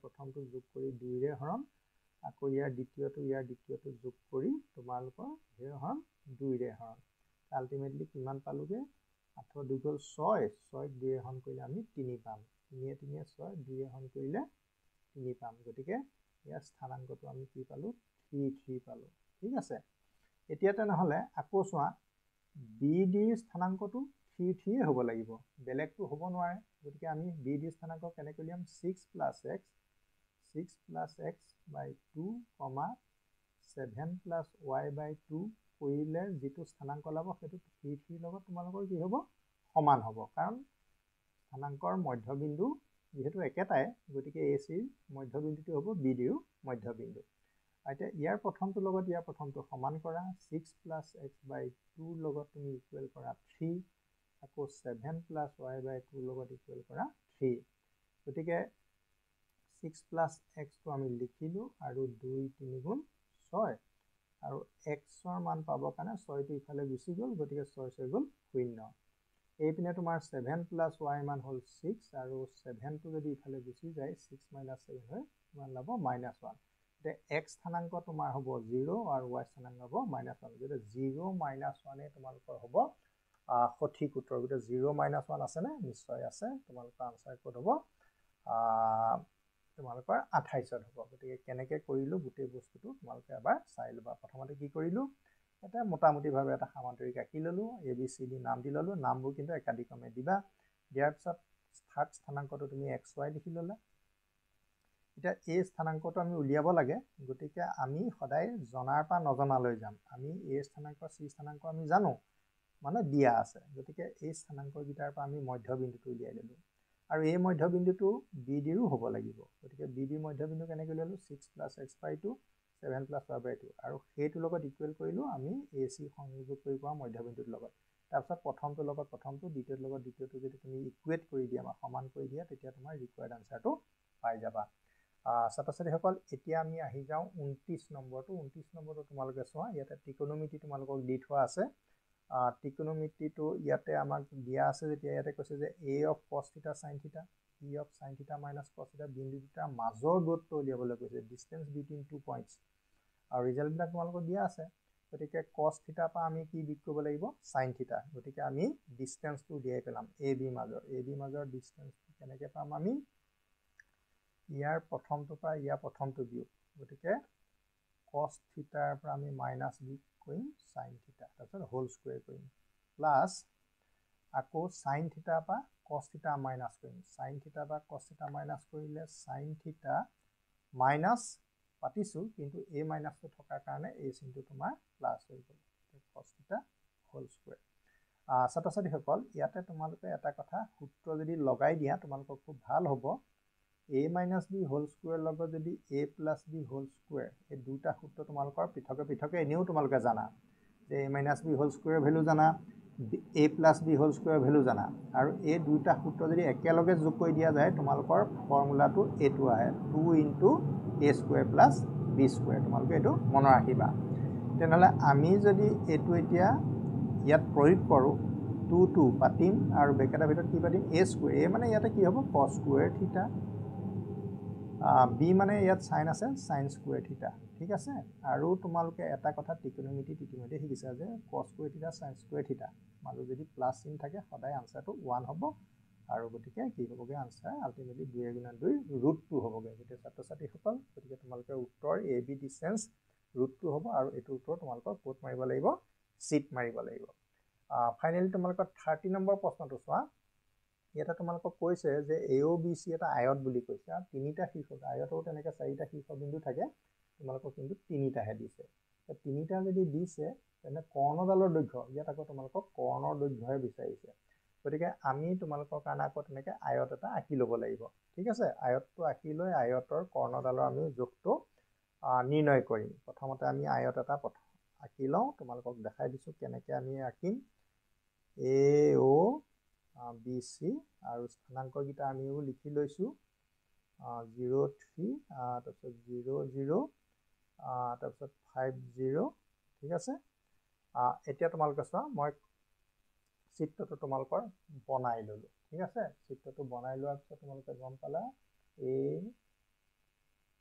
প্ৰথমটো যোগ কৰি 2ৰে হৰণ আকৌ ইয়াৰ দ্বিতীয়টো যোগ কৰি তোমালোকৰ হৰণ 2ৰে হৰণ আলটিমেটলি কিমান পালোগে 8 2 গ'ল 6 6ক 2ৰে হৰণ কৰিলে আমি 3 পাম 3 3 6 2ৰে হৰণ কৰিলে 3 পাম গতিকে ইয়াৰ স্থানাংকটো আমি কি পালো 3 3 পালো ঠিক আছে এতিয়া তেনেহ'লে আকৌ চোৱা BD স্থানাংকটো 3 3 হ'ব লাগিব বেলেগটো হ'ব নোৱাৰে গতিকে আমি BD স্থানাংক কেনেকৈ উলিয়াম 6 + x / 2, 7 + y / 2 কৰিলে যিটো স্থানাংক লাভ সেইটো 3 3 লগত তোমালোকৰ কি হ'ব সমান হ'ব কাৰণ স্থানাংকৰ মধ্যবিন্দু যেহেতু একেটাই গতিকে AC মধ্যবিন্দুটো হ'ব BDৰ মধ্যবিন্দু এতিয়া ইয়াৰ প্ৰথমটো লগত ইয়াৰ প্ৰথমটো সমান কৰা 6 + x / 2 লগত তুমি ইকুৱেল কৰা 3 আকৌ 7 + y / 2 লগত ইকুৱেল কৰা 3 গতিকে 6 + x টো আমি লিখিলো আৰু 2 3 গুণ 6 আৰু xৰ মান পাবৰ কাৰণে 6টো ইফালে গুচি গ'ল গতিকে 6 6 গ'ল 0 এইপিনে তোমাৰ 7 + y মান হ'ল 6 আৰু 7টো যদি ইফালে গুচি যায় 6 - 7 হয় কিমান ল'ব -1 এতিয়া x স্থানাংক তোমাৰ হ'ব 0 আৰু y স্থানাংক হ'ব -1 গতিকে 0 - 1 তোমালোকৰ হ'ব সঠিক উত্তৰ গতিকে 0 - 1 আছেনে নিশ্চয় আছে তোমালোকৰ আনসাৰ ক'ত হ'ব তোমালোকৰ 28ত হ'ব গতিকে কেনেকৈ কৰিলো গোটেই বস্তুটো তোমালোকে এবাৰ চাই ল'বা প্ৰথমতে কি কৰিলো এটা মোটামুটিভাৱে এটা সামান্তৰিক আঁকি ল'লো ABCD নাম দি ল'লো নামবোৰ কিন্তু একাধিক্ৰমে দিবা দিয়াৰ পিছত থাৰ্ড স্থানাংকটো তুমি XY লিখি ল'লা এতিয়া এই স্থানাংকটো আমি উলিয়াব লাগে গতিকে আমি সদায় জনাৰ পৰা নজনালৈ যাম আমি এই স্থানাংক চি স্থানাংক আমি জানো মানে দিয়া আছে গতিকে এই স্থানাংককেইটাৰ পৰা আমি মধ্যবিন্দুটো উলিয়াই ল'লোঁ আৰু এই মধ্যবিন্দুটো বি ডিৰো হ'ব লাগিব গতিকে বি ডিৰ মধ্যবিন্দু কেনেকৈ উলিয়ালোঁ 6 + x/2 7 + y/2 আৰু সেইটোৰ লগত ইকুৱেল কৰিলোঁ আমি এ চি সংযোগ কৰি পোৱা মধ্যবিন্দুৰ লগত তাৰপিছত প্ৰথমটোৰ লগত প্ৰথমটো দ্বিতীয়টোৰ লগত দ্বিতীয়টো যদি তুমি ইকুৱেট কৰি দিয়া বা সমান কৰি দিয়া তেতিয়া তোমাৰ ৰিকুৱাৰ্ড আনচাৰটো পাই যাবা ছাত্ৰ ছাত্ৰীসকল এতিয়া আমি আহি যাওঁ 29 নম্বৰটো 29 নম্বৰটো তোমালোকে চোৱা ইয়াতে ত্ৰিকোণমিতি তোমালোকক দি থোৱা আছে ত্ৰিকোণমিতিটো ইয়াতে আমাক দিয়া আছে যেতিয়া ইয়াতে কৈছে যে a of cos theta sin theta e of sin theta minus cos theta বিন্দু দুটাৰ মাজৰ দূৰত্ব উলিয়াবলৈ কৈছে ডিসটেন্স বিটুইন টু পইণ্টছ আৰু ৰিজাল্টবিলাক তোমালোকক দিয়া আছে গতিকে cos theta পৰা আমি কি বিট কৰিব লাগিব sin theta গতিকে আমি ডিসটেন্সটো উলিয়াই পেলাম a b মাজৰ ডিসটেন্স কেনেকৈ পাম আমি ইয়াৰ প্ৰথমটো পৰা ইয়াৰ প্ৰথমটো বিয়োগ গতিকে cos theta পৰা আমি মাইনাছ বিয়োগ কৰিম sin theta তাৰপিছত হোল স্কুৱেৰ কৰিম প্লাছ আকৌ sin theta পৰা cos theta মাইনাছ কৰিম sin theta পৰা cos theta মাইনাছ কৰিলে sin theta মাইনাছ পাতিছোঁ কিন্তু এই মাইনাছটো থকাৰ কাৰণে এই চিনটো তোমাৰ প্লাছ হৈ গ'ল cos theta হোল স্কুৱেৰ ছাত্ৰ ছাত্ৰীসকল ইয়াতে তোমালোকে এটা কথা সূত্ৰ যদি লগাই দিয়া তোমালোকৰ খুব ভাল হ'ব a minus b whole square লগত যদি a plus b whole square এই দুটা সূত্ৰ তোমালোকৰ পৃথকে পৃথকে এনেও তোমালোকে জানা যে a minus b whole square value জানা a plus b whole square value জানা আৰু এই দুটা সূত্ৰ যদি একেলগে যোগ কৰি দিয়া যায় তোমালোকৰ ফৰ্মুলাটো এইটো আহে 2 * a square plus b square তোমালোকে এইটো মনত ৰাখিবা তেনেহ'লে আমি যদি এইটো এতিয়া ইয়াত প্ৰয়োগ কৰোঁ 2 পাতিম আৰু ব্ৰেকেটৰ ভিতৰত কি পাতিম a স্কুৱেৰ a মানে ইয়াতে কি হ'ব cos স্কুৱেৰ থিটা বি মানে ইয়াত সাইন আছে সাইন স্কুৱেৰ থিটা ঠিক আছে আৰু তোমালোকে এটা কথা ত্ৰিকোণমিতিত ইতিমধ্যে শিকিছা যে cos square theta sine square থিটা মাজত যদি প্লাছ চিন থাকে সদায় আনসাৰটো 1 হ'ব আৰু গতিকে কি হ'বগে আনসাৰ আলটিমেটলি 2 * 2 √2 হ'বগে গতিকে ছাত্ৰ ছাত্ৰীসকল গতিকে তোমালোকে উত্তৰ এ বি ডিসটেন্স √2 হ'ব আৰু এইটো উত্তৰ তোমালোকৰ কোড মাৰিব লাগিব চিট মাৰিব লাগিব ফাইনেলি তোমালোকৰ 30 নম্বৰ প্ৰশ্নটো চোৱা ইয়াতে তোমালোকক কৈছে যে AOBC এটা আয়ত বুলি কৈছে আৰু তিনিটা শীৰ্ষ আয়তৰো তেনেকৈ চাৰিটা শীৰ্ষবিন্দু থাকে তোমালোকক কিন্তু তিনিটাহে দিছে তিনিটা যদি দিছে তেনে কৰ্ণডালৰ দৈৰ্ঘ্য ইয়াত আকৌ তোমালোকক কৰ্ণৰ দৈৰ্ঘ্যহে বিচাৰিছে গতিকে আমি তোমালোকৰ কাৰণে আকৌ তেনেকৈ আয়ত এটা আঁকি ল'ব লাগিব ঠিক আছে আয়তটো আঁকি লৈ আয়তৰ কৰ্ণডালৰ আমি জোখটো নিৰ্ণয় কৰিম প্ৰথমতে আমি আয়ত এটা আঁকি লওঁ তোমালোকক দেখাই দিছোঁ কেনেকৈ আমি আঁকিম AOBC আৰু স্থানাংককেইটা আমিও লিখি লৈছোঁ 03 তাৰপিছত 00 তাৰপিছত 50 ঠিক আছে এতিয়া তোমালোকে চোৱা মই চিত্ৰটো তোমালোকৰ বনাই ল'লোঁ ঠিক আছে চিত্ৰটো বনাই লোৱাৰ পিছত তোমালোকে গম পালা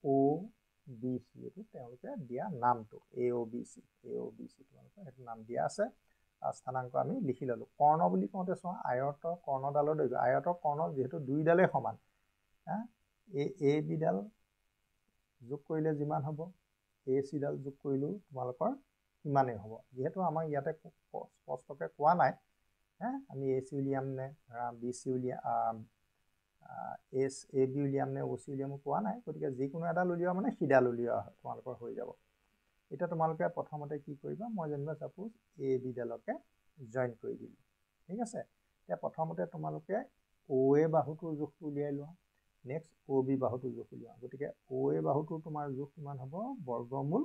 AOBC এইটো তেওঁলোকে দিয়া নামটো AOBC তোমালোকে সেইটো নাম দিয়া আছে স্থানাংক আমি লিখি ল'লোঁ কৰ্ণ বুলি কওঁতে চোৱা আয়তৰ কৰ্ণডালৰ দৈৰ্ঘ্য আয়তৰ কৰ্ণ যিহেতু দুইডালেই সমান এ বিডাল যোগ কৰিলে যিমান হ'ব AC ডাল যোগ কৰিলেও তোমালোকৰ সিমানেই হ'ব যিহেতু আমাক ইয়াতে স্পষ্টকৈ কোৱা নাই আমি AC উলিয়াম নে BC উলিয়াম AB উলিয়াম নে OC উলিয়াম কোৱা নাই গতিকে যিকোনো এডাল উলিওৱা মানে সিডাল উলিওৱা হয় তোমালোকৰ হৈ যাব এতিয়া তোমালোকে প্ৰথমতে কি কৰিবা মই যেনিবা সাপোজ AB ডালকে জইন কৰি দিলোঁ ঠিক আছে এতিয়া প্ৰথমতে তোমালোকে OA বাহুটোৰ জোখটো উলিয়াই লোৱা নেক্সট OB বাহুটোৰ জোখ উলিওৱা গতিকে OA বাহুটোৰ তোমাৰ জোখ কিমান হ'ব বৰ্গমূল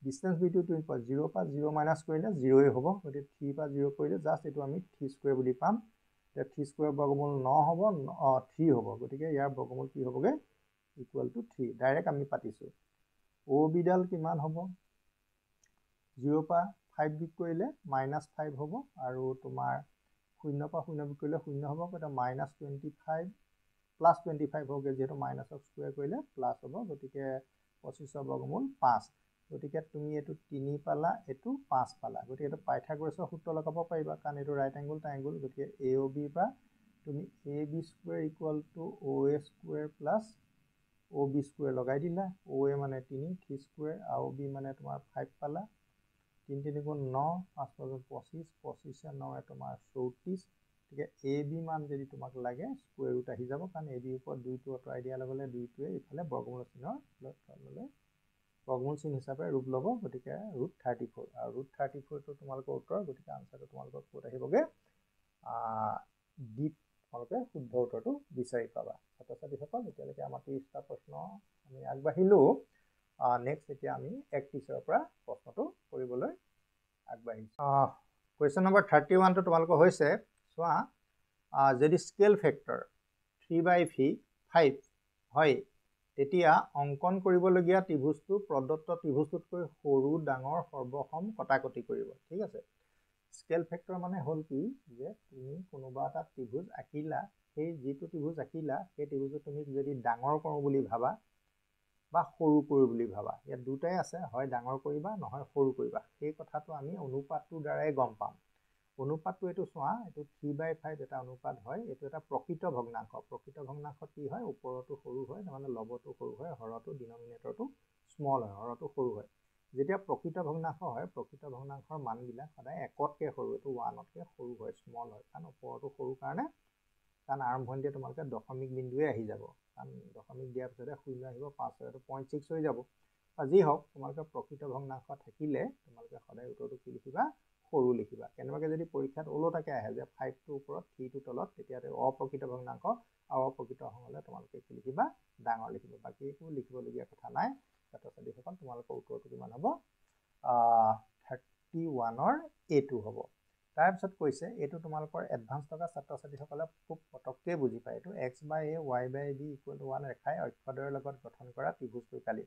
ডিসটেন্স বিটুইন 0 পৰা 0 মাইনাছ কৰিলে 0 হ'ব গতিকে 3 পৰা 0 কৰিলে জাষ্ট এইটো আমি 3 স্কুৱেৰ বুলি পাম এতিয়া 3 স্কুৱেৰ বৰ্গমূল 9 হ'ব 3 হ'ব গতিকে ইয়াৰ বৰ্গমূল কি হ'বগে ইকুৱেল টু 3 ডাইৰেক্ট আমি পাতিছোঁ OB ডাল কিমান হ'ব 0 পৰা 5 বিয়োগ কৰিলে -5 হ'ব আৰু তোমাৰ 0 পৰা 0 বিয়োগ কৰিলে 0 হ'ব গতিকে -25 প্লাছ 25 হ'বগৈ যিহেতু মাইনাছক স্কুৱেৰ কৰিলে প্লাছ হ'ব গতিকে 25ৰ বৰ্গমূল 5 গতিকে তুমি এইটো 3 পালা এইটো 5 পালা গতিকে এইটো পাইথাগোৰাছৰ সূত্ৰ লগাব পাৰিবা কাৰণ এইটো ৰাইট এংগল ট্ৰাইংগল গতিকে AOB পৰা তুমি AB square equal two OA square plus OB square লগাই দিলা OA মানে 3 স্কুৱেৰ আৰু OB মানে তোমাৰ 5 পালা 3 3 গুণ 9 5 5 25 25 9 তোমাৰ 34 গতিকে এ বি মান যদি তোমাক লাগে স্কুৱেৰ ৰুট আহি যাব, কাৰণ এ বিৰ ওপৰত 2টো আঁতৰাই দিয়াৰ লগে লগে 2টোৱে ইফালে বৰ্গমূল চিহ্ন হিচাপে ৰূপ ল'ব। গতিকে √34 আৰু √34টো তোমালোকৰ উত্তৰ। গতিকে আনচাৰটো তোমালোকৰ ক'ত আহিবগৈ, ডিত তোমালোকে শুদ্ধ উত্তৰটো বিচাৰি পাবা। ছাত্ৰ ছাত্ৰীসকল, এতিয়ালৈকে আমাৰ 30টা প্ৰশ্ন আমি আগবাঢ়িলোঁ। নেক্সট এতিয়া আমি 31ৰ পৰা প্ৰশ্নটো কৰিবলৈ আগবাঢ়িছোঁ। কুৱেশ্যন নম্বৰ 31টো তোমালোকৰ হৈছে, চোৱা, যদি স্কেল ফেক্টৰ 3/5 হয়, তেতিয়া অংকন কৰিবলগীয়া ত্ৰিভুজটো প্ৰদত্ত ত্ৰিভুজটোতকৈ সৰু ডাঙৰ সৰ্বসম কটাকটি কৰিব। ঠিক আছে, স্কেল ফেক্টৰ মানে হ'ল কি, যে তুমি কোনোবা এটা ত্ৰিভুজ আঁকিলা, সেই যিটো ত্ৰিভুজ আঁকিলা সেই ত্ৰিভুজটো তুমি যদি ডাঙৰ কৰোঁ বুলি ভাবা বা সৰু কৰোঁ বুলি ভাবা, ইয়াত দুটাই আছে, হয় ডাঙৰ কৰিবা নহয় সৰু কৰিবা। সেই কথাটো আমি অনুপাতটোৰ দ্বাৰাই গম পাম। অনুপাতটো এইটো চোৱা, এইটো 3/5 এটা অনুপাত হয়, এইটো এটা প্ৰকৃত ভগ্নাংশ। প্ৰকৃত ভগ্নাংশত কি হয়, ওপৰতো সৰু হয়, তাৰমানে লবটো সৰু হয়, হৰটো ডিনমিনেটৰটো স্মল হয়, হৰটো সৰু হয়। যেতিয়া প্ৰকৃত ভগ্নাংশ হয়, প্ৰকৃত ভগ্নাংশৰ মানবিলাক সদায় 1তকৈ সৰু, এইটো 1তকৈ সৰু হয়, স্মল হয়, কাৰণ ওপৰটো সৰু কাৰণে। কাৰণ আৰম্ভণিতে তোমালোকে দশমিক বিন্দুৱে আহি যাব, কাৰণ দশমিক দিয়াৰ পিছতে 0 আহিব, 5 হয়তো 0.6 হৈ যাব। যি হওক, তোমালোকে প্ৰকৃত ভগ্নাংশ থাকিলে তোমালোকে সদায় উত্তৰটো কি লিখিবা, সৰু লিখিবা। কেনেবাকৈ যদি পৰীক্ষাত ওলোটাকৈ আহে যে 5টোৰ ওপৰত 3টোৰ তলত, তেতিয়া অপ্ৰকৃত ভগ্নাংশ, আৰু অপ্ৰকৃত হ'লে তোমালোকে কি লিখিবা, ডাঙৰ লিখিবা। বাকী একো লিখিবলগীয়া কথা নাই। ছাত্ৰ ছাত্ৰীসকল, তোমালোকৰ উত্তৰটো কিমান হ'ব, 31ৰ A2 হ'ব। তাৰপিছত কৈছে, এইটো তোমালোকৰ এডভান্স থকা ছাত্ৰ ছাত্ৰীসকলে খুব পটককৈ বুজি পায়। এইটো x/a y/b = 1 ৰেখাই অক্ষদ্বয়ৰ লগত গঠন কৰা ত্ৰিভুজটোৰ কালি।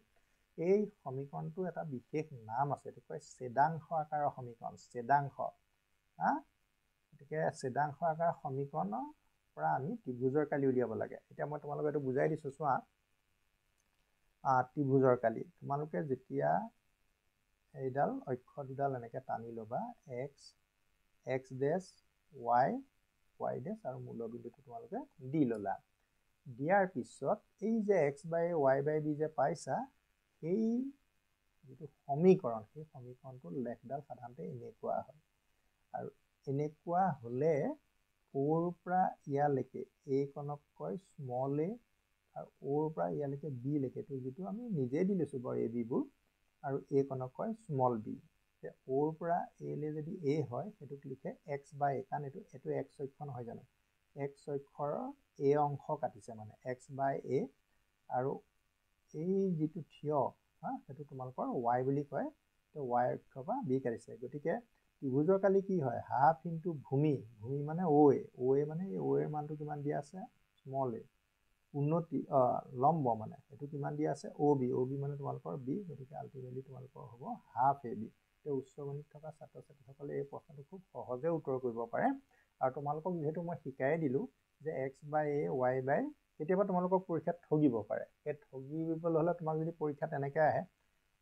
এই সমীকৰণটো এটা বিশেষ নাম আছে, এইটো কয় ছেদাংশ আকাৰৰ সমীকৰণ, ছেদাংশ। গতিকে ছেদাংশ আকাৰৰ সমীকৰণৰ পৰা আমি ত্ৰিভুজৰ কালি উলিয়াব লাগে। এতিয়া মই তোমালোকক এইটো বুজাই দিছোঁ, চোৱা, ত্ৰিভুজৰ কালি তোমালোকে যেতিয়া এইডাল অক্ষ দুডাল এনেকৈ টানি ল'বা, x ডেছ, y ডেছ, আৰু মূলবিন্দুটো তোমালোকে দি ল'লা। দিয়াৰ পিছত এই যে x/a y/b যে পাইছা, সেই যিটো সমীকৰণ, সেই সমীকৰণটোৰ লেখডাল সাধাৰণতে এনেকুৱা হয়। আৰু এনেকুৱা হ'লে অ'ৰ পৰা ইয়ালৈকে a কণক কয় স্মল a, আৰু অ'ৰ পৰা ইয়ালৈকে b লৈকে, যিটো আমি নিজে দি লৈছোঁ বাৰু a bবোৰ, আৰু a কণক কয় স্মল b। অ'ৰ পৰা a লে যদি a হয়, সেইটোক লিখে x/a, কাৰণ এইটো x অক্ষ নহয় জানো, x অক্ষৰ a অংশ কাটিছে, মানে x/a, আৰু এই যিটো থিয়, সেইটো তোমালোকৰ y বুলি কয়, তো y অক্ষৰ পৰা b কাটিছে। গতিকে ত্ৰিভুজৰ কালি কি হয়, হাফ ইনটু ভূমি, ভূমি মানে OA মানে এই OA ৰ মানটো কিমান দিয়া আছে, স্মল a, উন্নতি লম্ব মানে এইটো কিমান দিয়া আছে, OB মানে তোমালোকৰ b, গতিকে আল্টিমেটলি তোমালোকৰ হ'ব হাফ AB। এতিয়া উচ্চ গণিত থকা ছাত্ৰ ছাত্ৰীসকলে এই প্ৰশ্নটো খুব সহজে উত্তৰ কৰিব পাৰে। আৰু তোমালোকক যিহেতু মই শিকাই দিলোঁ যে x/a y/, কেতিয়াবা তোমালোকক পৰীক্ষাত ঠগিব পাৰে। সেই ঠগিবলৈ হ'লে তোমাক যদি পৰীক্ষাত এনেকৈ আহে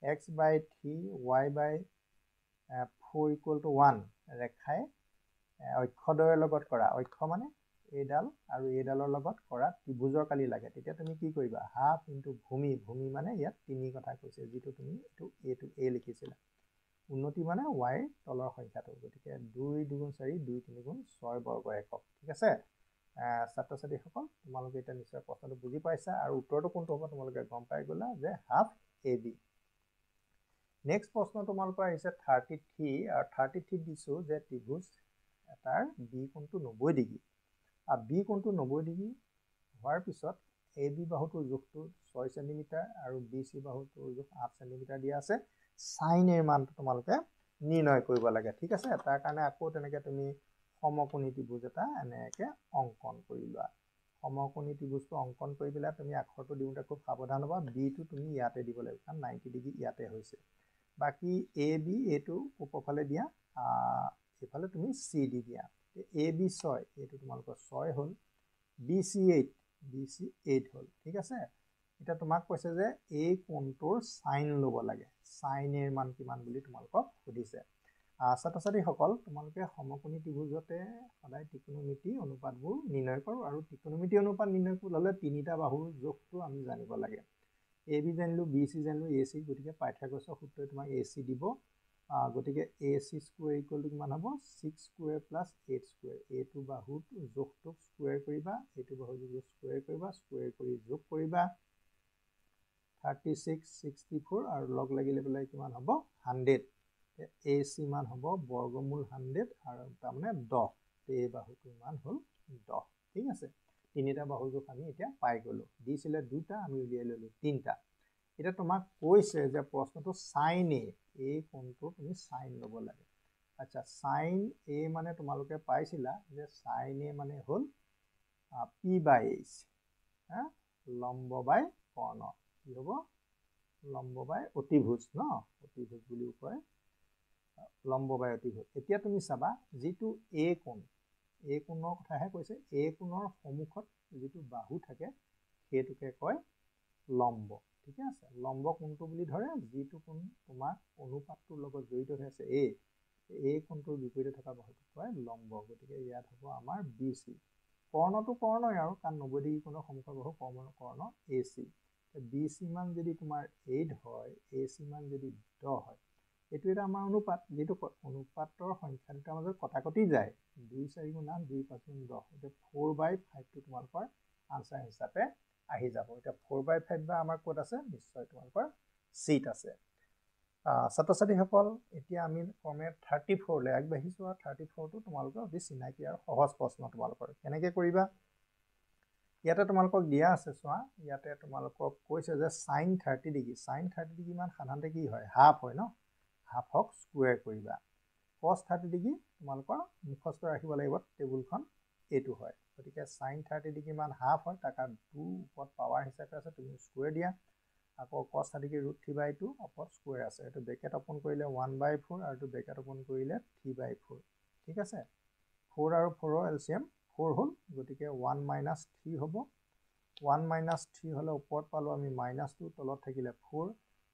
x/3 y/4 = 1 ৰেখাই অক্ষদ্বয়ৰ লগত কৰা, অক্ষ মানে এইডাল আৰু এইডালৰ লগত কৰা ত্ৰিভুজৰ কালি লাগে, তেতিয়া তুমি কি কৰিবা, হাফ ইনটু ভূমি, ভূমি মানে ইয়াত 3 কথা কৈছে, যিটো তুমি এইটো a লিখিছিলা, উন্নতি মানে y তলৰ সংখ্যাটো, গতিকে 2 × 2 = 4, 2 × 3 = 6 বৰ্গ একক। ঠিক আছে ছাত্ৰ ছাত্ৰীসকল, তোমালোকে এতিয়া নিশ্চয় প্ৰশ্নটো বুজি পাইছা, আৰু উত্তৰটো কোনটো হ'ব তোমালোকে গম পাই গ'লা, যে হাফ AB। নেক্সট প্ৰশ্ন তোমালোকৰ আহিছে 33, আৰু 33 দিছোঁ যে ত্ৰিভুজ এটাৰ বি কোণটো 90 ডিগ্ৰী, আৰু বি কোণটো 90 ডিগ্ৰী হোৱাৰ পিছত AB বাহুটোৰ জোখটো 6 চেণ্টিমিটাৰ আৰু BC বাহুটোৰ জোখ 8 চেণ্টিমিটাৰ দিয়া আছে। চাইন এৰ মানটো তোমালোকে নিৰ্ণয় কৰিব লাগে। ঠিক আছে, তাৰ কাৰণে আকৌ তেনেকৈ তুমি সমকোণী ত্ৰিভুজ এটা এনেকৈ অংকন কৰি লোৱা। সমকোণী ত্ৰিভুজটো অংকন কৰি পেলাই তুমি আখৰটো দিওঁতে খুব সাৱধান হ'বা, বিটো তুমি ইয়াতে দিব লাগিব, কাৰণ 90 ডিগ্ৰী ইয়াতে হৈছে। বাকী AB এইটো ওপৰফালে দিয়া, এইফালে তুমি C দি দিয়া। AB 6, এইটো তোমালোকৰ 6 হ'ল, BC 8 হ'ল। ঠিক আছে, এতিয়া তোমাক কৈছে যে এই কোণটোৰ চাইন ল'ব লাগে, চাইনৰ মান কিমান বুলি তোমালোকক সুধিছে। ছাত্ৰ ছাত্ৰীসকল, তোমালোকে সমকোণী ত্ৰিভুজতে সদায় ত্ৰিকোণমিতি অনুপাতবোৰ নিৰ্ণয় কৰোঁ, আৰু ত্ৰিকোণমিতি অনুপাত নিৰ্ণয় কৰিবলৈ হ'লে 3টা বাহুৰ জোখটো আমি জানিব লাগে। AB জানিলোঁ, BC জানিলোঁ, AC, গতিকে পাইথাগোৰাছৰ সূত্ৰই তোমাক AC দিব, গতিকে AC স্কুৱেৰ ইকুৱেল টু কিমান হ'ব 6 স্কুৱেৰ প্লাছ 8 স্কুৱেৰ এইটো বাহুত যোগটোক স্কুৱেৰ কৰিবা এইটো বাহুত স্কুৱেৰ কৰিবা স্কুৱেৰ কৰি যোগ কৰিবা 36 64 আৰু লগ লাগিলে পেলাই কিমান হ'ব 100 AC মান হ'ব বৰ্গমূল 100 আৰু তাৰমানে 10 এই বাহুটো মান হ'ল 10 ঠিক আছে তিনিটা বাহুৰ জোখ আমি এতিয়া পাই গ'লো দিছিলে দুটা আমি উলিয়াই ল'লো তিনিটা এটা তোমাক কৈছে যে প্ৰশ্নটো sin a এই কোণটো তুমি sin ল'ব লাগে আচ্ছা sin a মানে তোমালোকে পাইছিলা যে sin a মানে হ'ল p/h হা লম্ব বাই কৰ্ণ কি হ'ব লম্ব বাই অতিভুজ ন অতিভুজ বুলিও কয় লম্ব বাই অতিভুজ এতিয়া তুমি চাবা যেটো a কোণ a কোণৰ কথাহে কৈছে a কোণৰ সন্মুখত যেটো বাহু থাকে সেইটোকে কয় লম্ব ঠিক আছে লম্ব কোণটো বুলি ধৰে যেটো কোণ তোমাৰ অনুপাতটোৰ লগত জড়িত হৈ আছে এই কোণটোৰ বিপৰীতে থকা বাহুটোক কয় লম্ব গতিকে ইয়াত হ'ব আমাৰ BC কৰ্ণটো কৰ্ণই আৰু কাৰণ 90 ডিগ্ৰী কোণৰ সন্মুখৰ বাহু কৰ্ণ AC BC মান যদি তোমাৰ 8 হয় AC মান যদি 10 হয় এইটো এটা আমাৰ অনুপাত যেটো অনুপাতৰ সংখ্যা দুটাৰ মাজত কটাকটি যায় 2 4 গুণ 8 2 5 গুণ 10 এটা 4/5 টো তোমালোকৰ আনসাৰ হিচাপে আহি যাব এটা 4/5 বা আমাৰ কোড আছে নিশ্চয় তোমালোকৰ সিট আছে ছাত্ৰ-ছাত্ৰীসকল এতিয়া আমি ক্ৰমে 34 লৈ আগবাঢ়িছো আৰু 34 টো তোমালোকৰ অতি চিনাকি আৰু সহজ প্ৰশ্ন তোমালোকৰ কেনেকৈ কৰিবা ইয়াতে তোমালোকক দিয়া আছে চোৱা ইয়াতে তোমালোকক কৈছে যে sin 30 ডিগ্ৰী মান সাধাৰণতে কি হয় হাফ হয় ন হাফক স্কুৱেৰ কৰিবা cos 30 ডিগ্ৰী তোমালোকৰ মুখস্থ ৰাখিব লাগিব টেবুলখন এইটো হয় গতিকে sin 30 ডিগ্ৰী মান হাফ হয় তাক 2 ওপৰত পাৱাৰ হিচাপে আছে তুমি স্কুৱেৰ দিয়া আকৌ cos 30 ডিগ্ৰী √3/2 ওপৰত স্কুৱেৰ আছে এটো ব্ৰেকেট ওপেন কৰিলে 1/4 আৰু এটো ব্ৰেকেট ওপেন কৰিলে 3/4 ঠিক আছে 4 আৰু 4 ৰ এলচিএম 4 হ'ল গতিকে 1 - 3 হ'ব 1 - 3 হলে ওপৰত পালো আমি -2 তলত থাকিলে 4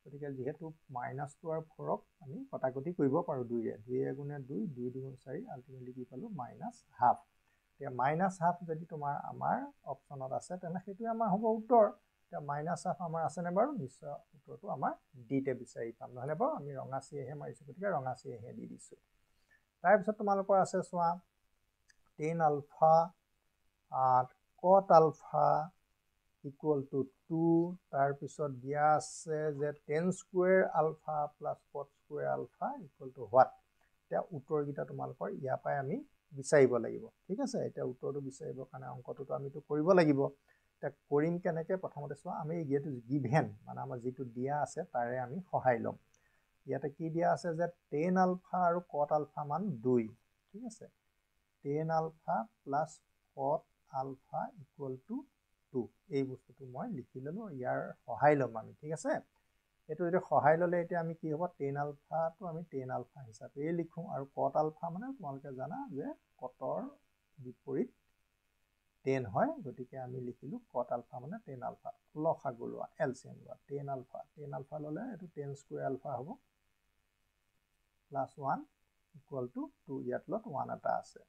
গতিকে যেহেতু -2 আৰু 4ক আমি কটাকটি কৰিব পাৰো 2 এ 2 গুণে 2 2 2 4 আলটিমেটলি কি পালো -1/2 এতিয়া -1/2 যদি তোমাৰ আমাৰ অপচনত আছে তেনে সেইটো আমাৰ হ'ব উত্তৰ এতিয়া -1/2 আমাৰ আছে নে বাৰু নিশ্চয় উত্তৰটো আমাৰ ডি তে বিচাৰি পাম নহলে বাৰু আমি ৰঙা চিহে মাৰিছো গতিকে ৰঙা চিহে দি দিছো তাৰ পিছত তোমালোকৰ আছে চোৱা tan alpha cot alpha equal to 2 তাৰ পিছত দিয়া আছে যে tan square alpha plus cot square alpha equal to what এতিয়া উত্তৰকিটা তোমালোকৰ ইয়া পাই আমি বিচাৰিব লাগিব ঠিক আছে এতিয়া উত্তৰটো বিচাৰিবৰ কাৰণে অংকটোটো আমিটো কৰিব লাগিব এটা কৰিম কেনেকৈ প্ৰথমতে চোৱা আমি যেটো গিভেন মানে আমাৰ যেটো দিয়া আছে তাৰে আমি সহায় লম ইয়াতে কি দিয়া আছে যে tan alpha আৰু cot alpha মান 2 ঠিক আছে tan alpha plus cot alpha equal to 2 এই বস্তুটো মই লিখি ললো ইয়াৰ সহায় লম আমি ঠিক আছে এটো যদি সহায় ললে এতিয়া আমি কি হ'ব tan alpha টো আমি tan alpha হিচাপে লিখো আৰু cot alpha মানে তোমালোকে জানা যে কটৰ বিপৰীত tan হয় গতিকে আমি লিখিলো cot alpha মানে tan alpha লসাগু লোৱা এলচিএম লোৱা tan alpha ললে এটো tan square alpha হ'ব +1 equal to 2 ইয়াত লত 1 এটা আছে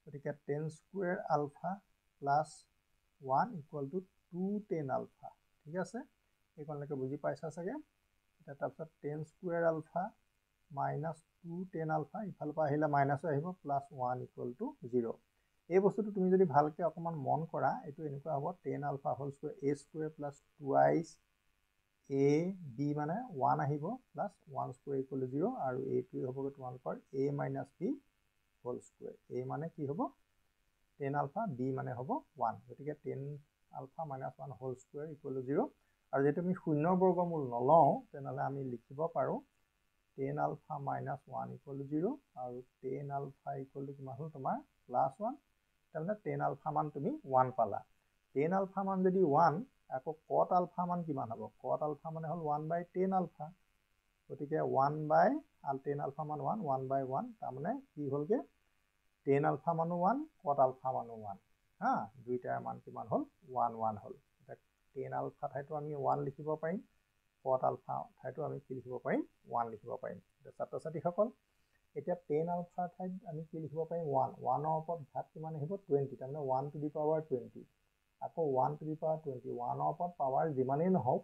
গতিকে tan square alpha +1 equal to 2 tan alpha ঠিক আছে এইকনলৈকে বুজি পাইছা চাগে এটা তাৰপিছত tan square alpha -2 tan alpha ইফালৰ পৰা আহিলে মাইনাস আহিব +1 equal to 0 এই বস্তুটো তুমি যদি ভালকে অকমান মন কৰা এটো এনেকুৱা হ'ব tan alpha whole square a square plus twice a b মানে 1 আহিব +1 square equal to 0 আৰু a2 হ'ব তোমালোকৰ a minus b whole square a মানে কি হ'ব tan alpha b মানে হ'ব 1 গতিকে tan alpha minus 1 whole square equal to 0 আৰু যেটো আমি শূন্যৰ বৰ্গমূল নলওঁ তেনেহলে আমি লিখিব পাৰো tan alpha minus 1 equal to 0 আৰু tan alpha equal to কিমান হ'ল তোমাৰ +1 তাৰমানে tan alpha মান তুমি 1 পালা tan alpha মান যদি 1 আকৌ cot alpha মান কিমান হ'ব cot alpha মানে হ'ল 1/tan alpha গতিকে 1/tan alpha মান 1/1 তাৰমানে কি হ'লগে tan alpha মানো 1 cot alpha মানো 1 হা দুইটাৰ মান কিমান হ'ল 1 1 হ'ল tan alpha ঠাইটো আমি 1 লিখিব পাৰিম cot alpha ঠাইটো আমি কি লিখিব পাৰিম 1 লিখিব পাৰিম ছাত্ৰ-ছাত্ৰীসকল এতিয়া tan alpha ঠাইত আমি কি লিখিব পাৰিম 1 1 ৰ ওপৰত ঘাত কিমান আহিব 20 তাৰমানে 1 to the power 20 আকৌ 1 to the power 20 1 ৰ ওপৰত পাৱাৰ যিমানেই নহওক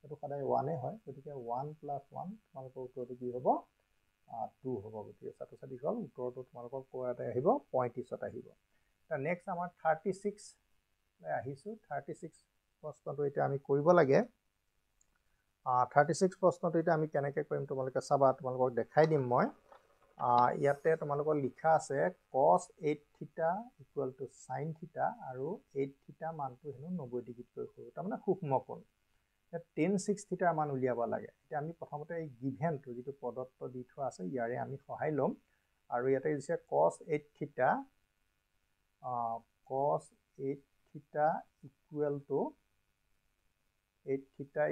এটো সদায় 1 এ হয় গতিকে 1 + 1 তোমালোকৰ উত্তৰটো কি হ'ব 2 হ'ব গতিকে ছাত্ৰ-ছাত্ৰীসকল উত্তৰটো তোমালোকৰ কোৱাতে আহিব 35ত আহিব নেক্সট আমাৰ 36 আহিছোঁ 36 প্ৰশ্নটো এতিয়া আমি কৰিব লাগে 36 প্ৰশ্নটো এতিয়া আমি কেনেকৈ কৰিম তোমালোকে চাবা তোমালোকক দেখাই দিম মই ইয়াতে তোমালোকৰ লিখা আছে cos 8 থিটা ইকুৱেল টু sin থিটা আৰু 8 থিটা মানটো হেনো 90 ডিগ্ৰীতকৈ সৰু তাৰমানে সূক্ষ্ম কোণ tan 6 থিটাৰ মান উলিয়াব লাগে এতিয়া আমি প্ৰথমতে এই গিভেনটো যিটো প্ৰদত্ত দি থোৱা আছে ইয়াৰে আমি সহায় ল'ম আৰু ইয়াতে দিছে cos 8 থিটা cos 8 থিটা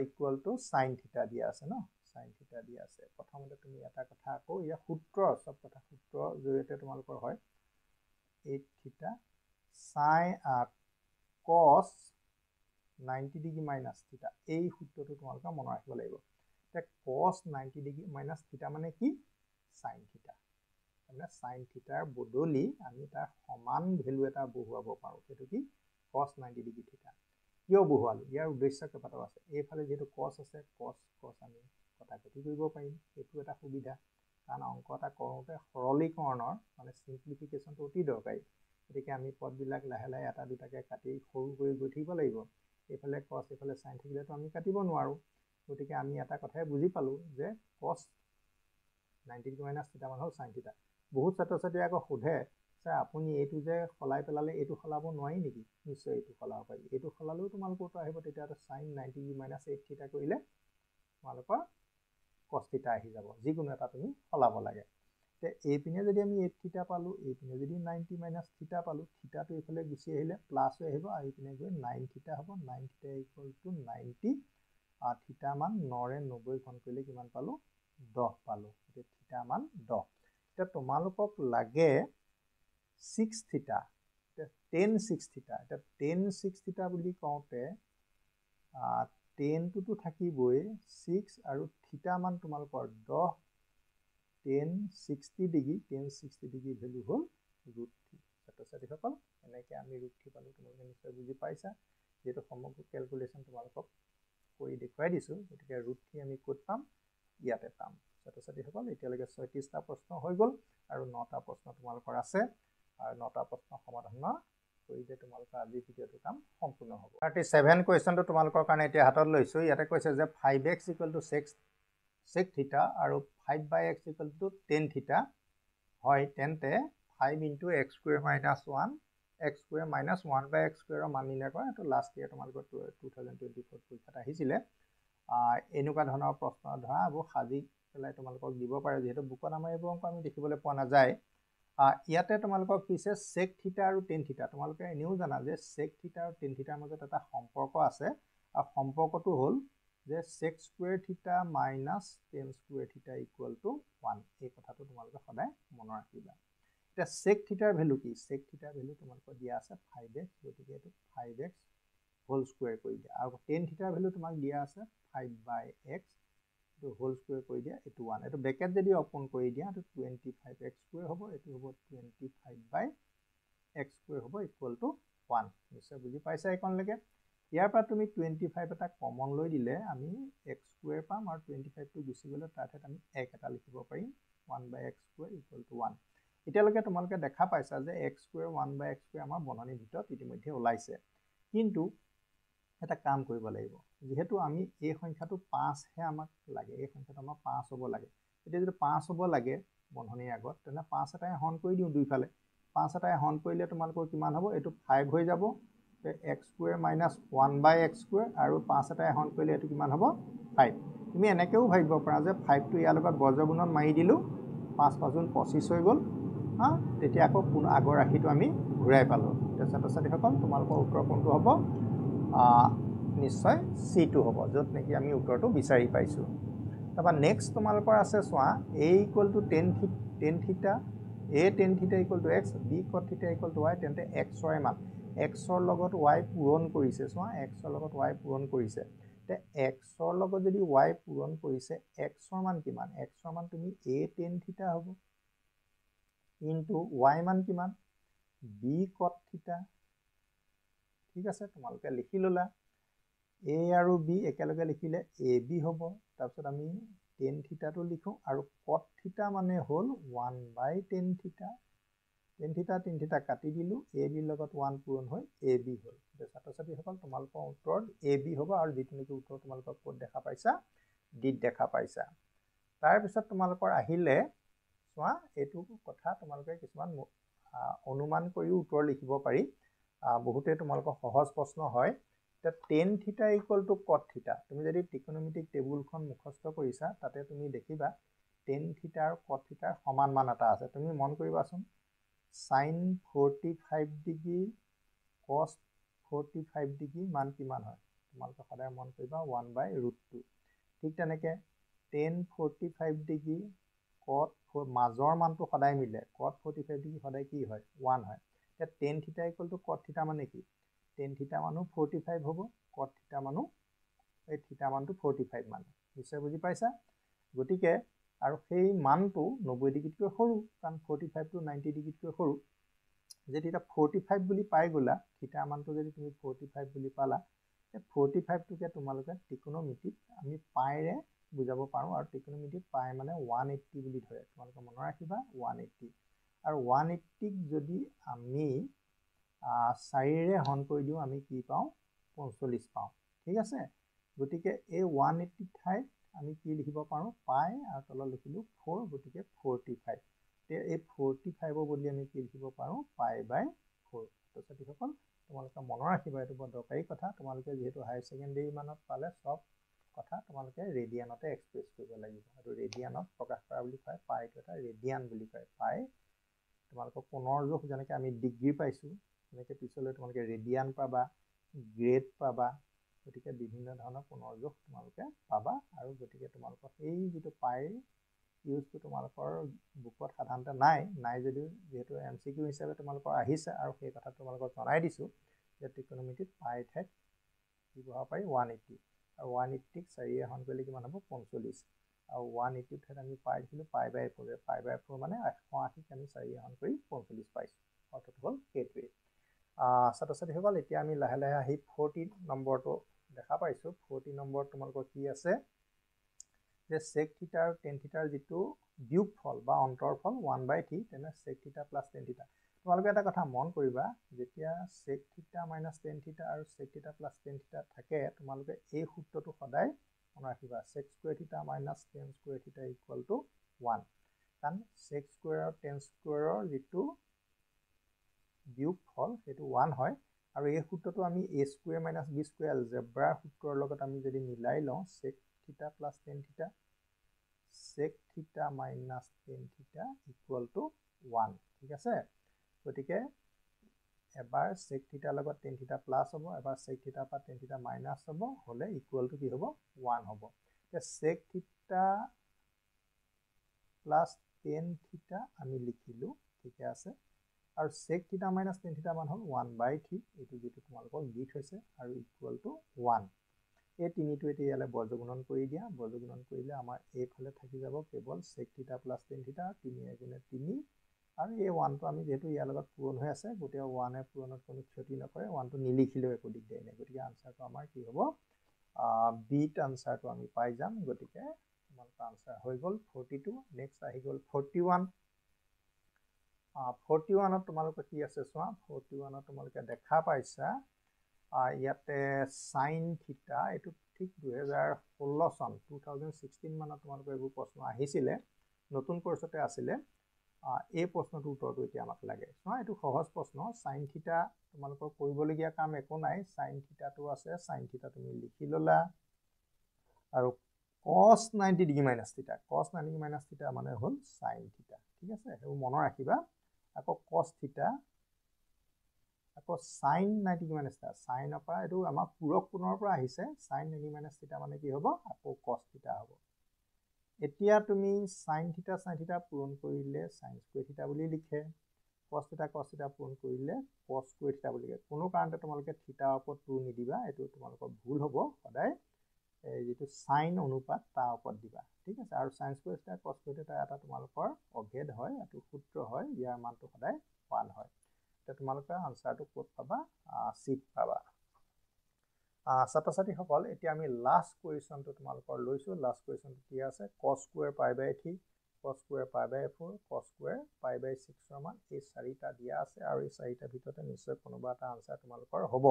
ইকুৱেল টু sin থিটা দিয়া আছে ন sin থিটা দিয়া আছে প্ৰথমতে তুমি এটা কথা আকৌ ইয়া সূত্ৰ সব কথা সূত্ৰ জৰিয়তে তোমালোকৰ হয় 8 থিটা sin cos 90 ডিগ্ৰী মাইনাছ থিটা এই সূত্ৰটো তোমালোকে মনত ৰাখিব লাগিব এতিয়া cos 90 ডিগ্ৰী মাইনাছ থিটা মানে কি sin থিটা মানে sin থিটাৰ বদলি আমি তাৰ সমান ভ্যালু এটা বহুৱাব পাৰোঁ সেইটো কি cos 90 ডিগ্ৰী থিটা কিয় বহুৱালো ইয়াৰ উদ্দেশ্য কেইবাটাও আছে এইফালে যেহেতু cos আছে cos আমি কটাকটি কৰিব পাৰিম এইটো এটা সুবিধা কাৰণ অংক এটা কৰোঁতে সৰলীকৰণৰ মানে সিম্পলিফিকেশনটো অতি দৰকাৰী গতিকে আমি পদবিলাক লাহে লাহে এটা দুটাকৈ কাটি সৰু কৰি গৈ থাকিব লাগিব এইফালে cos এইফালে sin থাকিলেতো আমি কাটিব নোৱাৰোঁ গতিকে আমি এটা কথাই বুজি পালোঁ যে cos 90 ডিগ্ৰী মাইনাছ থিটা মান হ'ল sin থিটা বহুত ছাত্ৰ-ছাত্ৰীয়ে আকৌ সোধে স্যাৰ আপুনি এইটো যে সলাই পেলালে এইটো সলাব নোৱাৰি নেকি নিশ্চয় এইটো সলাব পাৰি এইটো সলালেও তোমালোকৰ উত্তৰ আহিব তেতিয়াতো sin 90 ডিগ্ৰী মাইনাছ 8 থিটা কৰিলে তোমালোকৰ cos থিটা আহি যাব যিকোনো এটা তুমি সলাব লাগে তে এইপিনে যদি আমি 8 থিটা পালোঁ এইপিনে যদি 90 মাইনাছ থিটা পালোঁ থিটাটো এইফালে গুচি আহিলে প্লাছ হৈ আহিব আৰু এইপিনে গৈ 9 থিটা হ'ব 9 থিটা ইকুৱেল টু 90 থিটা মান 9ৰে 90 ঘন কৰিলে কিমান পালোঁ 10 পালোঁ এতিয়া থিটা মান 10 এতিয়া তোমালোকক লাগে 6 থিটা tan 6 থিটা এটা tan 6 থিটা বুলি কওঁতে tan টোতো থাকিবই 6 আৰু থিটা মান তোমালোকৰ 10 tan 60 ডিগ্ৰী ভ্যালু হ'ল √3 ছাত্ৰ-ছাত্ৰীসকল এনেকৈ আমি √3 পালোঁ তোমালোকে নিশ্চয় বুজি পাইছা যেহেতু সমগ্ৰ ক্যালকুলেশন তোমালোকক কৰি দেখুৱাই দিছোঁ গতিকে √3 আমি ক'ত পাম ইয়াতে পাম ছাত্ৰ-ছাত্ৰীসকল এতিয়ালৈকে 36টা প্ৰশ্ন হৈ গ'ল আৰু 9টা প্ৰশ্ন তোমালোকৰ আছে আৰু 9টা প্ৰশ্ন সমাধান কৰিলে তোমালোকৰ আজি ভিডিঅ'টো কাম সম্পূৰ্ণ হ'ব 37 কুৱেশ্যনটো তোমালোকৰ কাৰণে এতিয়া হাতত লৈছোঁ ইয়াতে কৈছে যে 5x = 6 থিটা আৰু 5/x = tan থিটা হয় তেন্তে 5 * x² - 1 x² - 1/x² মান নিৰ্ণয় কৰা এইটো লাষ্ট ইয়াৰ তোমালোকৰ 2024 পৰীক্ষাত আহিছিলে এনেকুৱা ধৰণৰ প্ৰশ্ন ধৰা আৰু সাজি পেলাই তোমালোকক দিব পাৰে যেহেতু বুকত আমাৰ এইবোৰ অংক আমি দেখিবলৈ পোৱা নাযায় ইয়াতে তোমালোকক পিছে sec থিটা আৰু tan থিটা তোমালোকে এনেও জানা যে sec থিটা আৰু tan থিটাৰ মাজত এটা সম্পৰ্ক আছে আৰু সম্পৰ্কটো হ'ল যে sec² থিটা মাইনাছ tan² থিটা ইকুৱেল টু 1 এই কথাটো তোমালোকে সদায় মনত ৰাখিবা এতিয়া sec থিটাৰ ভ্যালু কি sec থিটাৰ ভ্যালু তোমালোকৰ দিয়া আছে 5x গতিকে এইটো 5x হোল স্কয়াৰ কৰি দিয়া আৰু tan থিটাৰ ভ্যালু তোমাক দিয়া আছে 5/x to whole square কৰি দিয়া এটো 1 এটো ব্ৰেকেট যদি ওপেন কৰি দিয়া তো 25x² হ'ব এটো হ'ব 25/x² হ'ব ইকুৱেল টু 1 নিশ্চয় বুজি পাইছা এইকনলৈকে ইয়াৰ পৰা তুমি 25 এটা কমন লৈ দিলে আমি x² পাম আৰু 25 টো গুচি গলে তাৰ ঠাইত আমি 1 এটা লিখিব পাৰিম 1/x² ইকুৱেল টু 1 এতিয়ালৈকে তোমালোকে দেখা পাইছা যে x² 1/x² আমাৰ বনানীৰ ভিতৰত ইতিমধ্যে ওলাইছে কিন্তু এটা কাম কৰিব লাগিব যেহেতু আমি এই সংখ্যাটো 5 হে আমাক লাগে এই সংখ্যাটো আমাৰ 5 হ'ব লাগে এতিয়া যদি 5 হ'ব লাগে বন্ধনীৰ আগত তেনে 5 এটাই হৰণ কৰি দিও দুইফালে 5 এটাই হৰণ কৰিলে তোমালোকৰ কিমান হ'ব এটো 5 হৈ যাব x² - 1/x² আৰু 5 এটাই হৰণ কৰিলে এটো কিমান হ'ব 5 তুমি এনেকেও ভাবিব পাৰা যে 5 টো ইয়াৰ লগত বৰ্গগুণত মাৰি দিলো 5 × 5 = 25 হৈ গ'ল তেতিয়া আকৌ পুনৰ আগৰ ৰাশিটো আমি ঘূৰাই পালো ছাত্ৰ-ছাত্ৰীসকল তোমালোকৰ উত্তৰ কোনটো হ'ব নিশ্চয় C2 হ'ব যত নেকি আমি উত্তৰটো বিচাৰি পাইছো তবা নেক্সট তোমালোকৰ আছে সোৱা a = tan থিটা a tan থিটা = x b cos থিটা = y তেন্তে x ৰ মান x ৰ লগত y পূৰণ কৰিছে সোৱা x ৰ লগত y পূৰণ কৰিছে তে x ৰ লগত যদি y পূৰণ কৰিছে x ৰ মান কিমান x ৰ মান তুমি a tan থিটা হ'ব ইনটু y মান কিমান b cos থিটা ঠিক আছে তোমালোকে লিখি ললা a আৰু b একেলগে লিখিলে ab হ'ব তাৰপিছত আমি tan থিটাটো লিখো আৰু cot থিটা মানে হ'ল 1/tan থিটা tan থিটা কাটি দিলো ab লগত 1 পূৰণ হৈ ab হ'ল ছাত্ৰ ছাত্ৰীসকল তোমালোকৰ উত্তৰ ab হ'ব আৰু যেটো নেকি উত্তৰ তোমালোকৰ ক'ত দেখা পাইছা ডিত দেখা পাইছা তাৰ পিছত তোমালোকৰ আহিলে চোৱা এটো কথা তোমালোকে কিছুমান অনুমান কৰি উত্তৰ লিখিব পাৰি বহুতে তোমালোকৰ সহজ প্ৰশ্ন হয় tan থিটা = cot থিটা তুমি যদি ত্ৰিকোণমিতিক টেবুলখন মুখস্থ কৰিছা তাতে তুমি দেখিবা tan থিটা আৰু cot থিটাৰ সমান মান এটা আছে তুমি মন কৰিবাচোন sin 45 ডিগ্ৰী cos 45 ডিগ্ৰী মান কিমান হয় তোমালোকে সদায় মন কৰিবা 1/√2 ঠিক তেনেকে tan 45 ডিগ্ৰী cot মাজৰ মানটো সদায় মিলে cot 45 ডিগ্ৰী সদায় কি হয় 1 হয় tan থিটা = cot থিটা মানে কি tan থিটা মানো 45 হ'ব cot থিটা মানো এই থিটা মানটো 45 মান নিশ্চয় বুজি পাইছা গতিকে আৰু সেই মানটো 90 ডিগ্ৰীতকৈ সৰু কাৰণ 45 টো 90 ডিগ্ৰীতকৈ সৰু যদি এটা 45 বুলি পাই গলা থিটা মানটো যদি তুমি 45 বুলি পালা এই 45 টোকে তোমালোকে ত্ৰিকোণমিতিত আমি পাইৰে বুজাব পাৰো আৰু ত্ৰিকোণমিতিত পাই মানে 180 বুলি ধৰে তোমালোকে মনত ৰাখিবা 180 আৰু 180 ক যদি আমি 4ৰে হৰণ কৰি দিও আমি কি পাওঁ 45 পাওঁ ঠিক আছে গতিকে এই 180 ঠাইত আমি কি লিখিব পাৰো পাই আৰু তলত লিখিলো 4 গতিকে 45 এই 45 বদলি আমি কি লিখিব পাৰো পাই/4 ছাত্ৰীসকল তোমালোকে মনত ৰাখিবা এটো বৰ দৰকাৰী কথা তোমালোকে যেহেতু হায়াৰ সেকেন্ডাৰী মানত পালে সব কথা তোমালোকে ৰেডিয়ানতে এক্সপ্ৰেছ কৰিব লাগিব আৰু ৰেডিয়ানত প্ৰকাশ কৰা বুলি কয় পাইটো এটা ৰেডিয়ান বুলি কয় পাই তোমালোকৰ কোণৰ জোখ যেনেকৈ আমি ডিগ্ৰী পাইছো এনেকৈ পিছলৈ তোমালোকে ৰেডিয়ান পাবা গ্ৰেড পাবা গতিকে বিভিন্ন ধৰণৰ কোণৰ জোখ তোমালোকে পাবা আৰু গতিকে তোমালোকৰ এই যেটো পাই ইউজটো তোমালোকৰ বুকত সাধাৰণতে নাই যদিও যেহেতু এমসিকিউ হিচাপে তোমালোকৰ আহিছে আৰু সেই কথা তোমালোকক জনাই দিছো যে ত্ৰিকোণমিতিত পাই ঠাইত ব্যৱহাৰ পাৰি 180 আৰু 180 ক 4ৰে হৰণ কৰিলে কিমান হ'ব 45 আৰু 180 ঠাইত আমি পাই দিছিলো পাই/4 মানে 180 ক আমি 4ৰে হৰণ কৰি 45 পাইছো অৰ্থাৎ হ'ল সেইটোৱে ছাত্ৰ ছাত্ৰীসকল এতিয়া আমি লাহে লাহে আহি 40 নম্বৰটো দেখা পাইছো 40 নম্বৰত তোমালোকৰ কি আছে যে sec থিটা আৰু tan থিটাৰ যেটো বিয়োগফল বা অন্তৰফল 1/3 তেনে sec থিটা + tan থিটা তোমালোকে এটা কথা মন কৰিবা যেতিয়া sec থিটা - tan থিটা আৰু sec থিটা + tan থিটা থাকে তোমালোকে এই সূত্ৰটো সদায় মনত ৰাখিবা sec স্কয়াৰ থিটা - tan স্কয়াৰ থিটা = 1 কাৰণ sec স্কয়াৰ আৰু tan স্কয়াৰৰ যেটো বিয়োগফল সেইটো 1 হয় আৰু এই সূত্ৰটো আমি a স্কয়াৰ - b স্কয়াৰ এলজেব্ৰাৰ সূত্ৰৰ লগত আমি যদি মিলাই লওঁ sec থিটা + tan থিটা sec থিটা - tan থিটা = 1 ঠিক আছে গতিকে এবাৰ sec থিটাৰ লগত tan থিটা প্লাস হ'ব এবাৰ sec থিটা পৰা tan থিটা মাইনাস হ'ব হলে ইকুৱেল টু কি হ'ব 1 হ'ব sec থিটা + tan থিটা আমি লিখিলো ঠিক আছে আৰু sec থিটা - tan থিটা মান হ'ল 1/3 এটো যেটো তোমালোকক দি থৈছে আৰু ইকুৱেল টু 1 এই তিনিটো এতিয়া ইয়ালে বৰ্গগুণন কৰি দিয়া বৰ্গগুণন কৰিলে আমাৰ এইফালে থাকি যাব কেৱল sec থিটা + tan থিটা 3 * 3 আৰু এই 1টো আমি যেহেতু ইয়াৰ লগত পূৰণ হৈ আছে গোটেই 1 এ পূৰণত কোনো ক্ষতি নকৰে 1টো নিলিখিলেও একো দিগদাৰ নাই গতিকে আনসাৰটো আমাৰ কি হ'ব বিট আনসাৰটো আমি পাই যাম গতিকে তোমালোকৰ আনসাৰ হৈ গ'ল 42 নেক্সট আহি গ'ল 41 41ত তোমালোকে কি আছে চোৱা 41ত তোমালোকে দেখা পাইছা ইয়াতে sin থিটা এটো ঠিক 2016 চন 2016 মানত তোমালোকৰ এইবোৰ প্ৰশ্ন আহিছিলে নতুন কোৰ্সতে আছিলে এই প্ৰশ্নটো উত্তৰটো এতিয়া আমাক লাগে চোৱা এটো সহজ প্ৰশ্ন sin থিটা তোমালোকৰ কৰিবলগীয়া কাম একো নাই sin থিটাটো আছে sin থিটা তুমি লিখি ললা আৰু cos 90 ডিগ্ৰী - থিটা cos 90 ডিগ্ৰী - থিটা মানে হ'ল sin থিটা ঠিক আছে আৰু মনত ৰাখিবা আকৌ cos থিটা আকৌ sin 90 ডিগ্ৰী - থিটা sin পৰা এটো আমাৰ পূৰক কোণৰ পৰা আহিছে sin 90 - থিটা মানে কি হ'ব আকৌ cos থিটা হ'ব এতিয়া তুমি sin থিটা পূৰণ কৰিলে sin স্কয়াৰ থিটা বুলি লিখে cos থিটা পূৰণ কৰিলে cos স্কয়াৰ থিটা বুলি লিখে কোনো কাৰণতে তোমালোকে থিটাৰ ওপৰত 2 নিদিবা এটো তোমালোকৰ ভুল হ'ব সদায় এই যেটো sin অনুপাত তাৰ ওপৰত দিবা ঠিক আছে আৰু sin স্কয়াৰ থিটা cos স্কয়াৰ থিটা এটা তোমালোকৰ অভেদ হয় এটো সূত্ৰ হয় ইয়াৰ মানটো সদায় 1 হয় তে তোমালোকে আনসাৰটো ক'ত পাবা চিট পাবা ছাত্ৰ ছাত্ৰীসকল এতিয়া আমি লাষ্ট কুৱেশ্যনটো তোমালোকৰ লৈছোঁ লাষ্ট কুৱেশ্যনটো কি আছে cos square pi by 3 cos square pi by 4 cos square pi by 6 মান এই চাৰিটা দিয়া আছে আৰু এই চাৰিটাৰ ভিতৰতে নিশ্চয় কোনোবা এটা আনসাৰ তোমালোকৰ হ'ব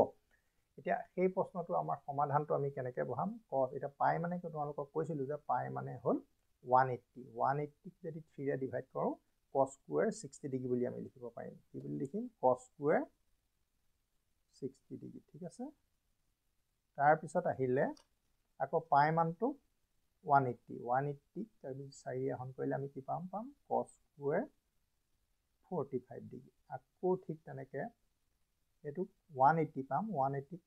এতিয়া সেই প্ৰশ্নটো আমাৰ সমাধানটো আমি কেনেকৈ বহাম cos এটা পাই মানে কি তোমালোকক কৈছিলোঁ যে পাই মানে হ'ল 180 180 যদি 3 ৰে ডিভাইড কৰোঁ cos স্কুৱেৰ 60 ডিগ্ৰী বুলি আমি লিখিব পাৰিম কি বুলি লিখিম cos স্কুৱেৰ 60 ডিগ্ৰী ঠিক আছে তাৰ পিছত আহিলে আকৌ পাই মানটো 180 180 তাৰপিছত 4 এখন কৰিলে আমি কি পাম cos স্কুৱেৰ 45 ডিগ্ৰী আকৌ ঠিক তেনেকৈ এইটো 180 পাম 180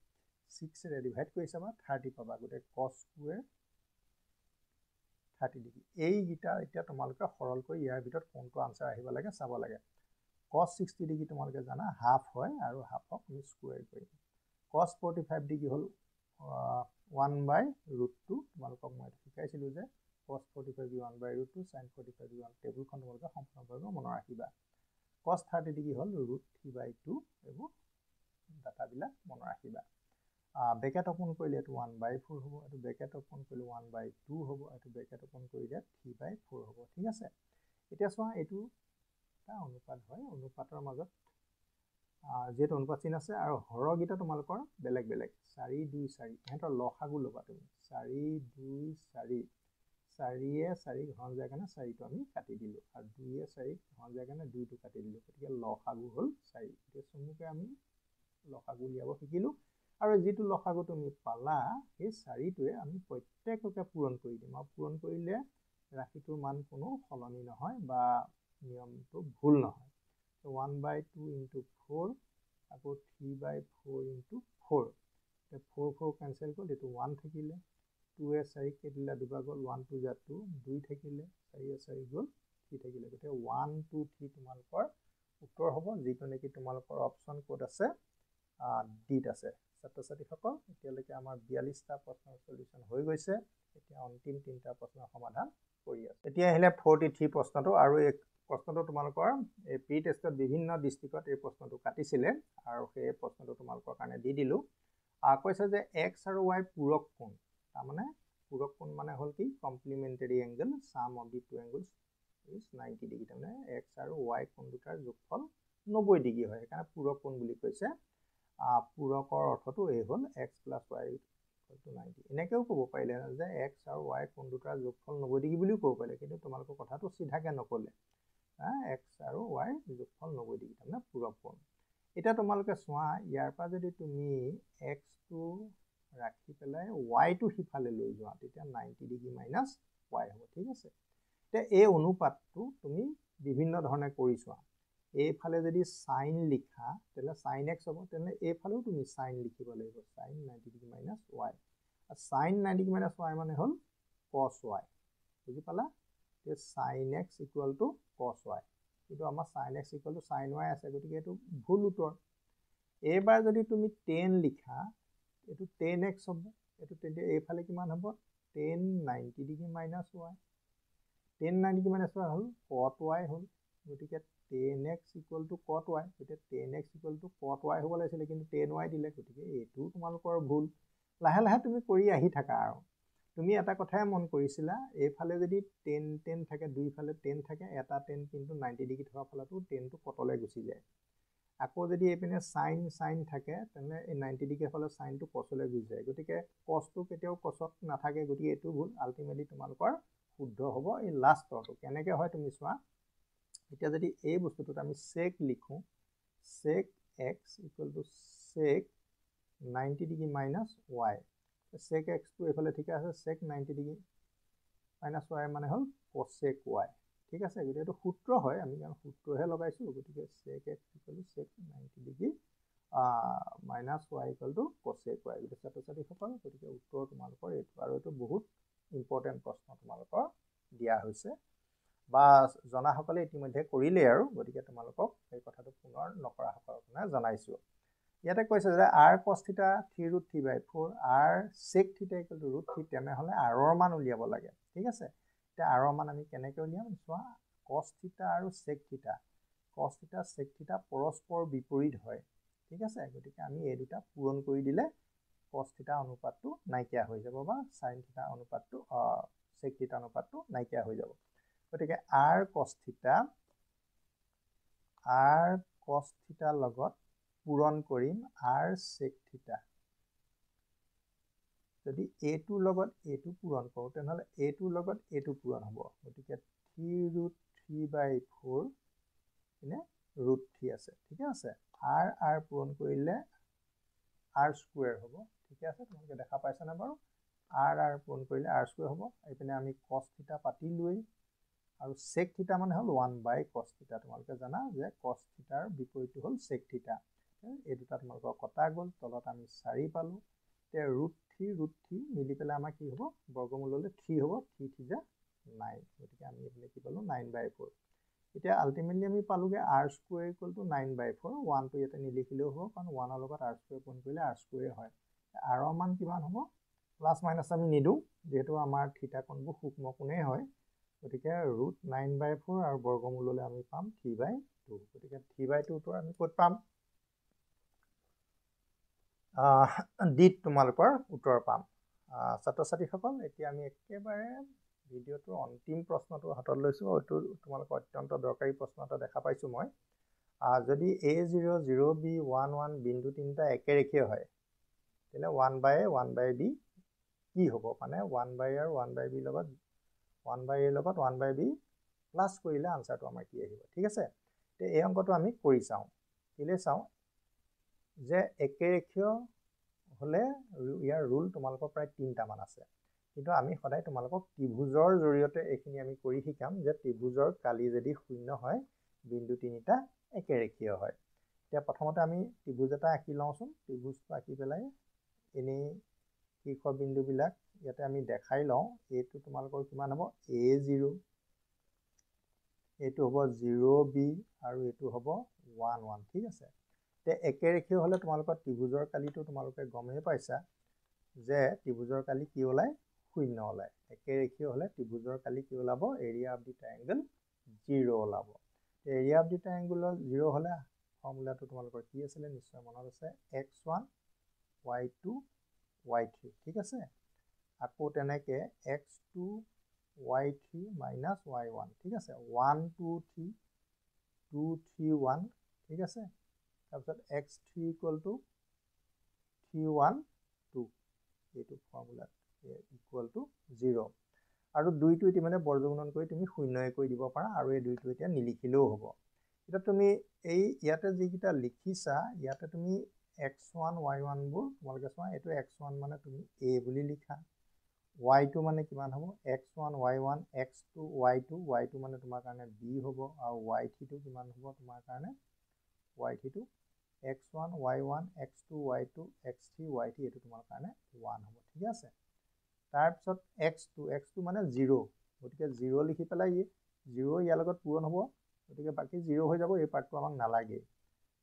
6 ৰে ডিভাইড কৰি চাবা 30 পাবা গতিকে cos স্কুৱেৰ 30 ডিগ্ৰী এইকেইটা এতিয়া তোমালোকে সৰলকৈ ইয়াৰ ভিতৰত কোনটো আনসাৰ আহিব লাগে চাব লাগে cos 60 ডিগ্ৰী তোমালোকে জানা হাফ হয় আৰু হাফক আমি স্কুৱেৰ কৰিম cos 45 ডিগ্ৰী হ'ল 1/√2 তোমালোকক মই শিকাইছিলোঁ যে cos 45 1/√2 sin 45 টেবুলখন তোমালোকে সম্পূৰ্ণভাৱে মনত ৰাখিবা cos 30 ডিগ্ৰী হ'ল √3/2 এইবোৰ ডাটাবিলাক মনত ৰাখিবা ব্ৰেকেট ওপেন কৰিলে এইটো 1/4 হ'ব এইটো ব্ৰেকেট ওপেন কৰিলে 1/2 হ'ব এইটো ব্ৰেকেট ওপেন কৰিলে 3/4 হ'ব ঠিক আছে এতিয়া চোৱা এইটো এটা অনুপাত হয় অনুপাতৰ মাজত যেহেতু অনুপাত চিন আছে আৰু হৰগিটা তোমালোকৰ বেলেগ বেলেগ 4 2 4 এহঁতৰ লসাগু ল'বা তুমি 4 2 4 4 4 ঘন যায় কাৰণে 4টো আমি কাটি দিলোঁ আৰু 2 4 ঘন যায় কাৰণে 2টো কাটি দিলোঁ গতিকে লসাগু হ'ল 4 এতিয়া চমুকৈ আমি লসাগু উলিয়াব শিকিলোঁ আৰু যিটো লসাগু তুমি পালা সেই 4টোৱে আমি প্ৰত্যেককে পূৰণ কৰি দিম আৰু পূৰণ কৰিলে ৰাশিটোৰ মান কোনো সলনি নহয় বা নিয়মটো ভুল নহয় 1/2 into 4 আকৌ 3/4 into 4 4 4 কেঞ্চেল গ'ল এইটো 1 থাকিলে 2 4 কেইদিলা দুবা গ'ল 1 2 যা 2 2 থাকিলে 4 4 গ'ল 3 থাকিলে গতিকে 1 2 3 তোমালোকৰ উত্তৰ হ'ব যিটো নেকি তোমালোকৰ অপশ্যন ক'ত আছে ডিত আছে ছাত্ৰ ছাত্ৰীসকল এতিয়ালৈকে আমাৰ 42টা প্ৰশ্নৰ সলিউশন হৈ গৈছে এতিয়া অন্তিম 3টা প্ৰশ্নৰ সমাধান কৰি আছে এতিয়া আহিলে 43 প্ৰশ্নটো আৰু এই প্ৰশ্নটো তোমালোকৰ এই প্ৰি টেষ্টত বিভিন্ন ডিস্ট্ৰিক্টত এই প্ৰশ্নটো কাটিছিলে আৰু সেই প্ৰশ্নটো তোমালোকৰ কাৰণে দি দিলোঁ কৈছে যে x আৰু y পূৰক কোণ তাৰমানে পূৰক কোণ মানে হ'ল কি complementary angle sum of the two angles is 90 degree তাৰমানে x আৰু y কোণ দুটাৰ যোগফল 90 ডিগ্ৰী হয় সেইকাৰণে পূৰক কোণ বুলি কৈছে পূৰকৰ অৰ্থটো এই হ'ল x + y = 90 এনেকৈও ক'ব পাৰিলে যে x আৰু y কোণ দুটাৰ যোগফল 90 ডিগ্ৰী বুলিও ক'ব পাৰিলে কিন্তু তোমালোকৰ কথাটো চিধাকৈ নক'লে x আৰু y যোগফল 90 ডিগ্ৰী তাৰমানে পূৰক কোণ এতিয়া তোমালোকে চোৱা ইয়াৰ পৰা যদি তুমি x টো ৰাখি পেলাই y টো সিফালে লৈ যোৱা তেতিয়া 90 ডিগ্ৰী মাইনাছ y হ'ব ঠিক আছে এতিয়া এই অনুপাতটো তুমি বিভিন্ন ধৰণে কৰি চোৱা এইফালে যদি সাইন লিখা তেলে সাইন x হ'ব তেলে এইফালেও তুমি সাইন লিখিব লাগিব সাইন 90 ডিগ্ৰী মাইনাছ y আৰু সাইন 90 ডিগ্ৰী মাইনাছ y মানে হ'ল cos y বুজি পালা তে sin x = cos y কিন্তু আমাৰ sin x = sin y আছে গতিকে এইটো ভুল উত্তৰ এবাৰ যদি তুমি tan লিখা এইটো tan x হ'ব এইটো তেন্তে এইফালে কিমান হ'ব tan 90 degree minus y tan 90 degree minus y হ'ল cot y হ'ল গতিকে tan x = cot y গতিকে tan x = cot y হ'ব লাগিছিলে কিন্তু tan y দিলে গতিকে এইটো তোমালোকৰ ভুল লাহে লাহে তুমি কৰি আহি থাকা আৰু তুমি এটা কথাই মন কৰিছিলা এইফালে যদি tan থাকে দুইফালে tan থাকে এটা tan কিন্তু 90 ডিগ্ৰী থকা ফলতো tan টো কটলে গুচি যায় আকৌ যদি এইপিনে sin থাকে তেনে এই 90 ডিগ্ৰী ফালে sin টো cosলে গুচি যায় গতিকে cos টো কেতিয়াও cosত নাথাকে গতিকে এইটো ভুল আলটিমেটলি তোমালোকৰ শুদ্ধ হ'ব এই লাষ্টটো কেনেকৈ হয় তুমি চোৱা এতিয়া যদি এই বস্তুটোত আমি sec লিখো sec x = sec 90 degree minus y sec x টো এইফালে ঠিক আছে sec 90 ডিগ্ৰী মাইনাছ y মানে হ'ল cosec y ঠিক আছে গতিকে এইটো সূত্ৰ হয় আমি সূত্ৰহে লগাইছোঁ গতিকে sec x = sec 90 degree minus y = cosec y গতিকে ছাত্ৰ ছাত্ৰীসকল গতিকে উত্তৰ তোমালোকৰ এইটো আৰু এইটো বহুত ইম্পৰ্টেণ্ট প্ৰশ্ন তোমালোকৰ দিয়া হৈছে বা জনাসকলে ইতিমধ্যে কৰিলে আৰু গতিকে তোমালোকক এই কথাটো পুনৰ নকৰাসকলৰ কাৰণে জনাইছোঁ ইয়াতে কৈছে যে r cos θ 3√3/4 r sec θ = √3 তেনেহ'লে r ৰ মান উলিয়াব লাগে ঠিক আছে এতিয়া r ৰ মান আমি কেনেকৈ উলিয়াম চোৱা cos θ আৰু sec θ cos θ sec θ পৰস্পৰ বিপৰীত হয় ঠিক আছে গতিকে আমি এই দুটা পূৰণ কৰি দিলে cos থিটা অনুপাতটো নাইকিয়া হৈ যাব বা sin থিটা অনুপাতটো sec থিটা অনুপাতটো নাইকিয়া হৈ যাব গতিকে r cos থিটা লগত পূৰণ কৰিম r sec থিটা যদি a2 লগত a2 পূৰণ কৰোঁ তেনেহলে a2 লগত a2 পূৰণ হ'ব গতিকে 3√3/4 ইনে √3 আছে ঠিক আছে r পূৰণ কৰিলে r স্কয়াৰ হ'ব ঠিক আছে তোমালোকে দেখা পাইছা না বাৰু r পূৰণ কৰিলে r স্কয়াৰ হ'ব এইপিনে আমি cos থিটা পাতিলোই আৰু sec থিটা মানে হ'ল 1/cos থিটা তোমালোকে জানা যে cos থিটাৰ বিপৰীতটো হ'ল sec থিটা এই দুটা তোমালোকৰ কটা গ'ল তলত আমি 4 পালো তে √3 মিলি পেলাই আমাৰ কি হ'ব বৰ্গমূললৈ 3 হ'ব 3 3 যা 9 গতিকে আমি এইপিনে কি পালো 9/4 এতিয়া আলটিমেটলি আমি পালোগে r স্কয়াৰ ইকুৱেল টু 9/4 1 টো ইয়াতে নিলিখিলেও হ'ব কাৰণ 1 ৰ লগত r স্কয়াৰ পূৰণ কৰিলে r স্কয়াৰ হয় r ৰ মান কিমান হ'ব প্লাস মাইনাস আমি নিদু যেহেতু আমাৰ থিটা কোণবোৰ সূক্ষ্ম কোণেই হয় গতিকে √9/4 আৰু বৰ্গমূললৈ আমি পাম 3/2 গতিকে 3/2 টো আমি ক'ত পাম ডিত তোমালোকৰ উত্তৰ পাম ছাত্ৰ ছাত্ৰীসকল এতিয়া আমি একেবাৰে ভিডিওটোৰ অন্তিম প্ৰশ্নটো হাতত লৈছো এইটো তোমালোকৰ অত্যন্ত দৰকাৰী প্ৰশ্ন এটা দেখা পাইছো মই যদি a0 0b 1 1 বিন্দু তিনিটা একেৰেখীয় হয় তেলে 1/a 1/b কি হ'ব মানে 1/a আৰু 1/b লগত 1/a লগত 1/b প্লাস কৰিলে আনসাৰটো আমাৰ কি আহিব ঠিক আছে তে এই অংকটো আমি কৰি চাওঁ কিলে চাওঁ যে একেৰেখীয় হলে ইয়াৰ ৰুল তোমালোকৰ প্ৰায় 3টা মান আছে কিন্তু আমি সদায় তোমালোকক ত্ৰিভুজৰ জৰিয়তে এইখিনি আমি কৰি শিকাম যে ত্ৰিভুজৰ কালি যদি শূন্য হয় বিন্দু তিনিটা একেৰেখীয় হয় এতিয়া প্ৰথমতে আমি ত্ৰিভুজ এটা আঁকি লওঁচোন ত্ৰিভুজটো আঁকি পেলাই এনে শীৰ্ষ বিন্দু বিলাক ইয়াতে আমি দেখাই লওঁ এইটো তোমালোকৰ কিমান হ'ব a0 এইটো হ'ব 0b আৰু এইটো হ'ব 1 1 ঠিক আছে তে একেৰেখীয় হলে তোমালোকৰ ত্ৰিভুজৰ কালিটো তোমালোকে গমেই পাইছা যে ত্ৰিভুজৰ কালি কি ওলাই শূন্য ওলাই একেৰেখীয় হলে ত্ৰিভুজৰ কালি কি ওলাব এৰিয়া অফ দি ট্ৰায়াঙ্গল 0 ওলাব এৰিয়া অফ দি ট্ৰায়াঙ্গলৰ 0 হলে ফৰ্মুলাটো তোমালোকৰ কি আছিল নিশ্চয় মনত আছে x1 y2 y3 ঠিক আছে আকৌ তেনেকে x2 y3 minus y1 ঠিক আছে 1 2 3 2 3 1 ঠিক আছে তাৰপিছত x3 equal to 3 1 2 এইটো ফৰ্মুলা equal to 0 আৰু দুইটো ইতি মানে বৰ্গগুণন কৰি তুমি শূন্যই কৰি দিব পাৰা আৰু এই দুইটো এতিয়া নিলিখিলেও হ'ব এটা তুমি এই ইয়াতে যিকিটা লিখিছা ইয়াতে তুমি x1 y1 বোৰ তোমালোকে চোৱা এইটো x1 মানে তুমি a বুলি লিখা y2 মানে কিমান হ'ব x1 y1 x2 y2 y2 মানে তোমাৰ কাৰণে b হ'ব আৰু y3 টো কিমান হ'ব তোমাৰ কাৰণে y3 টো x1 y1 x2 y2 x3 y3 এইটো তোমাৰ কাৰণে 1 হ'ব ঠিক আছে তাৰ পিছত x2 মানে 0 গতিকে 0 লিখি পেলাই 0 ইয়াৰ লগত পূৰণ হ'ব গতিকে বাকি 0 হৈ যাব এই পাৰ্টটো আমাক নালাগে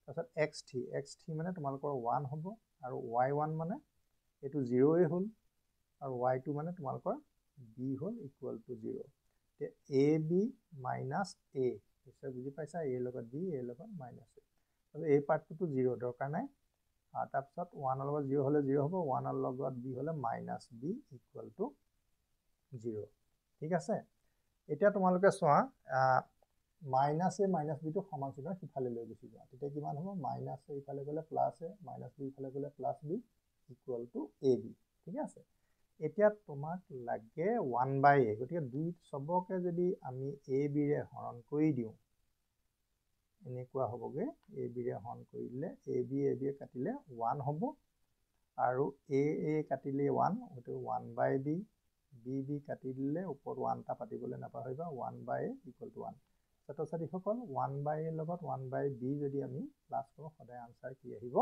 তাৰপিছত x3 মানে তোমালোকৰ 1 হ'ব আৰু y1 মানে এইটো 0 এ হ'ল আৰু y2 মানে তোমালোকৰ b হ'ল ইকুৱেল টু 0 তে ab minus a নিশ্চয় বুজি পাইছা a লগত b a লগত minus a আৰু এই পাৰ্টটো 0 দৰকাৰ নাই তাৰপিছত 1 ৰ লগত 0 হলে 0 হ'ব 1 ৰ লগত b হলে minus b ইকুৱেল টু 0 ঠিক আছে এতিয়া তোমালোকে চোৱা minus a minus b টো সমান চিহ্ন সিফালে লৈ গুচি যোৱা তেতিয়া কিমান হ'ব minus a ইফালে গলে plus a minus b ইফালে গলে plus b equal to ab ঠিক আছে এতিয়া তোমাক লাগে 1/a গতিকে দুই সবকে যদি আমি ab ৰে হৰণ কৰি দিও এনেকুৱা হ'বগে ab ৰে হৰণ কৰিলে ab কাটিলে 1 হ'ব আৰু a কাটিলে 1 ওটো 1/b b কাটি দিলে ওপৰত 1 টা পাতিবলৈ নাপাহৰিবা 1/a ইকুৱেল টু 1 ছাত্ৰ ছাত্ৰীসকল 1/a লগত 1/b যদি আমি প্লাস কৰোঁ সদায় আনসাৰ কি আহিব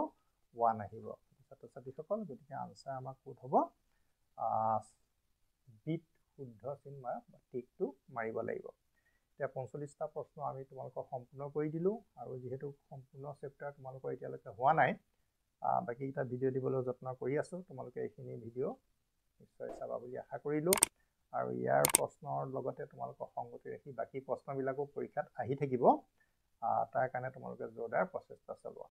1 আহিব ছাত্ৰ ছাত্ৰীসকল গতিকে আনসাৰ আমাৰ ক'ত হ'ব বিট শুদ্ধ চিন বা টিকটো মাৰিব লাগিব এতিয়া 45টা প্ৰশ্ন আমি তোমালোকক সম্পূৰ্ণ কৰি দিলো আৰু যেহেতু সম্পূৰ্ণ চেপ্টাৰ তোমালোকৰ এতিয়ালৈকে হোৱা নাই বাকি এটা ভিডিও দিবলৈ যত্ন কৰি আছো তোমালোকে এইখিনি ভিডিও নিশ্চয় চাবা বুলি আশা কৰিলো আৰু ইয়াৰ প্ৰশ্নৰ লগতে তোমালোকক সংগতি ৰাখি বাকি প্ৰশ্নবিলাকো পৰীক্ষাত আহি থাকিব তাৰ কাৰণে তোমালোকে জোৰদাৰ প্ৰচেষ্টা চলোৱা